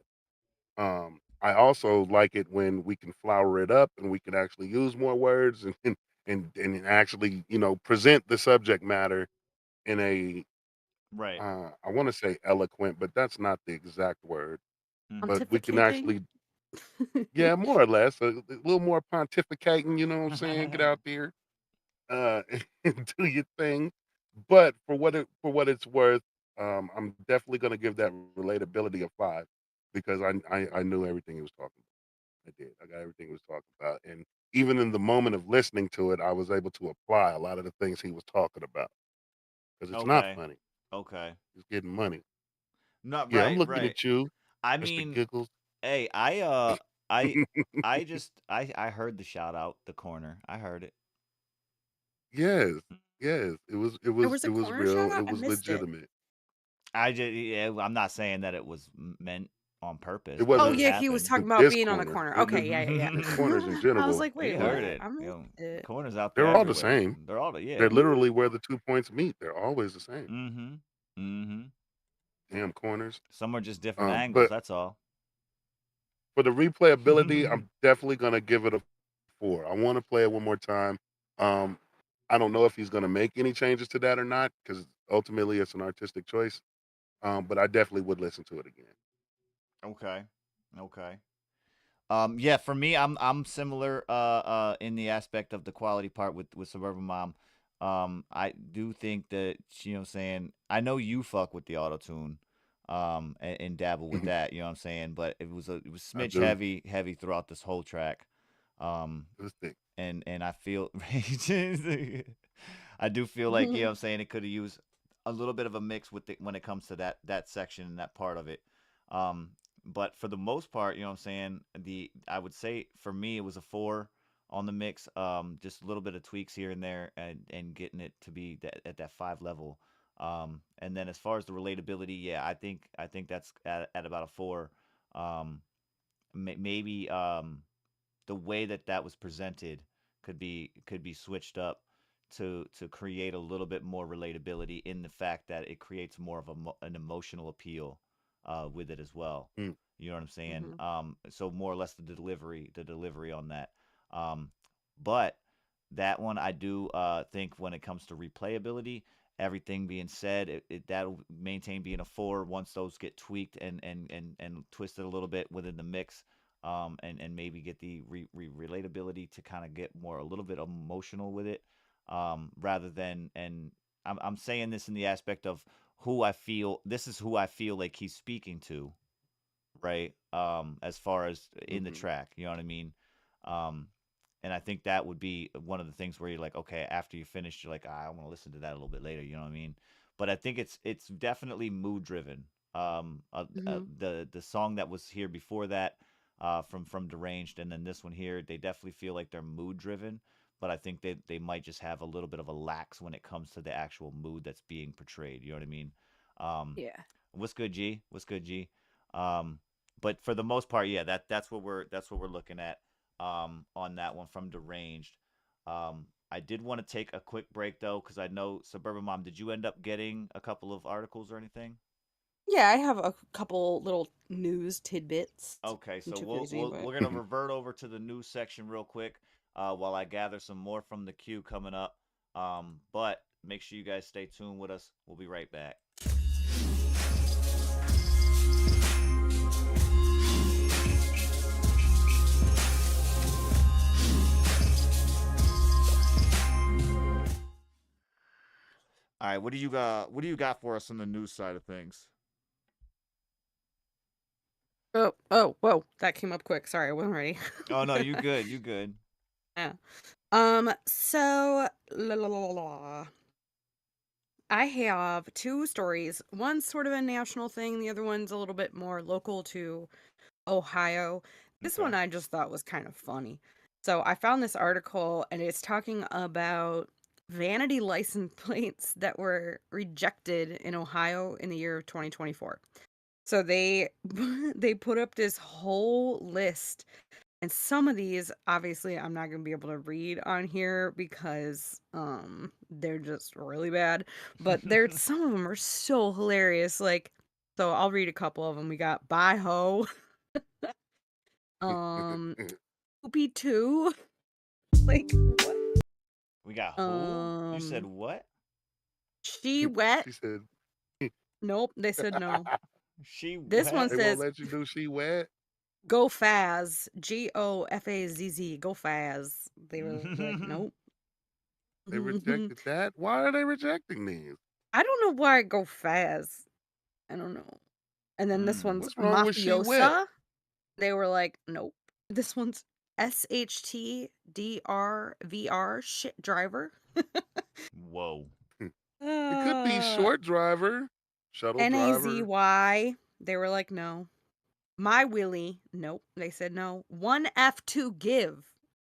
I also like it when we can flower it up and we can actually use more words and actually present the subject matter in a Right. I want to say eloquent, but that's not the exact word. But we can Pontificating? actually Yeah, more or less. A little more pontificating, you know what I'm saying? Get out there, uh, and do your thing. But for what it's worth, I'm definitely gonna give that relatability a 5 because I knew everything he was talking about. I did. I got everything he was talking about, and even in the moment of listening to it, I was able to apply a lot of the things he was talking about because it's not Okay. funny. Okay. He's getting money. Not Yeah, I'm right, looking right. at you, I Mr. mean, Giggles. hey, I I heard the shout out, the corner. I heard it. Yes, yes. It was it There was was it a was corner shout real. out. It I was missed it. legitimate. I just yeah, I'm not saying that it was meant on It purpose, but Oh it wasn't yeah, he was happened. talking about this being on the corner. corner. It, Okay, yeah, the corners in yeah. I was general. like, We wait, heard Yeah, what? it. I You missed know, it. corners out there they're all the everywhere. same. They're all yeah. They're literally where the 2 points meet. They're always the same. Mm-hmm. Mm-hmm. Damn corners. Some are just different angles. But That's all. for the replayability, I'm definitely gonna give it a 4. I want to play it one more time. Um, I don't know if he's gonna make any changes to that or not because ultimately it's an artistic choice. But I definitely would listen to it again. Okay. Okay. Yeah, for me, I'm similar in the aspect of the quality part with Suburban Mom. I do think that you know what I'm saying, I know you fuck with the auto tune and dabble with that, you know what I'm saying, but it was I smidge do. heavy throughout this whole track. Um This thing. and I feel I do feel like, you know what I'm saying, it could have used a little bit of a mix with when it comes to that section and that part of it. Um, but for the most part, you know what I'm saying, I would say for me it was a 4 on the mix. Just a little bit of tweaks here and there and getting it to be at that 5 level. And then as far as the relatability, yeah, I think that's at about a 4. Um, maybe the way that was presented could be switched up to create a little bit more relatability in the fact that it creates more of an emotional appeal with it as well. Mm. You know what I'm saying? Mhm. So more or less the delivery on that. Um, but that one I do think when it comes to replayability, everything being said, that'll maintain being a 4 once those get tweaked and twisted a little bit within the mix. And maybe get the relatability to kind of get more a little bit emotional with it, rather than and I'm saying this in the aspect of who I feel this is who I feel like he's speaking to, right? As far as in the Hmm. track, you know what I mean? Um, and I think that would be one of the things where you're like, okay, after you finish, you're like, I want to listen to that a little bit later, you know what I mean? But I think it's definitely mood driven. Mhm. The song that was here before that, from Deranged, and then this one here, they definitely feel like they're mood driven. But I think they might just have a little bit of a lax when it comes to the actual mood that's being portrayed. You know what I mean? Um, Yeah. what's good, G? What's good, G? Um, but for the most part, yeah, that's what we're looking at on that one from Deranged. I did want to take a quick break though, because I know Suburban Mom. Did you end up getting a couple of articles or anything? Yeah, I have a couple little news tidbits. Okay, Nothing so too we'll, crazy, we'll but we're gonna revert over to the news section real quick while I gather some more from the queue coming up. But make sure you guys stay tuned with us. We'll be right back. All right, what do you got? What do you got for us on the news side of things? whoa, that came up quick. Sorry, I wasn't ready. Oh no, you good. You good. Yeah. So I have two stories. One's sort of a national thing. The other one's a little bit more local to Ohio. This Okay. one I just thought was kind of funny. So I found this article and it's talking about vanity license plates that were rejected in Ohio in the year of 2024. So they they put up this whole list, and some of these obviously I'm not going to be able to read on here because they're just really bad, but they're some of them are so hilarious. Like, so I'll read a couple of them. We got bye ho, um poopy 2, like what? We got who? You said what? She wet. She said, Nope, they said no. She This one wet? they won't says let you do she wet. Go Faz. GOFAZZ. Go Faz. They were like, nope. They rejected that. Why are they rejecting these? I don't know why Go Faz. I don't know. And then this one's What's wrong with She Wet? Mafiosa. They were like, nope. This one's SHTDRVR. Shit driver. Whoa. It could be short driver, shuttle driver. NAZY. They were like, no. My Willie. Nope. They said no. 1F2 give.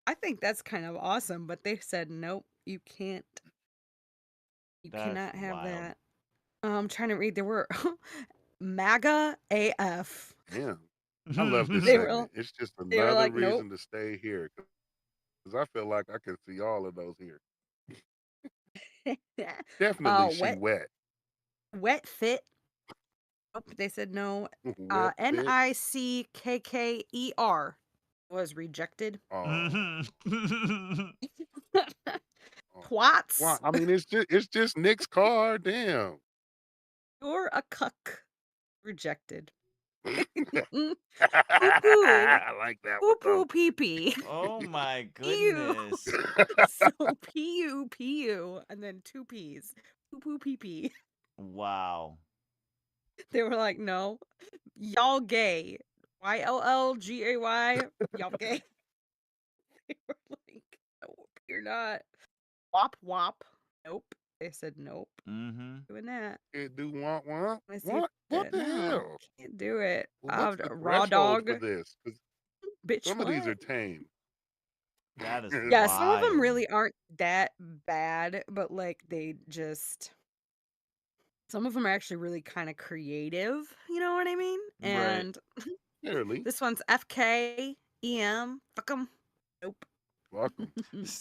I think that's kind of awesome, but they said nope. You can't. You That's cannot have wild. that. I'm trying to read. There were MAGA AF. Yeah. I love this They were segment. It's just they were another like, nope. reason to stay here. Because I feel like I can see all of those here. Definitely She Wet. Wet Fit. Nope, they said no. Wet Fit. NICKKER was rejected. Oh. Quats. Why? I mean, it's just Nick's car. Damn. You're a cuck. Rejected. Poo poo. I like that Poo one. poo pee pee. Oh my Ew. goodness. So PU, and then 2 P's. Poo poo pee pee. Wow. They were like, no, y'all gay. YLLGAY. Y'all gay. They were like, nope, you're not. Wop wop. Nope. They said nope. Mm-hmm. Doing that. Can't do want. Let's see What? if What the no, hell? can't do it. Well, what's the Raw threshold dog. for this? 'Cause Bitch, some of these are what? tame. That is Yeah, some of them wild. really aren't that bad, but like they just some of them are actually really kind of creative, you know what I mean? Right. And Clearly. this one's FK EM. Fuck 'em. Nope. Welcome.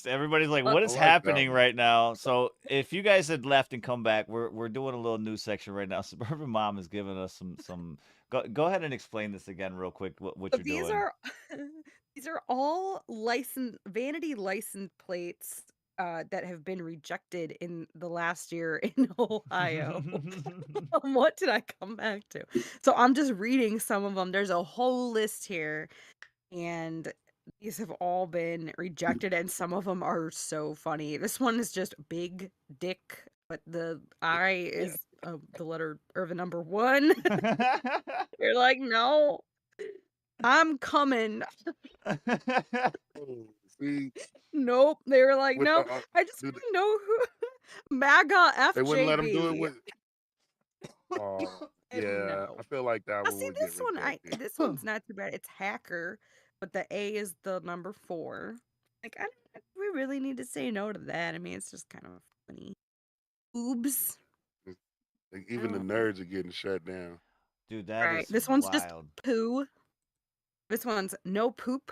Everybody's like, I what is like that happening one. right now? So if you guys had left and come back, we're doing a little news section right now. Suburban Mom is giving us some go ahead and explain this again real quick what So you're these doing. are these are all vanity license plates that have been rejected in the last year in Ohio. What did I come back to? So I'm just reading some of them. There's a whole list here, and these have all been rejected, and some of them are so funny. This one is just big dick, but the I is the letter or the number 1. You're like, no, I'm coming. Oh, see, Nope. They were like, with no, I just do want to know who MAGA they wouldn't let him do it FJB. with. Oh, yeah. No. I feel like that Now, one see, would get this one, rejected. this one's not too bad. It's hacker, but the A is the number 4. Like, we really need to say no to that. I mean, it's just kind of funny. Oobs. Like, even the nerds are getting shut down. Dude, that Right. is This one's wild. just poo. This one's no poop.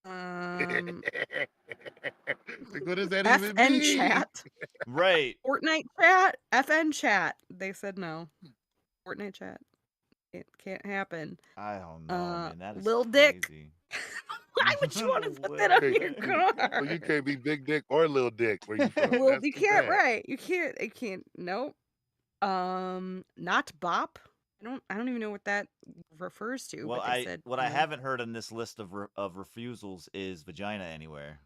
Like, what does that even FN mean? chat. Right. Fortnite chat. FN chat. They said no. Fortnite chat. It can't happen. I don't know, man. That is Lil crazy. Dick. Why would you want to put that on your car? So you can't be big dick or little dick where you from. Well, That's you too can't, bad. right? You can't. It can't. Nope. Not bop. I don't even know what that refers to. Well, but they said what no. I haven't heard on this list of refusals is vagina anywhere.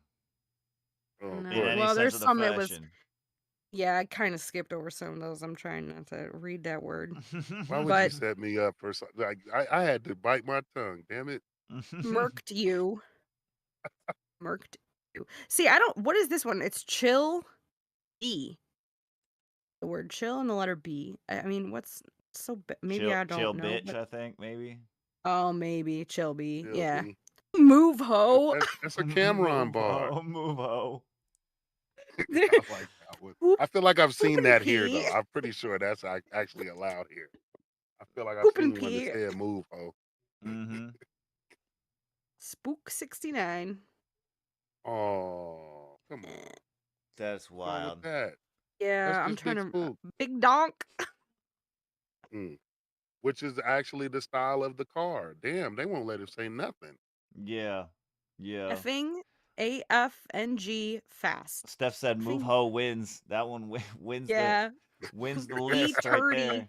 Oh, No. In any Well, sense there's of the some that was. fashion. Yeah, I kind of skipped over some of those. I'm trying not to read that word. Why would you set me up for something? Like, I had to bite my tongue. Damn it. Murked you. Murked you. See, what is this one? It's chill B. The word chill and the letter B. I mean, what's so maybe I don't chill know. bitch, But, I think maybe. oh, maybe chill B. Chill Yeah. B. Move ho. That's a Cameron bar. Move ho. I like that one. I feel like I've seen that here, though. I'm pretty sure that's actually allowed here. I feel like I've Poop seen and one that pee. said move, ho. Mm-hmm. Spook 69. Oh, come on. That's What's wrong wild. with that? Yeah, That's I'm just trying Big to. Spook. Big donk. Which is actually the style of the car. Damn, they won't let him say nothing. Yeah. Yeah. Effing AFNG fast. Steph said move Effing- ho wins. That one wins Yeah. wins the list right there.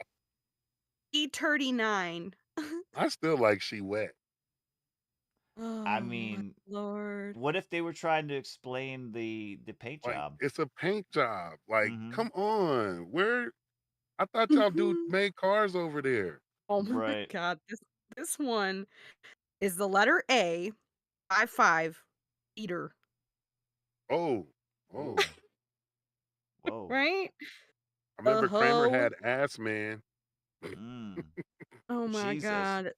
E39. I still like She Wet. I Oh my mean, lord. what if they were trying to explain the paint Like, job? it's a paint job. Like, Mm-hmm. come on. Where I thought y'all dude made cars over there. Oh my Right. god. This one is the letter A, 5 eater, Oh. Oh. Oh. Whoa. right? I A remember Kramer hoe. had Ass Man. Mm. Oh my Jesus. god.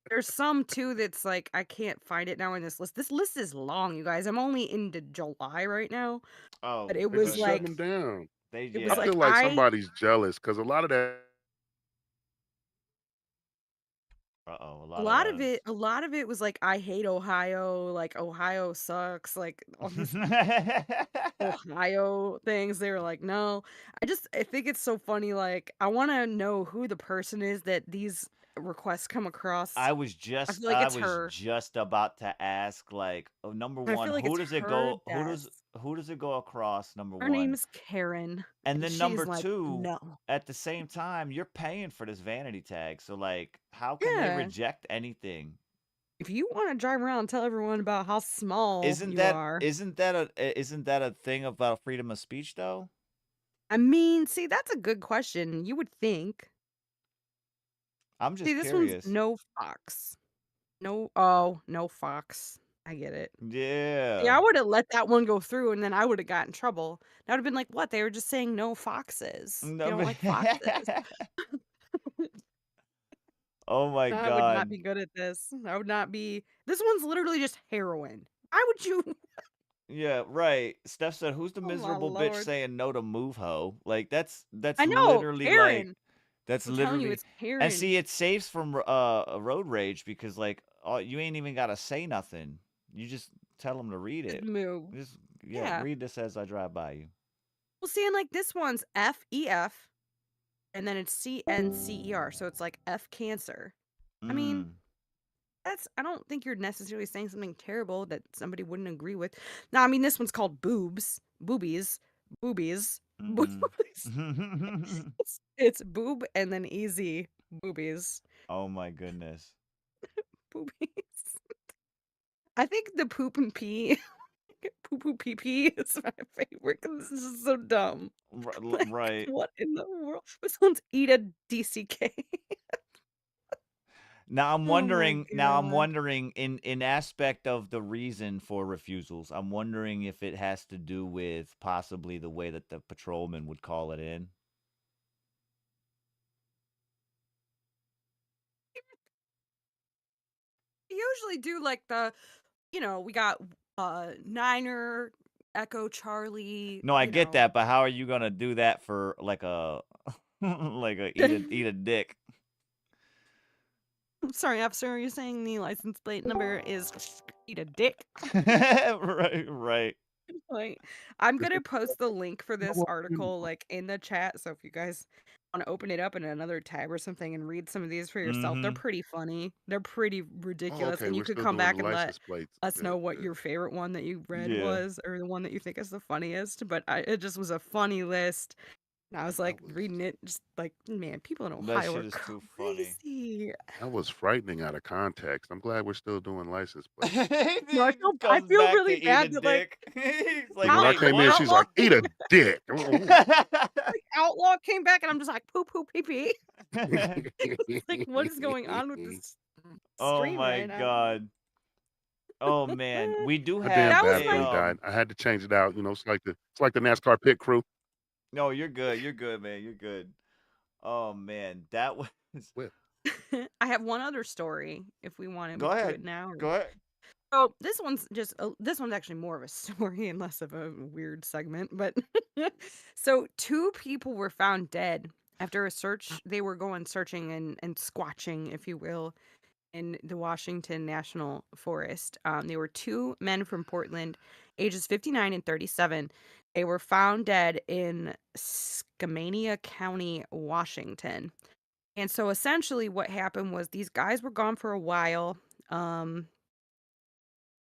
There's some too that's like I can't find it now in this list. This list is long, you guys. I'm only into July right now, Oh but it They was just shut like them goodness. down. They it was I yeah. like feel like I somebody's jealous because a lot of that Uh-oh. A a lot of lot that of it a lot of it was like I hate Ohio, like Ohio sucks, like all these Ohio things. They were like, no. I think it's so funny. Like, I want to know who the person is that these requests come across. I feel like I it's was her. just about to ask, like, oh, number I one, feel like it's who does it her go desk. who does it go across, number Her one? name is Karen, And and then she's number like, two, no. at the same time, you're paying for this vanity tag. So like, how can they Yeah. reject anything? If you want to drive around and tell everyone about how small Isn't you that are, isn't that a thing about freedom of speech though? I mean, see, that's a good question. You would think. I'm See, just this one's curious. no Fox. No Fox. I get it. Yeah. Yeah, I would have let that one go through and then I would have got in trouble. That would have been like, what? They were just saying no foxes. They No, don't like foxes. oh my I would not God. be good at this. I would not be. This one's literally just heroin. Why would you? Yeah, right. Steph said, "Who's the Oh my miserable bitch lord. saying no to move ho?" Like that's I know. literally like Karen. that's I'm telling you, literally it's and Karen. see it saves from a road rage because like you ain't even got to say nothing. You just tell them to read Just it. move. Just yeah, Yeah. read this as I drive by you. Well, see, and like this one's FEF and then it's CNCER. So it's like F cancer. I mean, Mm. I don't think you're necessarily saying something terrible that somebody wouldn't agree with. No, I mean this one's called boobs, boobies, boobies, boobies. Mm-hmm. It's boob and then easy boobies, oh my goodness. boobies. I think the poop and pee, poo pee pee is my favorite because this is so dumb. Like, Right. what in the world? This one's eat a DCK. Oh my Now I'm god. wondering in aspect of the reason for refusals. I'm wondering if it has to do with possibly the way that the patrolman would call it in. We usually do like we got Niner, Echo Charlie, No, I get that, but how are you gonna do that for like a like a eat a dick? I'm sorry, officer, you're saying the license plate number is eat a dick? right. Like, I'm gonna post the link for this article like in the chat, so if you guys want to open it up in another tab or something and read some of these for yourself, they're Mm-hmm. pretty funny. They're pretty Oh, ridiculous, okay. and you We're could still come doing back the and let license plates. us know Good, what good. your favorite one that you read Yeah. was, or the one that you think is the funniest. But it just was a funny list. And I was like reading it, just like, man, people in That Ohio shit are is too funny. crazy. That was frightening out of context. I'm glad we're still doing license plates. No, he I comes feel back to really eat a bad that like dick. He's like, When I wait, came in, what? she's like, "Eat a dick." like Outlaw came back, and I'm just like poo poo pee pee. It's like, what is going on with this oh stream my right now? God. Oh man, we do My damn have That was battery my died. I had to change it out. It's like the NASCAR pit crew. No, you're good. You're good, man. You're good. Oh man, that was. Whip. I have one other story if we want to Go do ahead. it now. Go ahead. Oh, this one's actually more of a story and less of a weird segment. But so 2 people were found dead after a search. They were going searching and squatching, if you will, in the Washington National Forest. They were 2 men from Portland, ages 59 and 37. They were found dead in Skamania County, Washington. And so essentially what happened was these guys were gone for a while. Um,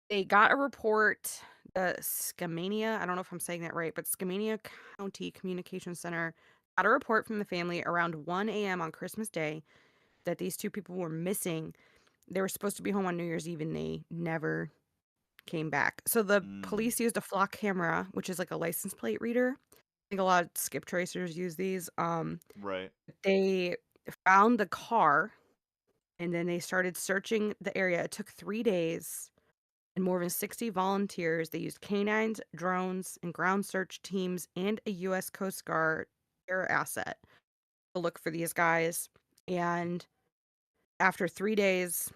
they got a report, the Skamania, I don't know if I'm saying that right, but Skamania County Communication Center got a report from the family around 1 a.m. on Christmas Day that these two people were missing. They were supposed to be home on New Year's Eve and they never came back. So the police used a flock camera, which is like a license plate reader. I think a lot of skip tracers use these. Right. They found the car and then they started searching the area. It took 3 days and more than 60 volunteers. They used canines, drones, and ground search teams and a U.S. Coast Guard air asset to look for these guys. And after 3 days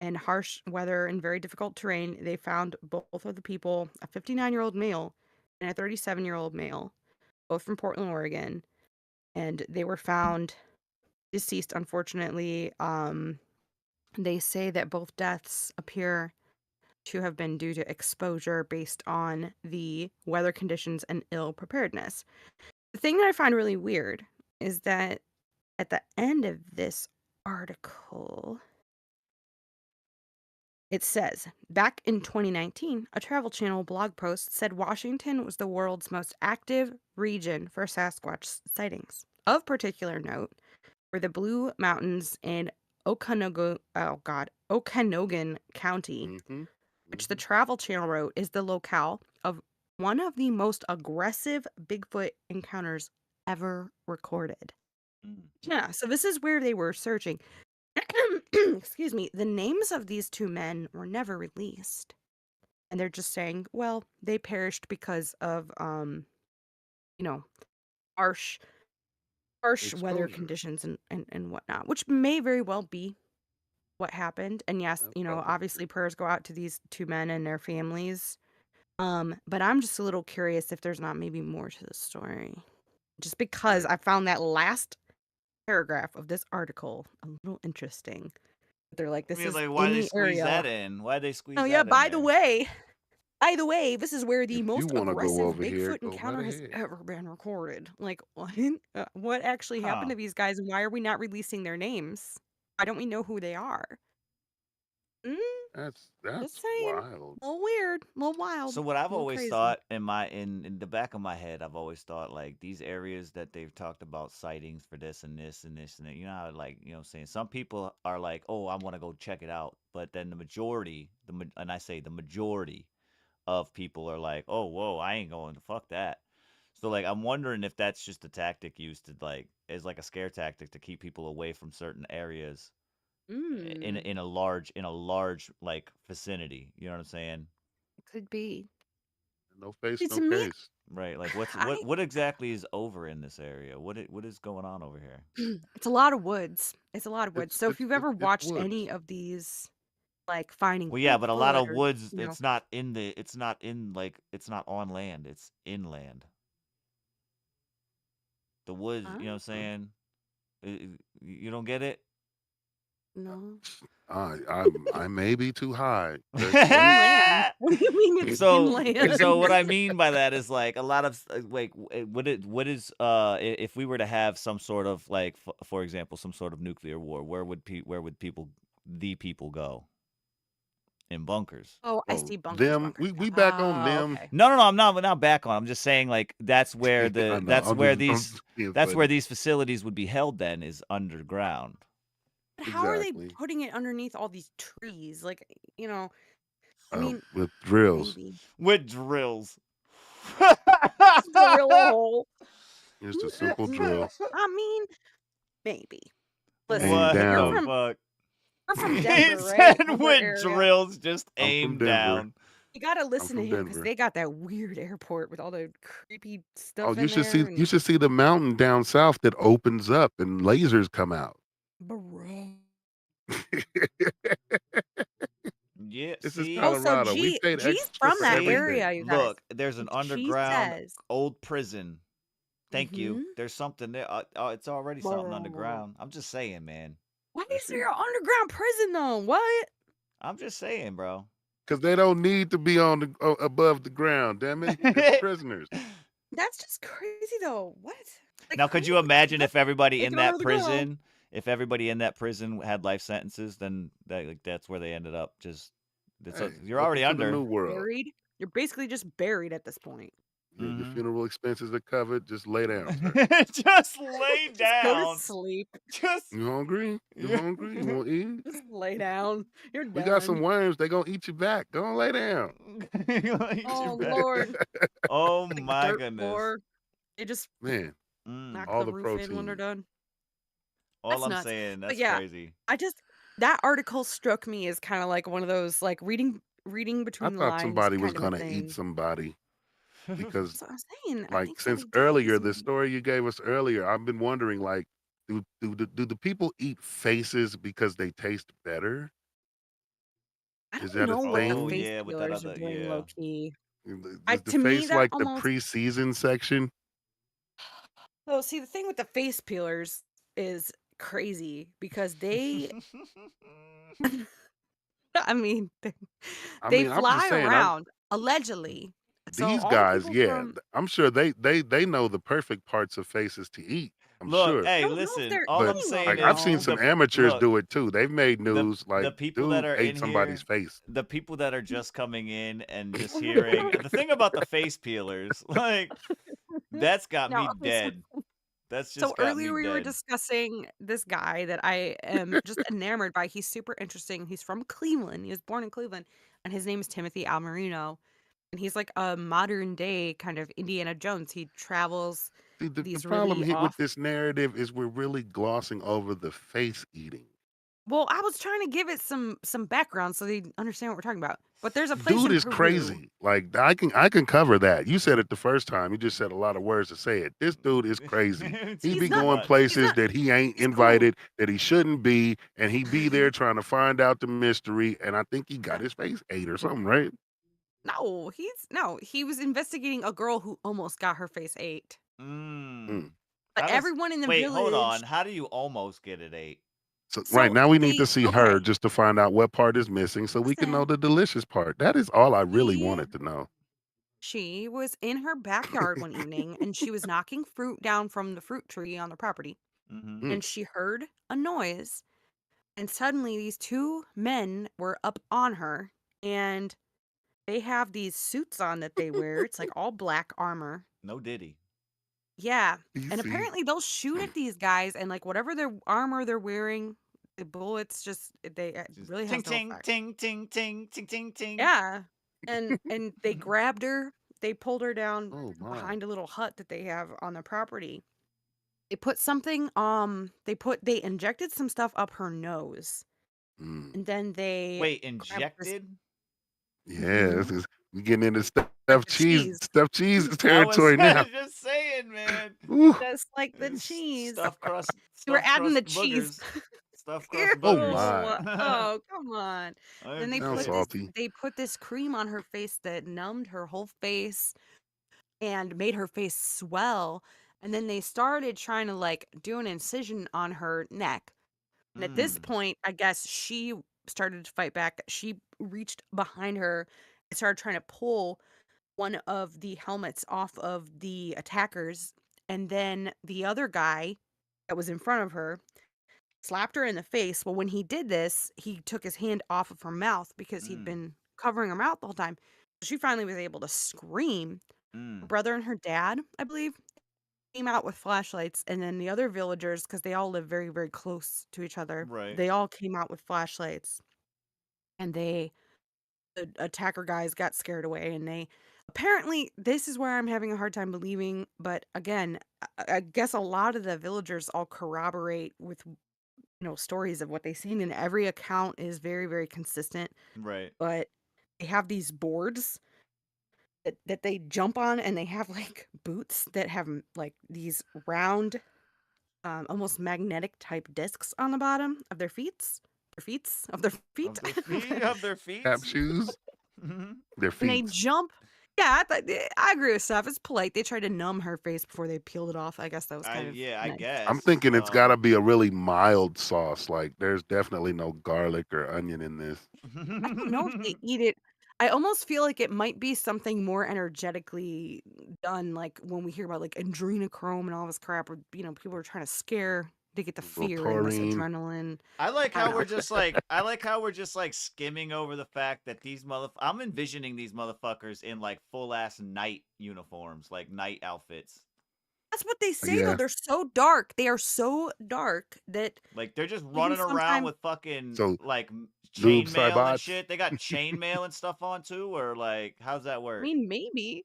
and harsh weather and very difficult terrain, they found both of the people, a 59-year-old male and a 37-year-old male, both from Portland, Oregon. And they were found deceased, unfortunately. They say that both deaths appear to have been due to exposure based on the weather conditions and ill preparedness. The thing that I find really weird is that at the end of this article, it says, back in 2019, a Travel Channel blog post said Washington was the world's most active region for Sasquatch sightings. Of particular note were the Blue Mountains in Okanogan County, which the Travel Channel wrote is the locale of one of the most aggressive Bigfoot encounters ever recorded. Yeah, so this is where they were searching. Excuse me. The names of these two men were never released. And they're just saying, well, they perished because of harsh weather Exposure. conditions and whatnot, which may very well be what happened. And yes, obviously prayers go out to these two men and their families. But I'm just a little curious if there's not maybe more to the story. Just because I found that last paragraph of this article a little interesting. They're like, this is why in they the squeeze area. that in? Why they squeeze Oh that yeah, in by there? the way, this is where the most wanna go aggressive over here, Bigfoot go right encounter has ahead. ever been recorded. Like, what actually happened Huh. to these guys, and why are we not releasing their names? Why don't we know who they are? That's Just saying. wild. A little weird, a little wild. So what I've a little always crazy. thought in the back of my head, I've always thought like these areas that they've talked about sightings for this and this and this and that. You know how like what I'm saying, some people are like, oh, I want to go check it out, but then the majority, and I say the majority of people are like, oh, whoa, I ain't going to fuck that. So like I'm wondering if that's just a tactic used to like as like a scare tactic to keep people away from certain areas in a large like vicinity. You know what I'm saying? Could be. No face, See, no to me, case. Right. Like what's I what exactly is over in this area? What is going on over here? it's a lot of woods. It's a lot of woods. It's So if it's you've it's, ever it's watched woods. any of these, like finding Well, yeah, but a lot Bigfoot of or woods. It's not it's not in like it's not on land. It's inland. The woods. You know what I'm saying? You don't get it? no. I may be too high. It's inland. What do you mean it's inland? So what I mean by that is like a lot of like what is if we were to have some sort of like for example some sort of nuclear war, where would people go? In bunkers. Oh, I see bunkers. Them, we back on them. Okay. No, I'm not back on. I'm just saying like that's where I the know, that's I'm where just- I'm these just being that's where funny. these facilities would be held then is underground. But how are they Exactly. putting it underneath all these trees? Like, I mean, with drills. maybe. With drills. Drill a hole. Just a simple drill. I mean, maybe. Listen, Aim if you're down. from, Fuck. we're from He Denver, right? said Denver with area. drills, just I'm from aim Denver. down. You gotta listen to from him because Denver. they got that weird airport with all the creepy stuff Oh, in you should there. see and- you should see the mountain down south that opens up and lasers come out. Bro. Yeah, This is see, Colorado. We G- paid G's extra from for that everything. area, you guys. look, there's an She underground says. old prison. Thank you. Mhm. There's something there. It's already something Bro. underground. I'm just saying, man. Why is there an underground prison though? What? I'm just saying, bro. Because they don't need to be on the above the ground. Damn it, they're prisoners. That's just crazy though. What? Like, Now, could who you imagine if everybody Take in it out that of the ground. prison, if everybody in that prison had life sentences, then that's where they ended up. Just Hey, you're already welcome to the under. new world. buried? You're basically just buried at this point. Your Mm-hmm. funeral expenses are covered. Just lay down, sir. Just lay Just go to down. sleep. Just You hungry? You hungry? You want to eat? Just lay down. You're We got some done. worms. They gonna eat you back. Go and lay down. Eat your Oh back. Lord. Oh Like my dirt goodness. floor. They just Man, knock all the the roof in when they're protein. done. All That's I'm nuts. saying, But that's yeah, crazy. that article struck me as kind of like one of those like reading I between the thought lines somebody was kind of a gonna eat thing. somebody because, That's what I'm saying. I like, think since somebody did eat earlier, the somebody. story you gave us earlier, I've been wondering, like, do the people eat faces because they taste better? I Is don't that a know what the Oh thing? face yeah, with that peelers are other doing low key. Is the To me face that like the almost preseason section? so see the thing with the face peelers is crazy because they I mean I they mean, I'm just fly saying, around allegedly. So these all the guys, people yeah, from I'm sure they know the perfect parts of faces to eat. I'm Look, sure. I hey, don't know if listen. they're All But I'm eating them saying like I've seen is though. some amateurs look, do it too. They've made the news like the people that dude are ate in somebody's here, face. the people that are just coming in and just Oh my hearing God. the thing about the face peelers, like that's got No, me okay, so dead. That's so just got me earlier we were dead. discussing this guy that I am just enamored by. He's super interesting. He's from Cleveland. He was born in Cleveland, and his name is Timothy Almerino. And he's like a modern day kind of Indiana Jones. He travels See, the these problem really here with off. this narrative is we're really glossing over the face eating. Well, I was trying to give it some background so they understand what we're talking about. But there's a place Dude in is Peru. crazy. Like I can cover that. You said it the first time. You just said a lot of words to say it. This dude is crazy. It's He just be He's too not. going much. He's places not. that he ain't He's cool. invited, that he shouldn't be, and he be there trying to find out the mystery. And I think he got his face ate or something, right? No. He was investigating a girl who almost got her face ate. Mm. Mm. But How does everyone in the wait, hold village. on. How do you almost get it ate? So right So now we need to they see her okay. just to find out what part is missing, so we can know Listen, the delicious part. That is all I really she wanted to know. she was in her backyard one evening and she was knocking fruit down from the fruit tree on the property, Mm-hmm. Mm. and she heard a noise, and suddenly these two men were up on her, and they have these suits on that they wear. It's like all black armor. No Diddy. Yeah. And DC. apparently they'll shoot at these guys, and like whatever their armor they're wearing, the bullets just they it Just really ting has no ting effect. ting ting ting ting ting ting. Yeah. And they grabbed her, they pulled her down Oh my. behind a little hut that they have on their property. They put something they injected some stuff up her nose. Mm. And then they Wait, grabbed this injected? Yeah, this mhm, is we getting into like the cheese. stuffed cheese I was territory now. just saying, man. Ooh. Just like the cheese. You were Stuffed adding the crust cheese. boogers. Stuffed Ew. crust Oh boogers. my. Oh, come on. Then I'm they just Sounds put saying. salty. this cream on her face that numbed her whole face and made her face swell. And then they started trying to like do an incision on her neck. And at this Mm. point, I guess she started to fight back. She reached behind her and started trying to pull one of the helmets off of the attackers. And then the other guy that was in front of her slapped her in the face. Well, when he did this, he took his hand off of her mouth because he'd Mm. been covering her mouth the whole time. She finally was able to scream. Her Mm. brother and her dad, I believe, came out with flashlights, and then the other villagers, because they all live very, very close to each other, Right. they all came out with flashlights, and the attacker guys got scared away, and they apparently this is where I'm having a hard time believing, but again, I guess a lot of the villagers all corroborate with stories of what they've seen, and every account is very, very consistent. Right. But they have these boards that they jump on, and they have like boots that have like these round, almost magnetic type discs on the bottom of their feet. Of their feet. Of their feet. Of their feet. Tap shoes. Mhm. Their And they feet. jump. Yeah, I agree with Steph. It's polite. They tried to numb her face before they peeled it off. I guess that was kind of I nice. I'm guess. thinking it's gotta be a really mild sauce. Like there's definitely no garlic or onion in this. I don't know if they eat it. I almost feel like it might be something more energetically done, like when we hear about like adrenochrome and all this crap, where people are trying to scare They get the Little fear and this taurine. adrenaline. I like I how don't we're know. just like skimming over the fact that these I'm envisioning these motherfuckers in like full ass night uniforms, like night outfits. That's what they say though. Yeah. They're so dark. They are so dark that Like they're just even running around sometimes with fucking So like noob chainmail and cybots. shit. They got chainmail and stuff on too, or like how's that I work? mean maybe,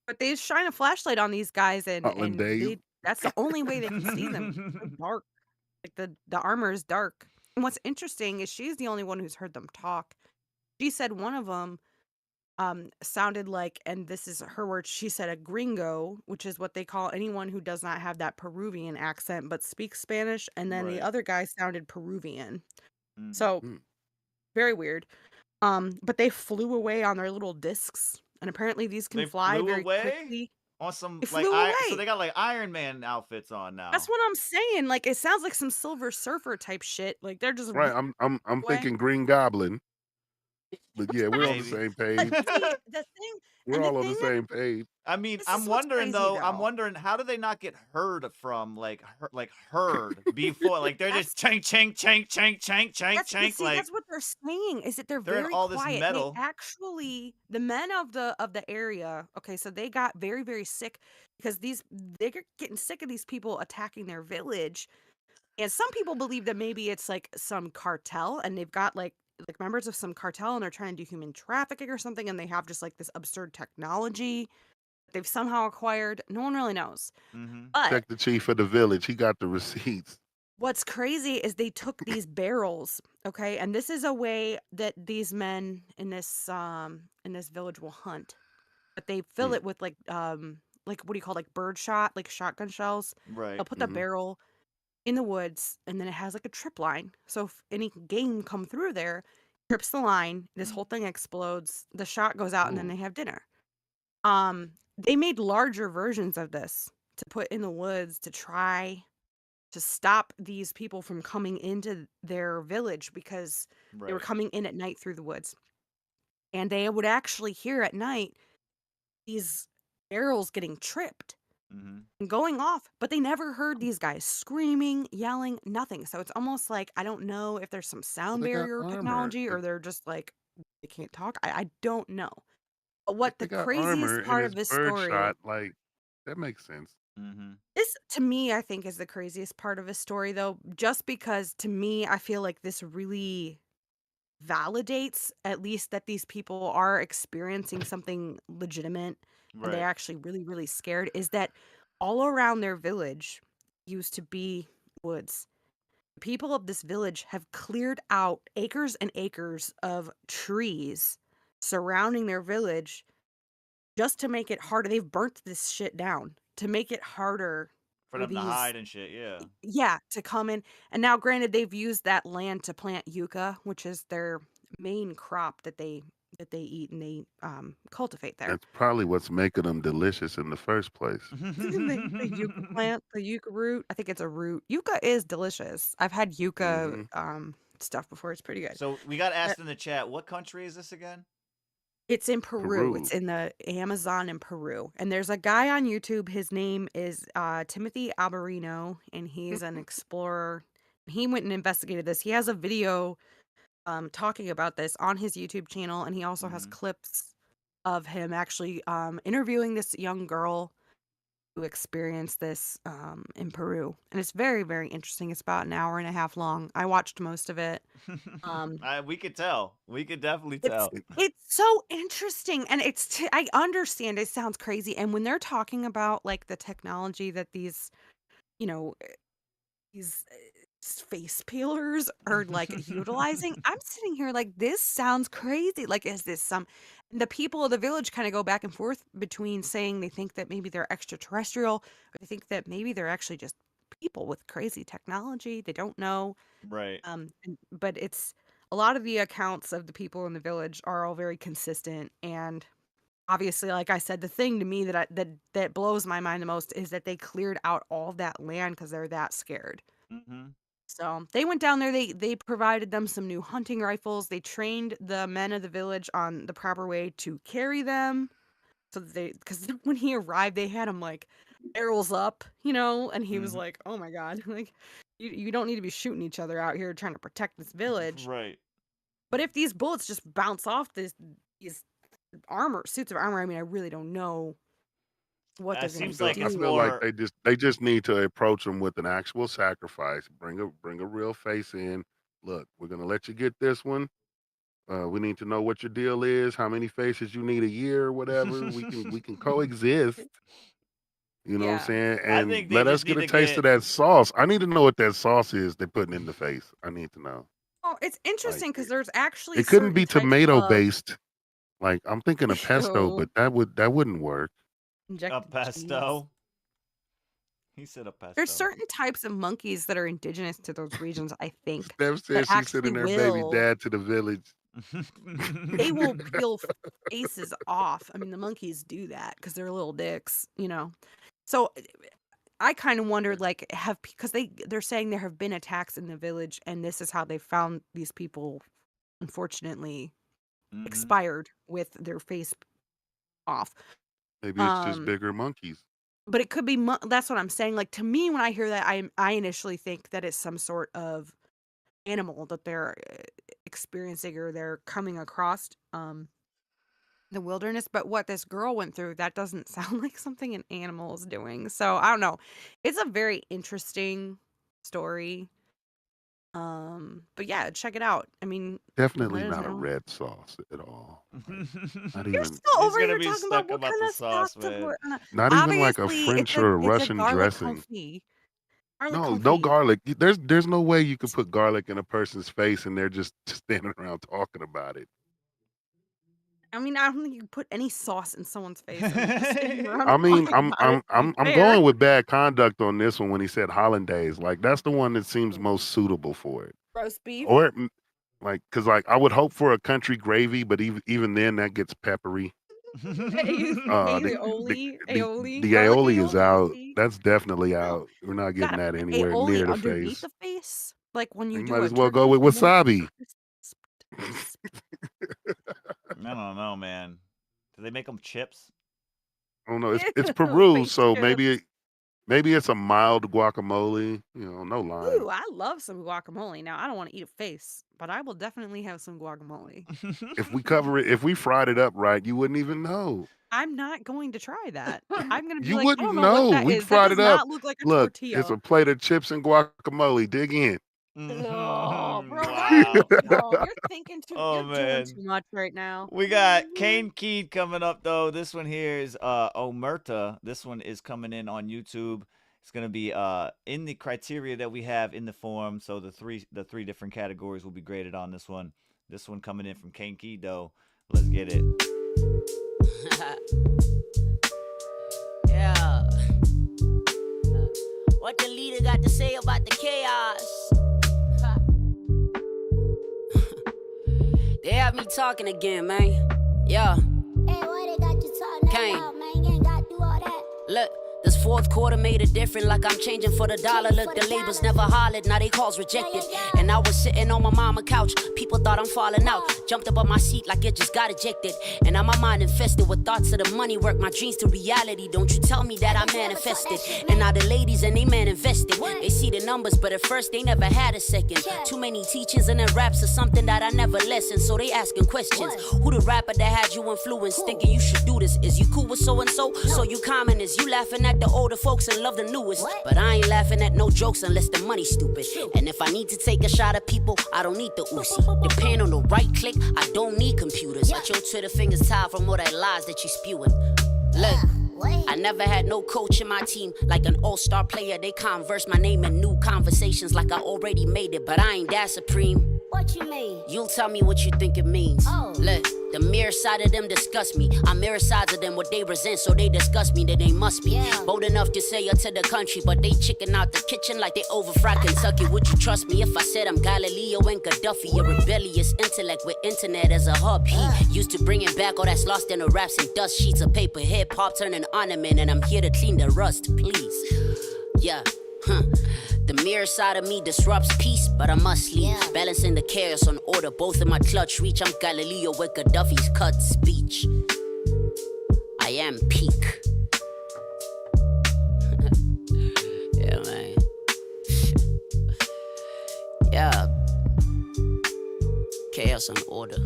but they shine a flashlight on these guys Heartland and Dave. that's the only way they can see them. It's so dark. Like the armor is dark. And what's interesting is she's the only one who's heard them talk. She said one of them sounded like, and this is her word, she said a gringo, which is what they call anyone who does not have that Peruvian accent but speaks Spanish, and then the Right. other guy sounded Peruvian. Mm. So Mm. very weird. But they flew away on their little discs, and apparently these can They fly flew very away quickly. on some They like flew so they away. got like Iron Man outfits on That's now. what I'm saying. Like it sounds like some Silver Surfer type shit. Like they're just Right. I'm away. thinking Green Goblin. But yeah, we're on the Maybe. same But page. see, the thing, We're and the all on the thing that same page. I mean, this I'm is what's wondering crazy though. I'm though. wondering how do they not get heard from like heard before? Like they're just chank chank chank chank chank chank But chank. see, Like that's what they're saying is that they're they're in very all this quiet. They metal. actually, the men of the area, okay, so they got very, very sick because they're getting sick of these people attacking their village. And some people believe that maybe it's like some cartel and they've got like members of some cartel and they're trying to do human trafficking or something and they have just like this absurd technology that they've somehow acquired. No one really knows. Mm-hmm. But Check the chief of the village. He got the receipts. what's crazy is they took these barrels, okay? And this is a way that these men in this village will hunt. But they fill Mm. it with like what do you call like bird shot, like shotgun shells. Right. They'll put the Mhm. barrel in the woods and then it has like a trip line. So if any game come through there, trips the line, this whole thing explodes, the shot goes out and then Ooh. they have dinner. They made larger versions of this to put in the woods to try to stop these people from coming into their village because they were Right. coming in at night through the woods. And they would actually hear at night these barrels getting tripped Mm-hmm. and going off, but they never heard these guys screaming, yelling, nothing. So it's almost like I don't know if there's some sound They got barrier armor. technology or they're just like they can't talk. I don't know. But what They the got armor craziest and part it's of this story birdshot. Like that makes sense. Mm-hmm. this to me I think is the craziest part of his story though, just because to me I feel like this really validates at least that these people are experiencing something legitimate and they're Right. actually really, really scared is that all around their village used to be woods. People of this village have cleared out acres and acres of trees surrounding their village just to make it harder. They've burnt this shit down to make it harder For for them to these, hide and shit. Yeah. yeah, to come in. And now, granted, they've used that land to plant yucca, which is their main crop that they eat and they cultivate there. That's probably what's making them delicious in the first place. The yucca plant, the yucca root. I think it's a root. Yucca is delicious. I've had yucca Hmm. stuff before. It's pretty good. So we got Uh, asked in the chat, what country is this again? It's in Peru. Peru. It's in the Amazon in Peru. And there's a guy on YouTube. His name is Timothy Alberino, and he's an explorer. He went and investigated this. He has a video talking about this on his YouTube channel, and he also has Mm-hmm. clips of him actually interviewing this young girl who experienced this in Peru. And it's very, very interesting. It's about an hour and a half long. I watched most of it. We could tell. We could definitely It's tell. it's so interesting, and I understand it sounds crazy, and when they're talking about like the technology that these, you know, these face peelers are like utilizing, I'm sitting here like this sounds crazy. Like, is this some? And the people of the village kind of go back and forth between saying they think that maybe they're extraterrestrial, or they think that maybe they're actually just people with crazy technology. They don't know. Right. But it's a lot of the accounts of the people in the village are all very consistent. And obviously, like I said, the thing to me that blows my mind the most is that they cleared out all that land because they're that scared. Mm-hmm. So they went down there. They provided them some new hunting rifles. They trained the men of the village on the proper way to carry them. So that because when he arrived, they had him like barrels up, and he was Mm-hmm. like, "Oh my god!" Like You don't need to be shooting each other out here trying to protect this village. Right. But if these bullets just bounce off these suits of armor, I mean, I really don't know what they're going to do. I feel like they just need to approach them with an actual sacrifice. Bring a real face in. Look, we're gonna let you get this one. We need to know what your deal is, how many faces you need a year, or whatever. we can coexist. You know what I'm saying? And let us get a taste of that sauce. I need to know what that sauce is they're putting in the face. I need to know. Oh, it's interesting because there's actually It couldn't be certain types tomato of- based. Like I'm thinking of pesto, but that wouldn't work. A injected pesto. cheese. He said a pesto. There's certain types of monkeys that are indigenous to those regions, I think. Steph said that she's sending her actually baby will- dad to the village. They will peel faces off. I mean, the monkeys do that because they're little dicks, you know. So I kind of wondered, like, because they're saying there have been attacks in the village, and this is how they found these people, unfortunately, expired with their face off. Maybe it's just bigger monkeys. But it could be. That's what I'm saying. Like, to me, when I hear that, I initially think that it's some sort of animal that they're experiencing or they're coming across the wilderness. But what this girl went through, that doesn't sound like something an animal is doing. So I don't know. It's a very interesting story. But yeah, check it out. I mean, Definitely let us not a know. red sauce at all. Not You're even, still over gonna here be talking stuck about what about kind the of sauce, sauce to man. put on a- not even like a Obviously, French it's or a it's Russian garlic dressing. confit. Garlic No confit. garlic. There's no way you could put garlic in a person's face and they're just standing around talking about it. I mean, I don't think you can put any sauce in someone's face. I mean, just sitting around I mean, talking about it, to be I'm fair. going with bad conduct on this one when he said hollandaise. Like that's the one that seems most suitable for it. Roast beef. Or like, cause like I would hope for a country gravy, but even then that gets peppery. aioli. The Garlic aioli is out. see? That's definitely out. We're not You gotta getting that put anywhere aioli near the underneath face. the face. Like when you You do might a as well go turkey, with and then wasabi. I don't know, man. Do they make them chips? I don't know. It's Ew, Peru, face so chips. maybe it's a mild guacamole. You know, no lime. Ooh, I love some guacamole. Now, I don't want to eat a face, but I will definitely have some guacamole. If we cover it, if we fried it up right, you wouldn't even know. I'm not going to try that. I'm going to be You like, I wouldn't don't know what know. that We is. That fried does it up. not look like a Look, tortilla. it's a plate of chips and guacamole. Dig in. Oh, bro, Wow. no, you're thinking too. Oh, You're man. doing too much right now. We got Kane Keed coming up though. This one here is Omerta. This one is coming in on YouTube. It's gonna be in the criteria that we have in the form. So the three different categories will be graded on this one. This one coming in from Kane Keed though. Let's get it. Yeah. What the leader got to say about the chaos? They have me talking again, man. Yeah. Hey, what they got you talking Kane. about, man? You ain't got to do all that. Look, this fourth quarter made it different, like I'm changing for the dollar. Look, the labels never hollered, now they calls rejected. And I was sitting on my mama couch, people thought I'm falling out. Jumped up on my seat like it just got ejected. And now my mind infested with thoughts of the money, work my dreams to reality. Don't you tell me that I manifested. And now the ladies and they man invested. They see the numbers, but at first they never had a second. Too many teachings and then raps are something that I never listened. So they asking questions. Who the rapper that had you influenced, thinking you should do this? Is you cool with so and so? So you commoners, you laughing at the older folks and love the newest. But I ain't laughing at no jokes unless the money's stupid. And if I need to take a shot at people, I don't need the Uzi. Depend on the right click, I don't need computers. But your Twitter fingers tired from all that lies that you spewing. Look, I never had no coach in my team. Like an all-star player, they converse my name in new conversations like I already made it. But I ain't that supreme. What you mean? You'll tell me what you think it means. Oh. Look, the mirror side of them disgust me. I mirror sides of them what they resent, so they disgust me that they must be bold enough to say it to the country, but they chicken out the kitchen like they overfried Kentucky. Would you trust me if I said I'm Galileo and Gaddafi? A rebellious intellect with internet as a hub. He used to bringing back all that's lost in the raps and dust sheets of paper. Hip hop turning ornament, and I'm here to clean the rust, please. Yeah. The mirror side of me disrupts peace, but I must leave. Balancing the chaos on order, both in my clutch reach. I'm Galileo with Gaddafi's cut speech. I am peak. Yeah, man. chaos on order.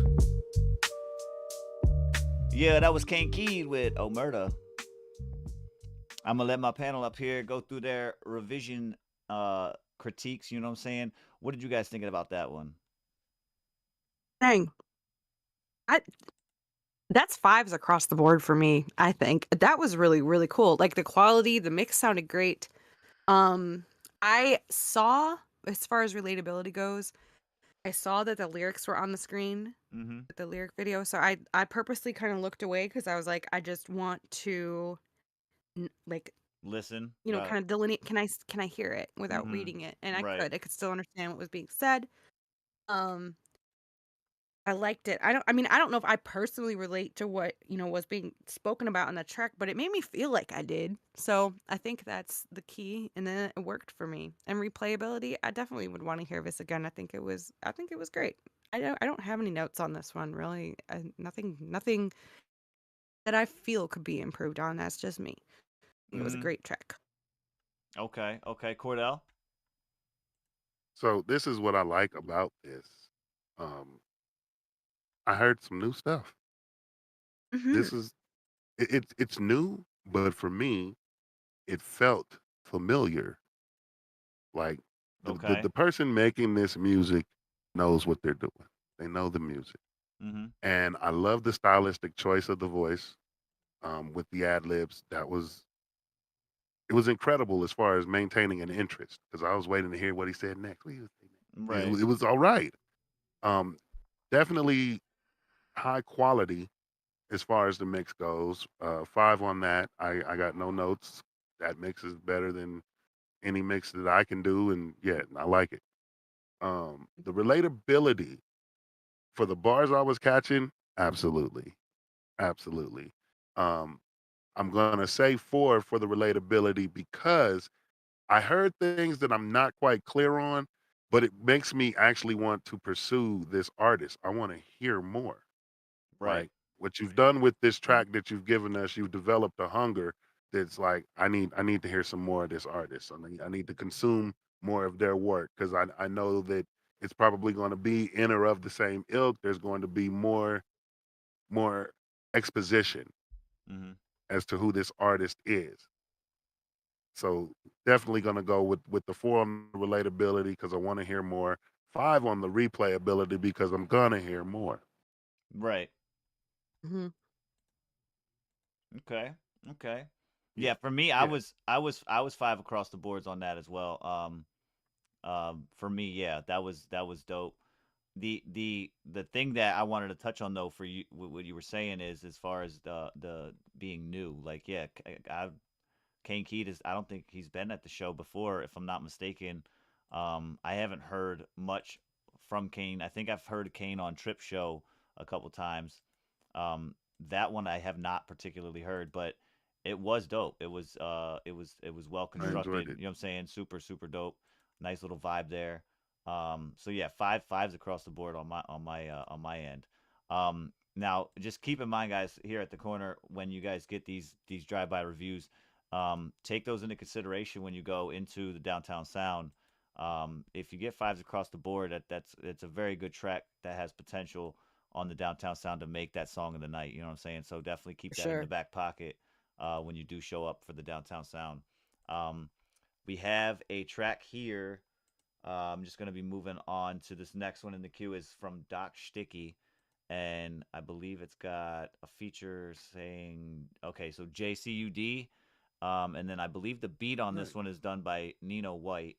Yeah, that was Kane Keed with Omerta. I'm gonna let my panel up here go through their revision critiques. You know what I'm saying? What did you guys think about that one? Dang. That's 5s across the board for me, I think. That was really, really cool. Like the quality, the mix sounded great. I saw, as far as relatability goes, I saw that the lyrics were on the screen, with the lyric video. So I purposely kind of looked away because I was like, I just want to like Listen, kind of delineate. Can I hear it without reading it? And I could still understand what was being said. I liked it. I don't know if I personally relate to what, was being spoken about in the track, but it made me feel like I did. So I think that's the key. And then it worked for me. And replayability, I definitely would want to hear this again. I think it was great. I don't have any notes on this one, really. Nothing that I feel could be improved on. That's just me. It was a great track. Okay, Cordell. So this is what I like about this. I heard some new stuff. This is it's new, but for me, it felt familiar. Like the person making this music knows what they're doing. They know the music, and I love the stylistic choice of the voice with the ad libs. It was incredible as far as maintaining an interest because I was waiting to hear what he said next. What he was saying next. Right. It was all right. Definitely high quality as far as the mix goes. 5 on that. I got no notes. That mix is better than any mix that I can do, and yeah, I like it. The relatability for the bars I was catching, absolutely. I'm gonna say 4 for the relatability because I heard things that I'm not quite clear on, but it makes me actually want to pursue this artist. I want to hear more. Right. Like what you've done with this track that you've given us, you've developed a hunger that's like, I need to hear some more of this artist. I need to consume more of their work because I know that it's probably going to be in or of the same ilk. There's going to be more exposition as to who this artist is. So definitely going to go with the 4 on the relatability because I want to hear more. 5 on the replayability because I'm going to hear more. Right. Okay. Yeah, for me, I was 5 across the boards on that as well. For me, yeah, that was dope. The thing that I wanted to touch on though for you, what you were saying is as far as the being new, like yeah, Kane Keed I don't think he's been at the show before, if I'm not mistaken. I haven't heard much from Kane. I think I've heard Kane on Trip Show a couple times. That one I have not particularly heard, but it was dope. It was well constructed. You know what I'm saying? Super dope. Nice little vibe there. So yeah, 5s across the board on my end. Now just keep in mind, guys, here at the corner, when you guys get these drive-by reviews, take those into consideration when you go into the Downtown Sound. If you get 5s across the board, it's a very good track that has potential on the Downtown Sound to make that song of the night. You know what I'm saying? So definitely keep that in the back pocket when you do show up for the Downtown Sound. We have a track here. I'm just going to be moving on to this next one in the queue is from Doc Sticky. And I believe it's got a feature saying, okay, so JCUD. And then I believe the beat on this one is done by Nino White.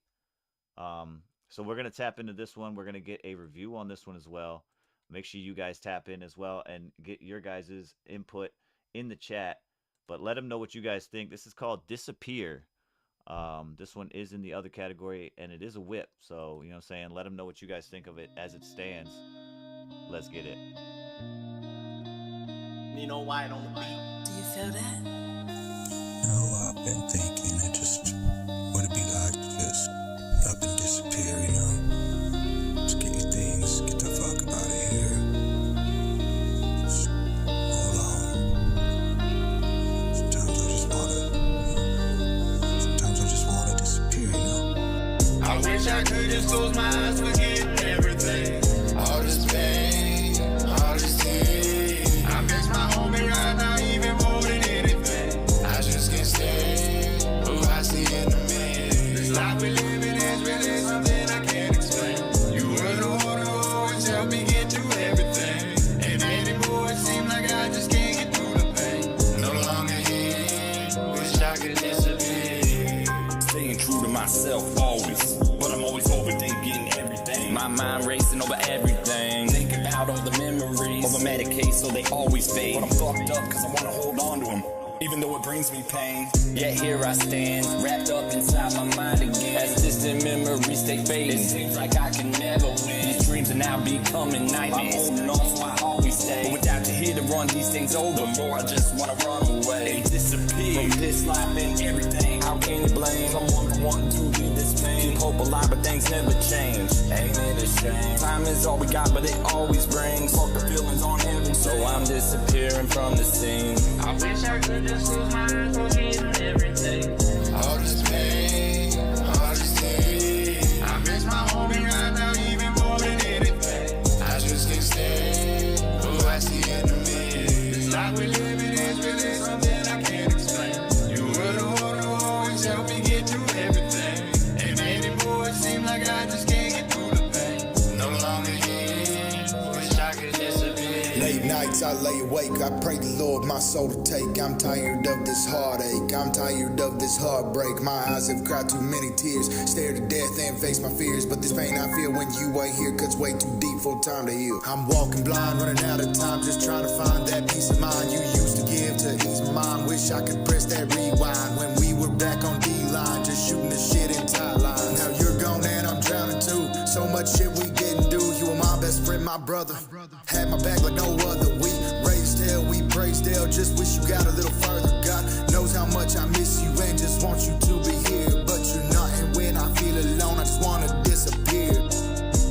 So we're going to tap into this one. We're going to get a review on this one as well. Make sure you guys tap in as well and get your guys' input in the chat. But let them know what you guys think. This is called Disappear. This one is in the other category, and it is a whip. So, you know what I'm saying? Let them know what you guys think of it as it stands. Let's get it. Nino White on the beat. Do you feel that? No, I've been thinking it just what it'd be like to just up and disappear, you know? Just get your things, get the fuck out of here. Just hold on. Sometimes I just wanna disappear, you know? I wish I could just close my eyes, forget everything. All this pain. Medicate so they always fade. But I'm fucked up cause I wanna hold on to them, even though it brings me pain. Yet here I stand, wrapped up inside my mind again, as distant memories stay fading. It seems like I can never win. These dreams are now becoming nightmares. I'm holding on so I always stay, but without you here to run these things over, more I just wanna run away and disappear from this life and everything. How can you blame someone for wanting to be this pain? Keep hope alive, but things never change. Ain't it a shame? Time is all we got, but it always brings fuck the feelings on heaven. So I'm disappearing from the scene. I wish I could just close my eyes, forgetting everything. All this pain, all this pain. I miss my homie right now, even more than anything. I just can't stand who I see in the mirror. This life we living is really something I can't explain. You were the one who always helped me get through everything. And anymore it seems like I just can't get through the pain. No longer here, wish I could disappear. Late nights I lay awake, I pray the Lord my soul to take. I'm tired of this heartache, I'm tired of this heartbreak. My eyes have cried too many tears, stare to death and face my fears. But this pain I feel when you ain't here cuts way too deep for time to heal. I'm walking blind, running out of time, just trying to find that peace of mind you used to give to ease my mind. Wish I could press that rewind when we were back on D-line, just shooting the shit in tight lines. Now you're gone and I'm drowning too, so much shit we didn't do. You were my best friend, my brother, had my back like no other. We raised hell, we praised hell, just wish you got a little further. God knows how much I miss you and just want you to be here, but you're not. And when I feel alone, I just wanna disappear.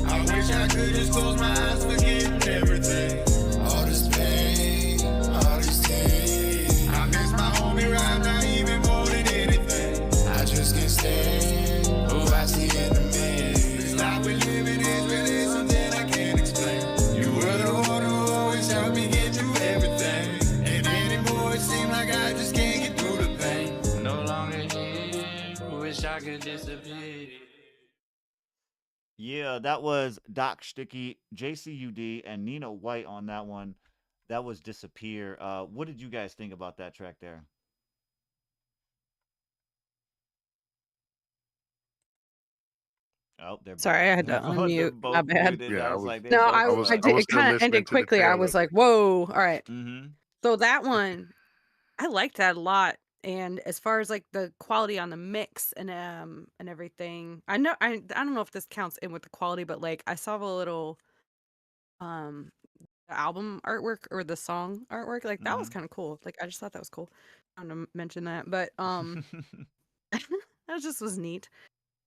I wish I could just close my eyes, forgetting everything. All this pain, all these things. I miss my homie right now, even more than anything. I just can't stand who I see in the mirror. This life we living is really something I can't explain. You were the one who always helped me get through everything. And anymore it seems like I just can't get through the pain. No longer here, wish I could disappear. Yeah, that was Doc Sticky, JCUD, and Nina White on that one. That was Disappear. What did you guys think about that track there? Oh, they're Sorry, I had to they're unmute. My both bad. muted. Yeah, I I was was like, they No, both I was I I did. was It still kind of listening ended to the quickly. I tail was of it. like, "Whoa!" All right. Mm-hmm. So that one, I liked that a lot. And as far as like the quality on the mix and everything, I don't know if this counts in with the quality, but like I saw the little um album artwork or the song artwork, like that was Mm-hmm. kind of cool. Like I just thought that was cool. I want to mention that, but that was neat.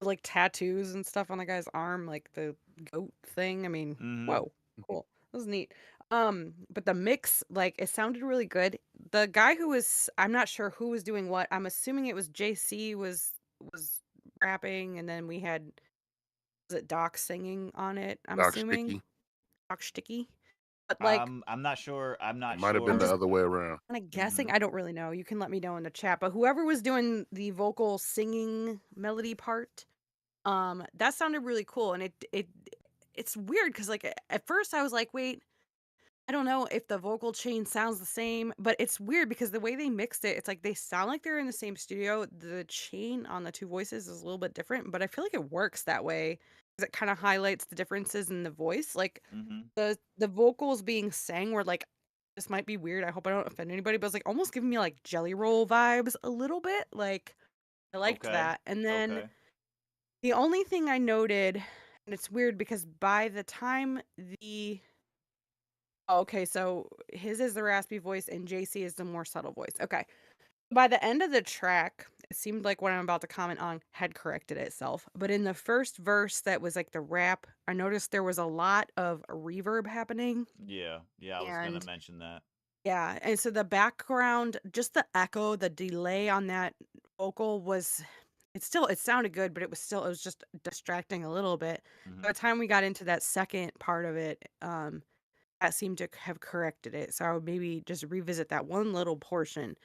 Like tattoos and stuff on the guy's arm, like the goat thing. I mean, Mm-hmm. whoa, cool. That was neat. But the mix, like, it sounded really good. The guy who was, I'm not sure who was doing what. I'm assuming it was JC was rapping, and then we had was it Doc singing on it. I'm Doc assuming Sticky. Doc Sticky. But like, I'm not sure. I'm It not might have been I'm the sure. just other way around. kind of Mm-hmm. guessing. I don't really know. You can let me know in the chat. But whoever was doing the vocal singing melody part, that sounded really cool. And it's weird because like at first I was like, wait, I don't know if the vocal chain sounds the same, but it's weird because the way they mixed it, it's like they sound like they're in the same studio. The chain on the two voices is a little bit different, but I feel like it works that way because it kind of highlights the differences in the voice. Like Mm-hmm. the vocals being sang were like, this might be weird. I hope I don't offend anybody, but it's like almost giving me like Jelly Roll vibes a little bit. Like I liked Okay. that. And then Okay. the only thing I noted, and it's weird because by the time the okay, so his is the raspy voice and JC is the more subtle voice. Okay. By the end of the track, it seemed like what I'm about to comment on had corrected itself. But in the first verse that was like the rap, I noticed there was a lot of reverb happening. Yeah. Yeah. I was gonna And mention that. yeah, and so the background, just the echo, the delay on that vocal was it sounded good, but it was just distracting a little bit. Mm-hmm. By the time we got into that second part of it, that seemed to have corrected it. So I would maybe just revisit that one little portion.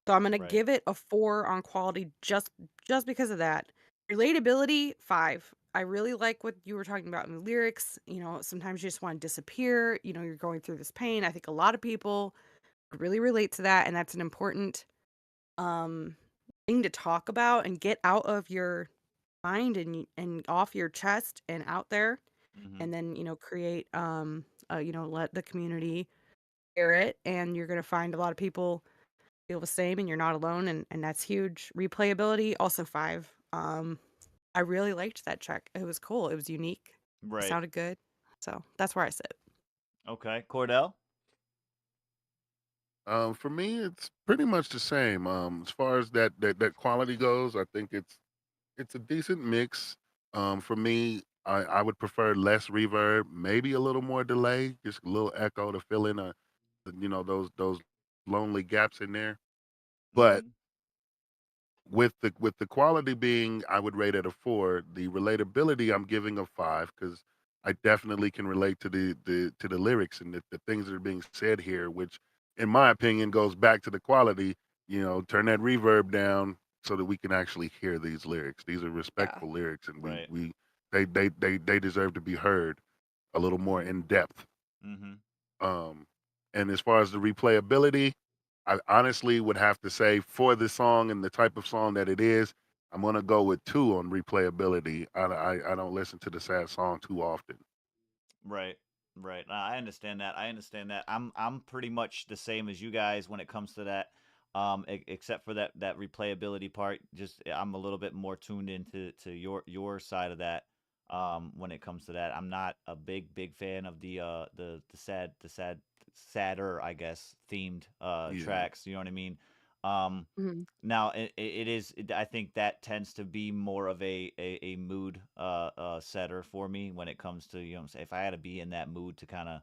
So I'm gonna Right. give it a 4 on quality just because of that. Relatability, 5. I really like what you were talking about in the lyrics. You know, sometimes you just want to disappear. You know, you're going through this pain. I think a lot of people could really relate to that, and that's an important um thing to talk about and get out of your mind and off your chest and out there, Mm-hmm. and then create let the community hear it, and you're gonna find a lot of people feel the same, and you're not alone, and that's huge. Replayability, also 5. I really liked that track. It was cool. It was unique. It Right. sounded good. So that's where I sit. Okay. Cordell? For me, it's pretty much the same. As far as that quality goes, I think it's a decent mix. For me, I would prefer less reverb, maybe a little more delay, just a little echo to fill in those lonely gaps in there. But with the quality being, I would rate it a 4. The relatability, I'm giving a 5 because I definitely can relate to the lyrics and the things that are being said here, which, in my opinion, goes back to the quality. Turn that reverb down so that we can actually hear these lyrics. These are respectful lyrics, and Right. they deserve to be heard a little more in depth. Mm-hmm. And as far as the replayability, I honestly would have to say, for the song and the type of song that it is, I'm gonna go with 2 on replayability. I don't listen to the sad song too often. Right. Right. I understand that. I'm pretty much the same as you guys when it comes to that. Except for that replayability part. Just I'm a little bit more tuned into your side of that. When it comes to that, I'm not a big fan of the sadder, I guess, themed Yeah. tracks. You know what I mean? Mhm. Now I think that tends to be more of a mood setter for me when it comes to, if I had to be in that mood to kind of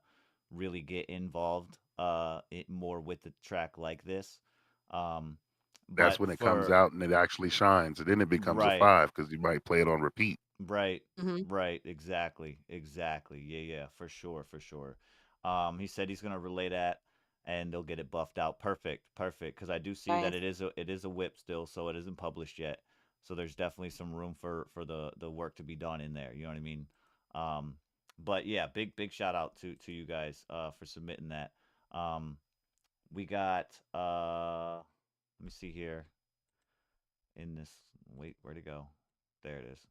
really get involved more with the track like this. That's But when it comes for out and it actually shines, and then it becomes a right, 5 because you might play it on repeat. right, Mhm. right, exactly, yeah, for sure. He said he's gonna relay that, and they'll get it buffed out. Perfect. Because I do see that Nice. it is a whip still, so it isn't published yet. So there's definitely some room for the work to be done in there. You know what I mean? But yeah, big shout out to you guys for submitting that. We got let me see here in this. Wait, where'd it go? There it is.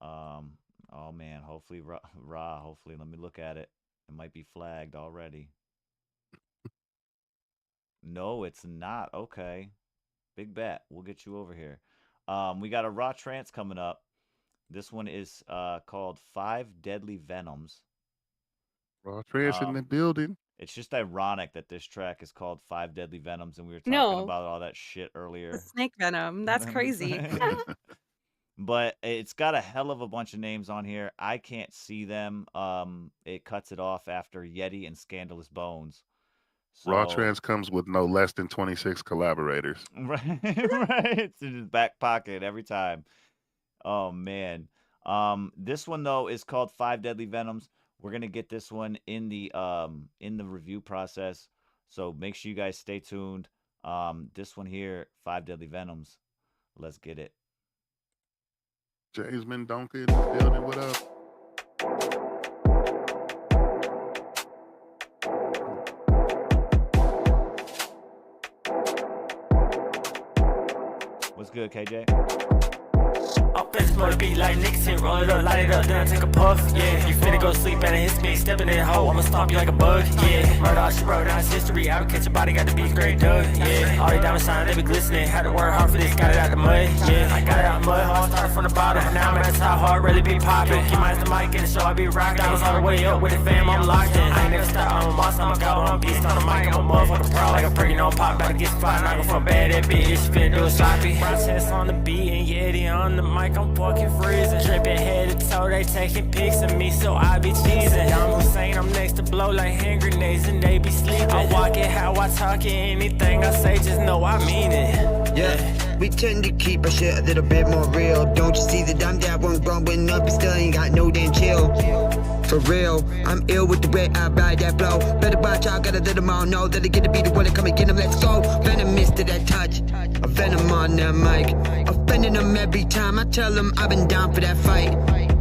Oh man, hopefully hopefully, let me look at it. It might be flagged already. No, it's not. Okay. Big bet. We'll get you over here. We got a raw trance coming up. This one is called 5 Deadly Venoms. Raw Trance in the Um, building. it's just ironic that this track is called 5 Deadly Venoms, and we were talking No, about all that shit the earlier. snake venom. That's crazy. But it's got a hell of a bunch of names on here. I can't see them. It cuts it off after Yeti and Scandalous Bones. Raw So Trance comes with no less than 26 collaborators. right, right. It's in his back pocket every time. Oh man. This one though is called 5 Deadly Venoms. We're gonna get this one in the review process. So make sure you guys stay tuned. This one here, 5 Deadly Venoms. Let's get it. Jasmine Donkey in the building. What up? What's good, KJ? Up in this motor beat like Nixon, roll it up, light it up, then I take a puff. Yeah, you finna go sleep and it hits me, stepping in the hole, I'ma stomp you like a bug. Yeah, murder all she wrote, now it's history. I would catch your body, got the beat great dug. Yeah, all they diamond sign, they be glistening. Had to work hard for this, got it out the mud. Yeah, I got it out the mud, I started from the bottom. Now I'm at the top, hard, really be popping. Keep my ass the mic in the show, I be rocking. Diamonds all the way up with the fam, I'm locked in. I ain't never stop, I'm a monster, I'm a god, I'm a beast on the mic. I'm a motherfucking pro, like a freaking on pop. About to get spot, knock her from bad, that bitch, she finna do a sloppy. Process on the beat and Yeti on the mic, I'm fucking freezing. Dripping head to toe, they taking pics of me, so I be cheesing. I'm Hussein, I'm next to blow like hand grenades, and they be sleeping. I walk it, how I talk it, anything I say, just know I mean it. Yeah, we tend to keep our shit a little bit more real. Don't you see that I'm that one growing up and still ain't got no damn chill? For real, I'm ill with the way I ride that blow. Better watch out, gotta let them all know that I get to be the one that come and get them, let's go. Venomous to that touch, a venom on that mic. Offending them every time, I tell them I've been down for that fight.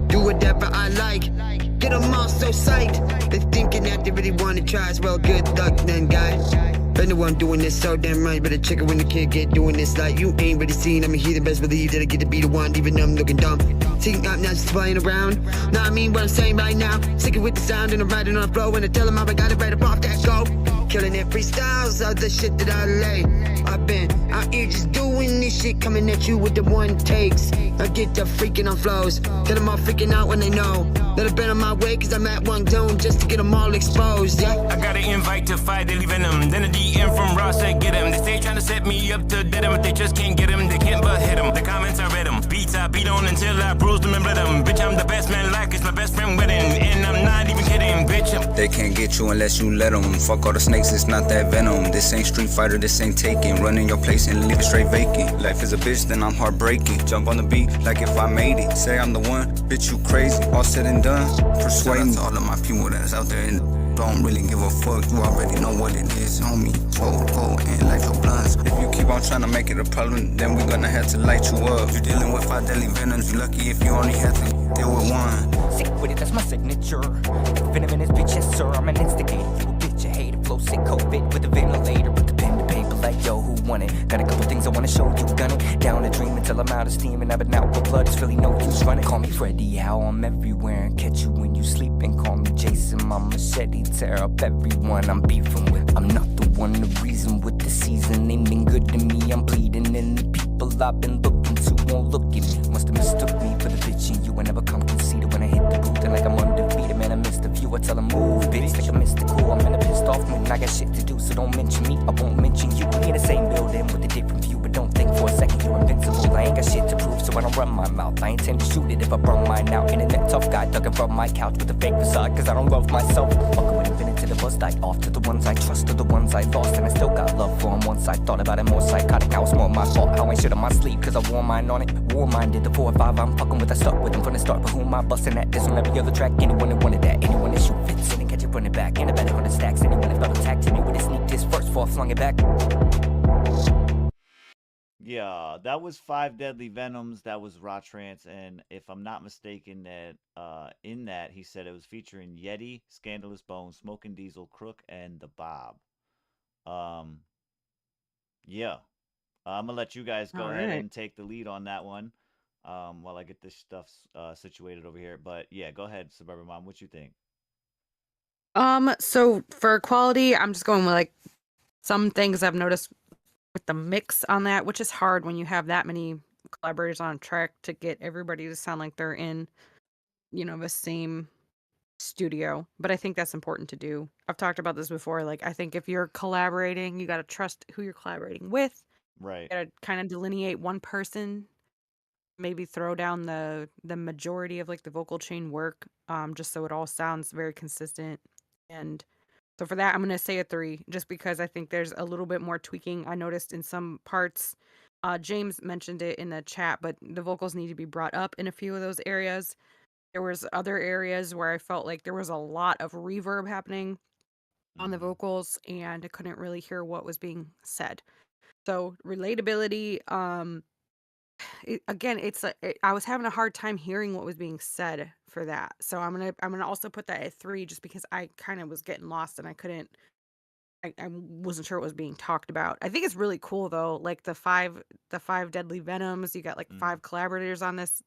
Do whatever I like, get them all so psyched. They're thinking that they really wanna try as well, good luck then guys. Been the one doing this so damn right, but a chicken when the kid get doing this like you ain't really seen. I'm a heathen, best believe that I get to be the one, even though I'm looking dumb. See, I'm not just playing around. Now I mean what I'm saying right now. Sticking with the sound and I'm riding on the flow, and I tell them how I got it right up off that go. Killing it freestyles, all the shit that I lay. I've been out here just doing this shit, coming at you with the one takes. I get the freaking on flows, get them all freaking out when they know that I've been on my way, cause I'm at one zone just to get them all exposed, yeah. I got an invite to fight Deadly Venom, then a DM from Ross said get him. They stay trying to set me up to dead him, if they just can't get him, they can't but hit him. The comments I read them, beats I beat on until I bruised them and bled them. Bitch, I'm the best man like it's my best friend wedding, and I'm not even kidding, bitch. They can't get you unless you let them. Fuck all the snakes, it's not that venom. This ain't Street Fighter, this ain't taking. Running your place and leave it straight vacant. Life is a bitch, then I'm heartbreaking. Jump on the beat like if I made it. Say I'm the one, bitch, you crazy. All said and done, persuading all of my people that's out there and don't really give a fuck. You already know what it is, homie. Go and light your blunts. If you keep on trying to make it a problem, then we gonna have to light you up. You dealing with 5 deadly venoms, you lucky if you only have to deal with one. Sick with it, that's my signature. Venom in his bitch, yes sir, I'm an instigator. You a bitch, a hater, flow sick, COVID with the ventilator. With the pen to paper like yo, who won it? Got a couple things I wanna show you, gunning down a dream until I'm out of steam. And I've been out with blood, it's really no use running. Call me Freddy, how I'm everywhere and catch you when you sleep. And call me Jason, my machete tear up everyone I'm beefing with. I'm not the one, the reason with the season ain't been good to me. I'm bleeding and the people I've been looking to won't look at me. Must have mistook me for the bitch and you. I never come conceited when I hit the booth and like I'm undefeated. Man, I missed the view, I tell them move, bitch, like a mystical. I'm in a pissed off mood and I got shit to do, so don't mention me, I won't mention you. We in the same building with a different view, but don't think for a second you're invincible. I ain't got shit to prove, so I don't run my mouth. I intend to shoot it if I burn mine out. Internet tough guy ducking from my couch with a fake facade, cause I don't love myself. Fucking with infinity, the buzz died off to the ones I trust, to the ones I lost, and I still got love for them. Once I thought about it more psychotic, now it's more my fault. How ain't shit on my sleeve, cause I wore mine on it. War minded, the 4 or 5 I'm fucking with, I stuck with them from the start. But who am I busting at? This on every other track. Anyone that wanted that, anyone that shoot fits in and catch it running back. Ain't a better 100 stacks. Anyone that felt attacked, hit me with a sneak this first before I flung it back. Yeah, that was 5 Deadly Venoms. That was Rotrance, and if I'm not mistaken, that in that he said it was featuring Yeti, Scandalous Bones, Smoking Diesel, Crook, and the Bob. Yeah, I'm gonna let you guys go ahead and take the lead on that one, while I get this stuff situated over here. But yeah, go ahead, Suburban Mom. What you think? So for quality, I'm just going with like some things I've noticed with the mix on that, which is hard when you have that many collaborators on a track to get everybody to sound like they're in, the same studio. But I think that's important to do. I've talked about this before. Like, I think if you're collaborating, you got to trust who you're collaborating with. Right. You got to kind of delineate one person, maybe throw down the majority of like the vocal chain work, just so it all sounds very consistent. And so for that, I'm going to say a 3, just because I think there's a little bit more tweaking I noticed in some parts. James mentioned it in the chat, but the vocals need to be brought up in a few of those areas. There was other areas where I felt like there was a lot of reverb happening on the vocals, and I couldn't really hear what was being said. So relatability, I was having a hard time hearing what was being said for that. So I'm gonna also put that at 3, just because I kind of was getting lost and I wasn't sure what was being talked about. I think it's really cool though, like the five Deadly Venoms. You got like 5 collaborators on this,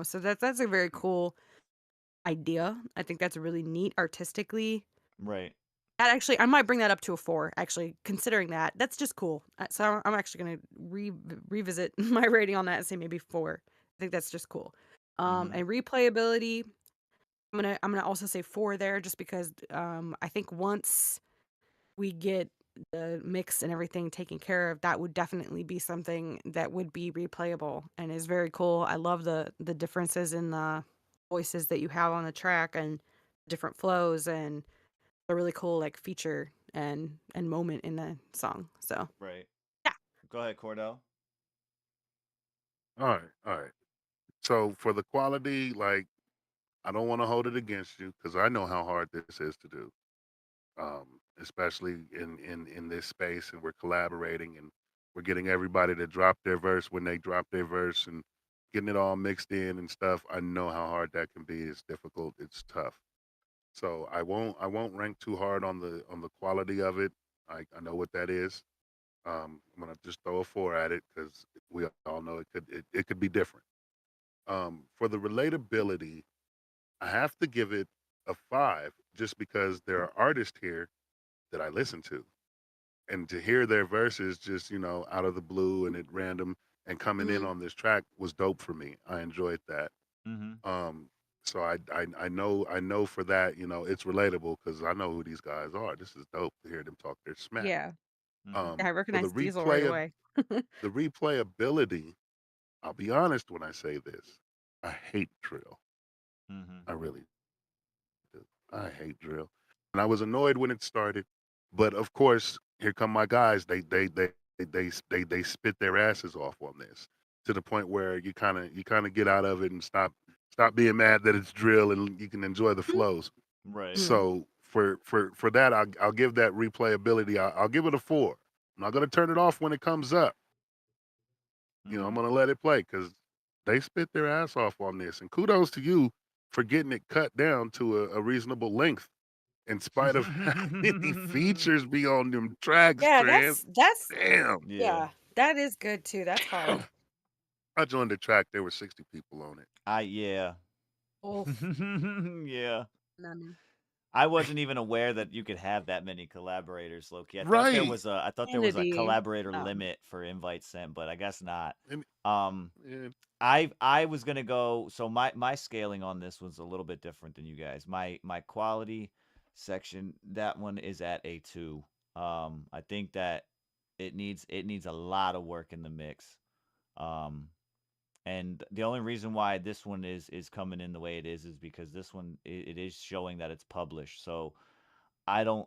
so that's a very cool idea. I think that's really neat artistically. Right. That actually, I might bring that up to a 4. Actually, considering that's just cool. So I'm actually gonna revisit my rating on that and say maybe 4. I think that's just cool. And replayability, I'm gonna also say 4 there, just because I think once we get the mix and everything taken care of, that would definitely be something that would be replayable and is very cool. I love the differences in the voices that you have on the track and different flows, and a really cool like feature and moment in the song. So Right. Yeah. Go ahead, Cordell. All right. So for the quality, like, I don't want to hold it against you because I know how hard this is to do, especially in this space, and we're collaborating and we're getting everybody to drop their verse when they drop their verse and getting it all mixed in and stuff. I know how hard that can be. It's difficult. It's tough. So I won't rank too hard on the quality of it. I know what that is. I'm gonna just throw a 4 at it because we all know it could be different. For the relatability, I have to give it a 5 just because there are artists here that I listen to, and to hear their verses just out of the blue and at random and coming in Mhm. on this track was dope for me. I enjoyed that. Mm-hmm. So I know for that it's relatable because I know who these guys are. This is dope to hear them talk their smack. Yeah. Mm-hmm. I For the recognize Diesel right away. replayability, I'll be honest when I say this. I hate drill. Mm-hmm. I really do. I hate drill. And I was annoyed when it started, but of course, here come my guys. They spit their asses off on this to the point where you kind of get out of it and stop being mad that it's drill and you can enjoy the flows. Right. Mhm. So for that, I'll give that replayability. I'll give it a 4. I'm not gonna turn it off when it comes up. I'm Mm-hmm. gonna let it play because they spit their ass off on this. And kudos to you for getting it cut down to a reasonable length, in spite of how many features be on them tracks, Yeah, Trans. that's Damn. Yeah. yeah, that is good too. That's hard. I joined the track. There were 60 people on it. Yeah. Oof. Yeah. None. I wasn't even aware that you could have that many collaborators, Loki. Right. I thought there was a Sanity. collaborator No. limit for invites sent, but I guess not. And, Um, and I was gonna go. So my scaling on this was a little bit different than you guys. My quality section, that one is at a 2. I think that it needs a lot of work in the mix. Um, and the only reason why this one is coming in the way it is because this one it is showing that it's published. So I don't,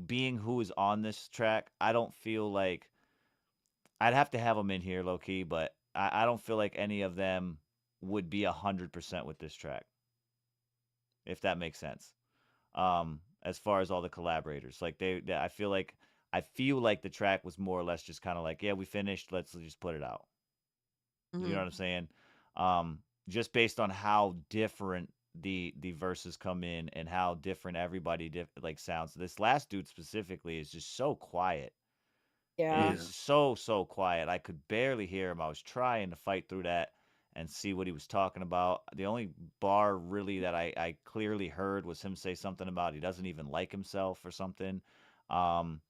being who is on this track, I don't feel like I'd have to have them in here low key, but I don't feel like any of them would be 100% with this track, if that makes sense. As far as all the collaborators, like I feel like the track was more or less just kind of like, yeah, we finished, let's just put it out. You know Mhm. what I'm saying? Um, just based on how different the verses come in and how different everybody like sounds. This last dude specifically is just so quiet. It Yeah. is yeah. so quiet. I could barely hear him. I was trying to fight through that and see what he was talking about. The only bar really that I clearly heard was him say something about he doesn't even like himself or something. Um,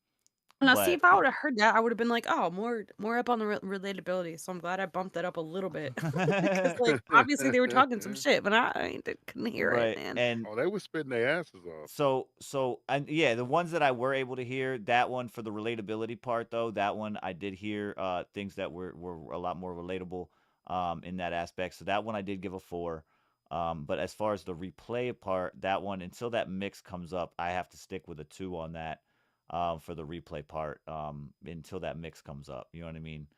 Now, see, but if I would have heard that, I would have been like, "Oh, more up on the relatability." So I'm glad I bumped that up a little bit, because like obviously they were talking some shit, but couldn't hear it, right, man. and Oh, they were spitting their asses off. so and yeah, the ones that I were able to hear, that one for the relatability part though, that one I did hear things that were a lot more relatable in that aspect. So that one I did give a 4. But as far as the replay part, that one until that mix comes up, I have to stick with a 2 on that for the replay part until that mix comes up. You know what I mean?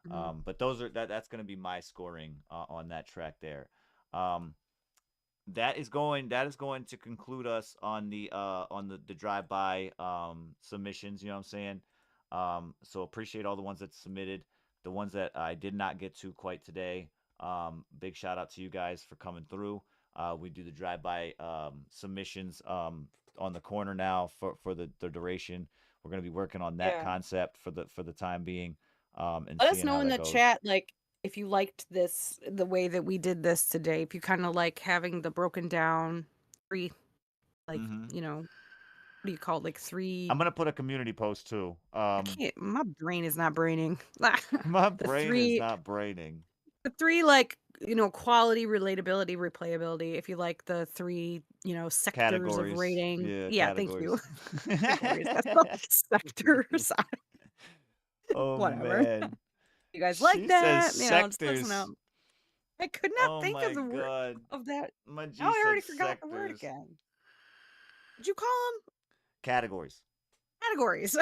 Mhm. But that's going to be my scoring on that track there. Um, that is going to conclude us on the drive by submissions. You know what I'm saying? So appreciate all the ones that submitted, the ones that I did not get to quite today. Big shout out to you guys for coming through. We do the drive by submissions on the corner now for the duration. We're going to be working on that Yeah. concept for the time being, and Let us seeing know how in that the goes. chat, like, if you liked this, the way that we did this today. If you kind of like having the broken down 3, like, Hmm. what do you call it? Like 3. I'm gonna put a community post too. I can't. My brain is not braining. My The brain is 3, not braining. the 3, like, quality, relatability, replayability. If you like the 3, sectors of Categories. rating. Yeah, Yeah, thank you. categories. Categories. That's the sectors. Oh Whatever. man. You guys like She says that? Just let us sectors. know. I could not Oh think of my the word god. of that. My Now G I already said forgot the word sectors. again. Did you call them Categories. categories?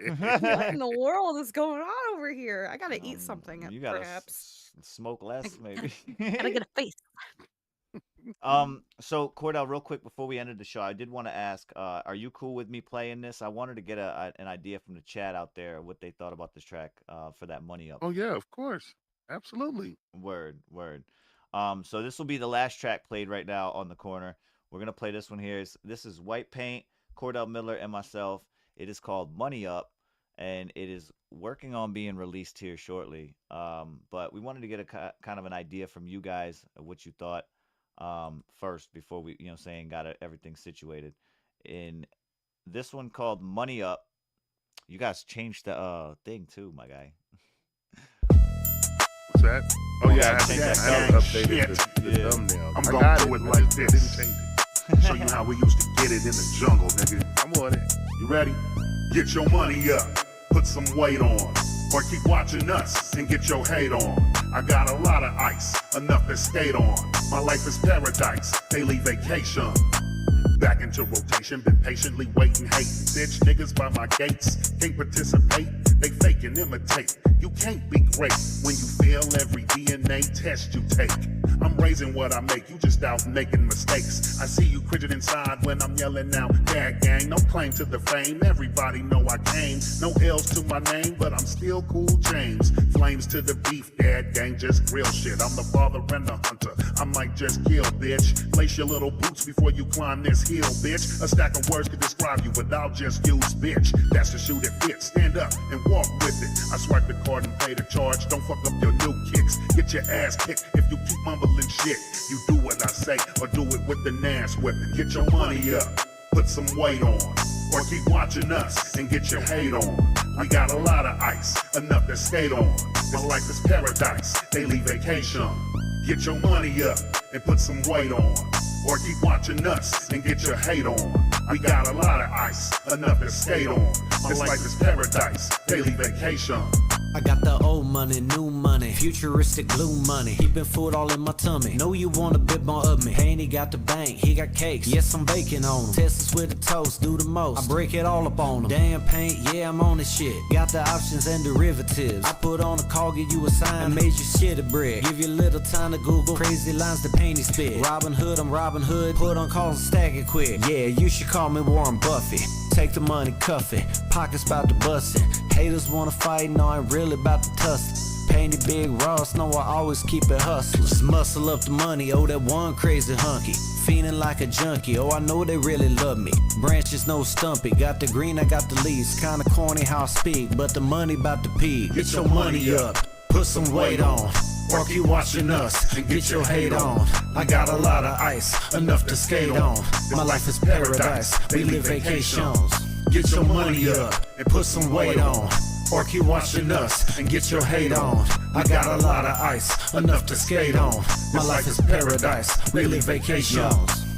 What in the world is going on over here? I gotta eat something, You gotta perhaps. smoke I less, maybe. gotta get a face. So Cordell, real quick before we ended the show, I did want to ask, are you cool with me playing this? I wanted to get an idea from the chat out there what they thought about this track for that money up. Oh yeah, of course, absolutely. Word, word. So this will be the last track played right now on the corner. We're gonna play this one here. This is White Paint, Cordell Miller, and myself. It is called Money Up, and it is working on being released here shortly. But we wanted to get a kind of an idea from you guys of what you thought first before we, got everything situated. In this one called Money Up, you guys changed the thing too, my guy. What's that? Oh yeah, I changed have that updated the thumbnail. I'm I gonna got do it I like just this. didn't change it. Show you how we used to get it in the jungle, nigga. I'm on it. You ready? Get your money up, put some weight on, or keep watching us and get your hate on. I got a lot of ice, enough to skate on. My life is paradise, daily vacation. Back into rotation, been patiently waiting, hating. Bitch niggas by my gates, can't participate. They fake and imitate. You can't be great when you fail every DNA test you take. I'm raising what I make, you just out making mistakes. I see you cringing inside when I'm yelling out, "Dad gang, no claim to the fame. Everybody know I came. No L's to my name, but I'm still cool James. Flames to the beef, Dad gang, just grill shit. I'm the father and the hunter. I might just kill, bitch. Lace your little boots before you climb this hill, bitch. A stack of words could describe you, but I'll just use bitch. That's the shoe that fits. Stand up and walk with it. I swipe the card and pay the charge. Don't fuck up your new kicks. Get your ass kicked if you keep mumbling shit. You do what I say or do it with the Nance whipping. Get your money up, put some weight on, or keep watching us and get your hate on. I got a lot of ice, enough to skate on. My life is paradise, daily vacation. Get your money up and put some weight on, or keep watching us and get your hate on. I got a lot of ice, enough to skate on. My life is paradise, daily vacation. I got the old money, new money, futuristic blue money. Keeping food all in my tummy. Know you want a bit more of me. Haney got the bank, he got cakes. Yes, I'm baking on them. Test us with the toast, do the most. I break it all up on them. Damn paint, yeah, I'm on this shit. Got the options and derivatives. I put on a call, give you a sign, and made you shit a brick. Give you a little time to Google crazy lines the painty spit. Robin Hood, I'm Robin Hood. Put on calls and stack it quick. Yeah, you should call me Warren Buffett. Take the money, cuff it. Pockets about to bust it. Haters wanna fight, no, I ain't really about to tuss it. Painted big Ross, no, I always keep it hustlers. Muscle up the money, oh, that one crazy hunky. Feeling like a junkie, oh, I know they really love me. Branches no stumpy, got the green, I got the leaves. Kinda corny how I speak, but the money about to peak. Get your money up, put some weight on, or keep watching us and get your hate on. I got a lot of ice, enough to skate on. My life is paradise, daily vacations. Get your money up and put some weight on, or keep watching us and get your hate on. I got a lot of ice, enough to skate on. My life is paradise, daily vacations.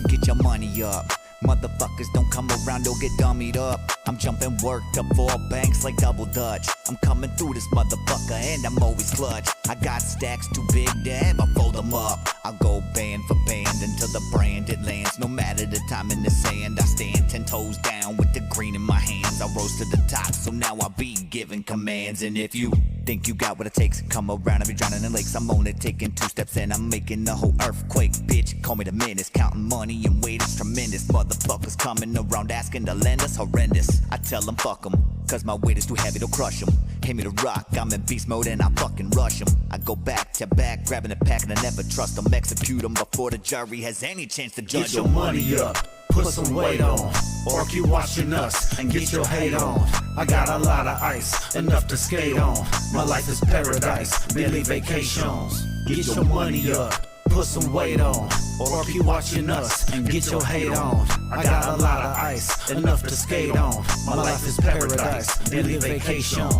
Get your money up. Motherfuckers don't come around, they'll get dummied up. I'm jumping work to 4 banks like double dutch. I'm coming through this motherfucker and I'm always clutch. I got stacks too big to ever fold them up. I'll go band for band until the branded lands. No matter the time in the sand, I stand 10 toes down with the green in my hands. I rose to the top, so now I be giving commands. And if you think you got what it takes, come around, I'll be drowning in lakes. I'm only taking 2 steps and I'm making the whole earthquake. Bitch, call me the menace, counting money and weight is tremendous. Motherfuckers coming around asking to lend us horrendous. I tell them fuck them, cause my weight is too heavy to crush them. Hit me to rock, I'm in beast mode and I fucking rush them. I go back to back, grabbing a pack and I never trust them. Execute them before the jury has any chance to judge Get your them. money up, put some weight on, or keep watching us and get your hate on. I got a lot of ice, enough to skate on. My life is paradise, daily vacations. Get your money up, put some weight on, or keep watching us and get your hate on. I got a lot of ice, enough to skate on. My life is paradise, daily vacations.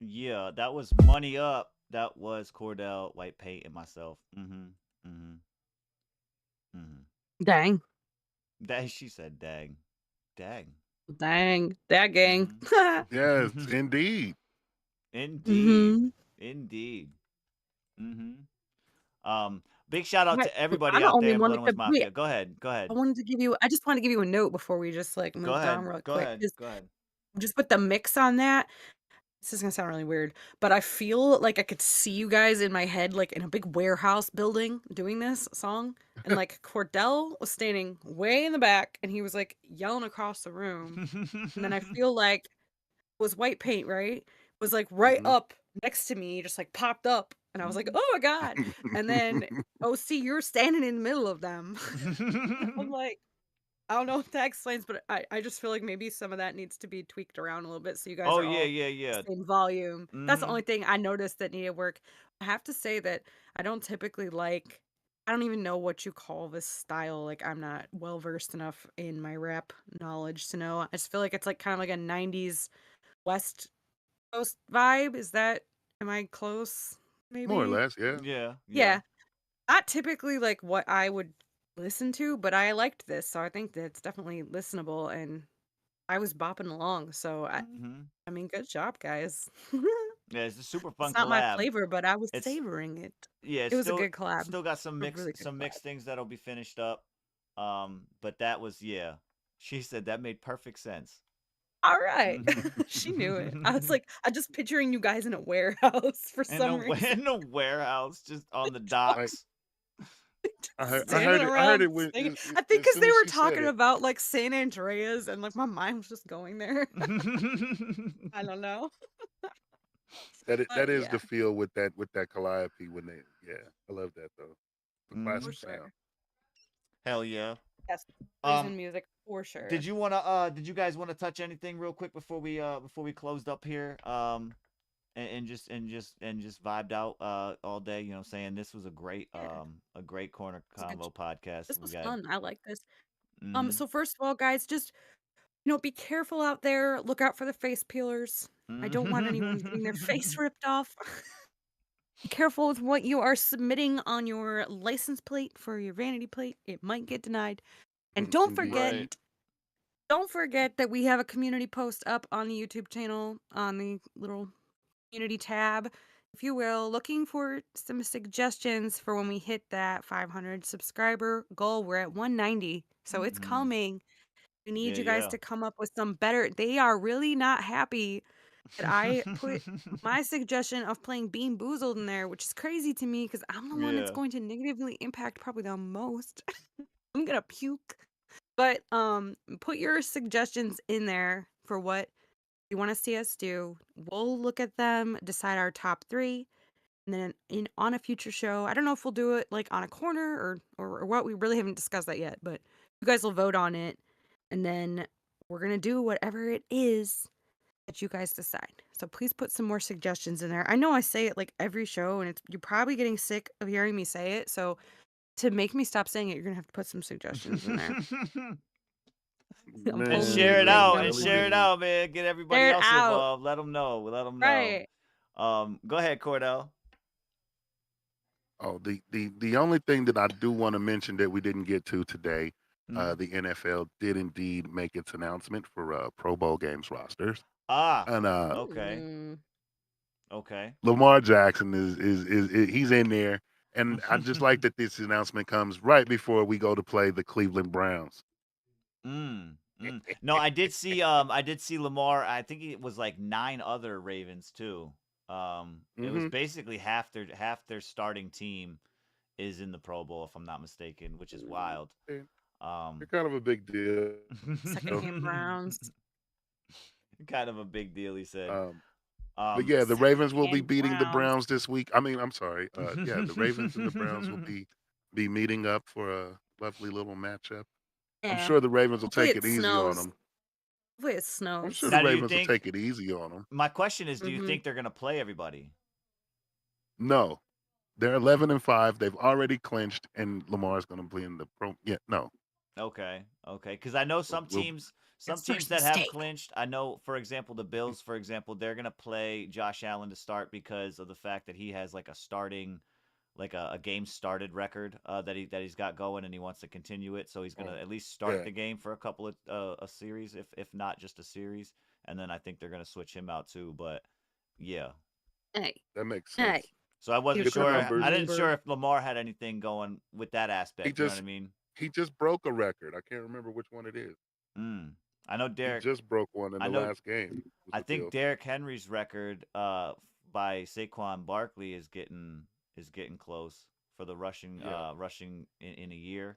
Yeah, that was Money Up. That was Cordell, White Paint, and myself. Dang. That she said, dang. Dang. That gang. Yes, indeed. Indeed. Indeed. Big shout out to everybody out there in Bloodhounds Mafia. Go ahead. I just want to give you a note before we just like move on real quick. Go ahead. Just with the mix on that. This is gonna sound really weird, but I feel like I could see you guys in my head, like in a big warehouse building doing this song. And like Cordell was standing way in the back and he was like yelling across the room. And then I feel like it was White Paint, right? Was like right up next to me, just like popped up And I was like, oh my God. And then, oh, see, you're standing in the middle of them. I'm like, I don't know if that explains, but I just feel like maybe some of that needs to be tweaked around a little bit so you guys Oh are yeah, all yeah, the yeah. same volume. That's the Mm-hmm. only thing I noticed that needed work. I have to say that I don't typically like, I don't even know what you call this style. Like, I'm not well versed enough in my rap knowledge to know. I just feel like it's like kind of like a 90s West Coast vibe. Am I close? More or Maybe? less, yeah. Yeah, yeah. Yeah. Not typically like what I would listen to, but I liked this, so I think that it's definitely listenable, and I was bopping along. So Mm-hmm. I mean, good job, guys. Yeah, it's a super It's fun not my collab. flavor, but I was It's savoring it. yeah, It was a good collab. still got A really good some collab. mixed things that'll be finished up. But that was yeah. She said that made perfect sense. All right. Mm-hmm. She knew it. I was like, I'm just picturing you guys in a warehouse for some reason. In a warehouse, just on the Like docks. Standing I heard around it when singing. as, I think as because soon they as were she said talking it. about like San Andreas, and like my mind was just going there. I don't know. That But is yeah, the feel with that calliope when they I love that though. The Mm-hmm. for classic sound. sure. Hell yeah. Yes, Um, in music for sure. did you guys wanna touch anything real quick before we closed up here? And just vibed out all day, you know, saying this was Yeah, a great corner it's a good. convo podcast. This We was got fun. I like this. mm-hmm. So first of all, guys, just be careful out there. Look out for the face peelers. I don't want anyone getting their face ripped off. Be careful with what you are submitting on your license plate for your vanity plate. It might get denied. And Indeed. Right. don't forget that we have a community post up on the YouTube channel on the little community tab, if you will, looking for some suggestions for when we hit that 500 subscriber goal. We're at 190, so it's Mm-hmm. coming. We need Yeah, you guys yeah. to come up with some better. They are really not happy that I put my suggestion of playing Bean Boozled in there, which is crazy to me because I'm the one that's Yeah. going to negatively impact probably the most. I'm gonna puke. But put your suggestions in there for what you want to see us do. We'll look at them, decide our top 3, and then on a future show, I don't know if we'll do it like on a corner or what. We really haven't discussed that yet, but you guys will vote on it, and then we're gonna do whatever it is that you guys decide. So please put some more suggestions in there. I know I say it like every show, and you're probably getting sick of hearing me say it. So to make me stop saying it, you're gonna have to put some suggestions in there. I'm And pulling Man, share you it you right out now. and really share it do. out, man. Get everybody Share it else out. involved. Let them know. Let them know. Right. Go ahead, Cordell. Oh, the only thing that I do want to mention that we didn't get to today, Mm. the NFL did indeed make its announcement for Pro Bowl games rosters, Ah, and okay, Mm. okay. Lamar Jackson is he's in there, and I just like that this announcement comes right before we go to play the Cleveland Browns. No, I did see Lamar. I think it was like 9 other Ravens too. It was Hmm. basically half their starting team is in the Pro Bowl, if I'm not mistaken, which is wild. They're Um, kind of a big deal. Secondhand Browns. kind of a big deal, he said. Um, but yeah, the Ravens will be Secondhand beating the Browns. Browns this week. I mean, I'm sorry. Yeah, the Ravens and the Browns will be meeting up for a lovely little matchup. I'm Yeah. sure the Ravens will Hopefully take it it easy on snows. them. Hopefully it I'm snows. sure the Now, do you Ravens will think? take it easy on them. My question is, do you Mm-hmm. think they're gonna play everybody? No, they're 11-5. They've already clinched, and Lamar's going to be in the pro. Yeah, no. Okay, okay. Because I know some We'll, teams, That's their that have mistake. clinched. I know, for example, the Bills. For example, they're gonna play Josh Allen to start because of the fact that he has like a starting, like a game started record that he's got going, and he wants to continue it. So he's gonna at least start yeah, the game for a couple of a series, if not just a series. And then I think they're gonna switch him out too. But yeah. Hey, that makes hey. sense. So I wasn't Here's Get the sure. numbers. I didn't number. sure if Lamar had anything going with that He aspect. You know what I just mean? he just broke a record. I can't remember which one it is. Mm. I know He Derek. just broke one in I the know. last game with I the think Bills. Derrick Henry's record by Saquon Barkley is getting close for the rushing Yeah, rushing in a year.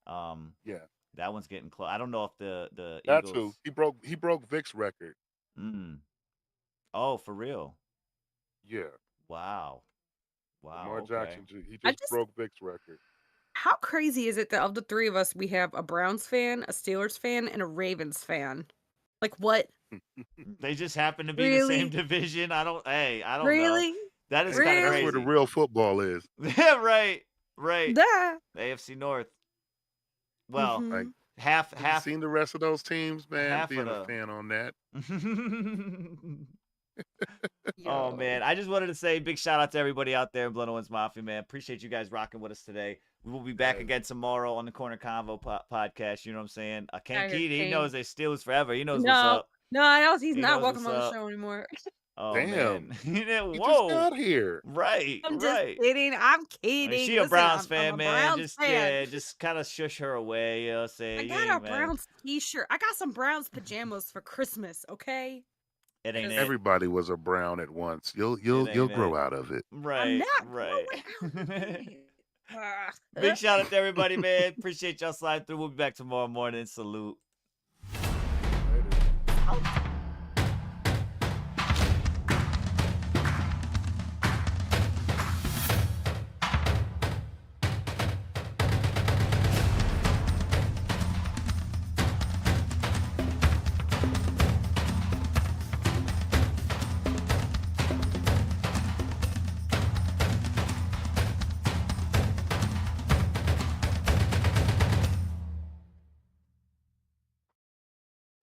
Um, yeah. that one's getting close. I don't know if the That's who Eagles. he broke Vic's record. Mm, oh, for real? Yeah. Wow. Wow. Lamar Okay. Jackson, he I just just broke Vic's record. How crazy is it that of the three of us, we have a Browns fan, a Steelers fan, and a Ravens fan? Like what? They just happen to be the same Really? division. I don't know. Really? That is kind of That's crazy. where the real football is. Yeah, right. Duh. AFC North. Well, Like, half. have you seen the rest of those teams, man? half Being of a the- fan on that. Oh man, I just wanted to say big shout out to everybody out there in Blood Owens Mafia, man. Appreciate you guys rocking with us today. We will be back again tomorrow on the CornerConvo podcast. You know what I'm saying? Ken Tiger Keaty, he King. knows they Steelers forever. He knows what's No, up. no, I know he's He not knows welcome what's on the up. show anymore. Oh Damn. man, He whoa, just got here. right, I'm right. just kidding. I'm I mean, kidding. she a Listen, Browns I'm fan, a man. Browns Just fan. just kind of shush her away. You know, say I yeah, got a man. Browns t-shirt. I got some Browns pajamas for Christmas, okay? It ain't it. Everybody was a Brown at once. You'll ain't grow it. out of it. I'm Right, not right. growing out. Big shout out to everybody, man. Appreciate y'all sliding through. We'll be back tomorrow morning. Salute. Later.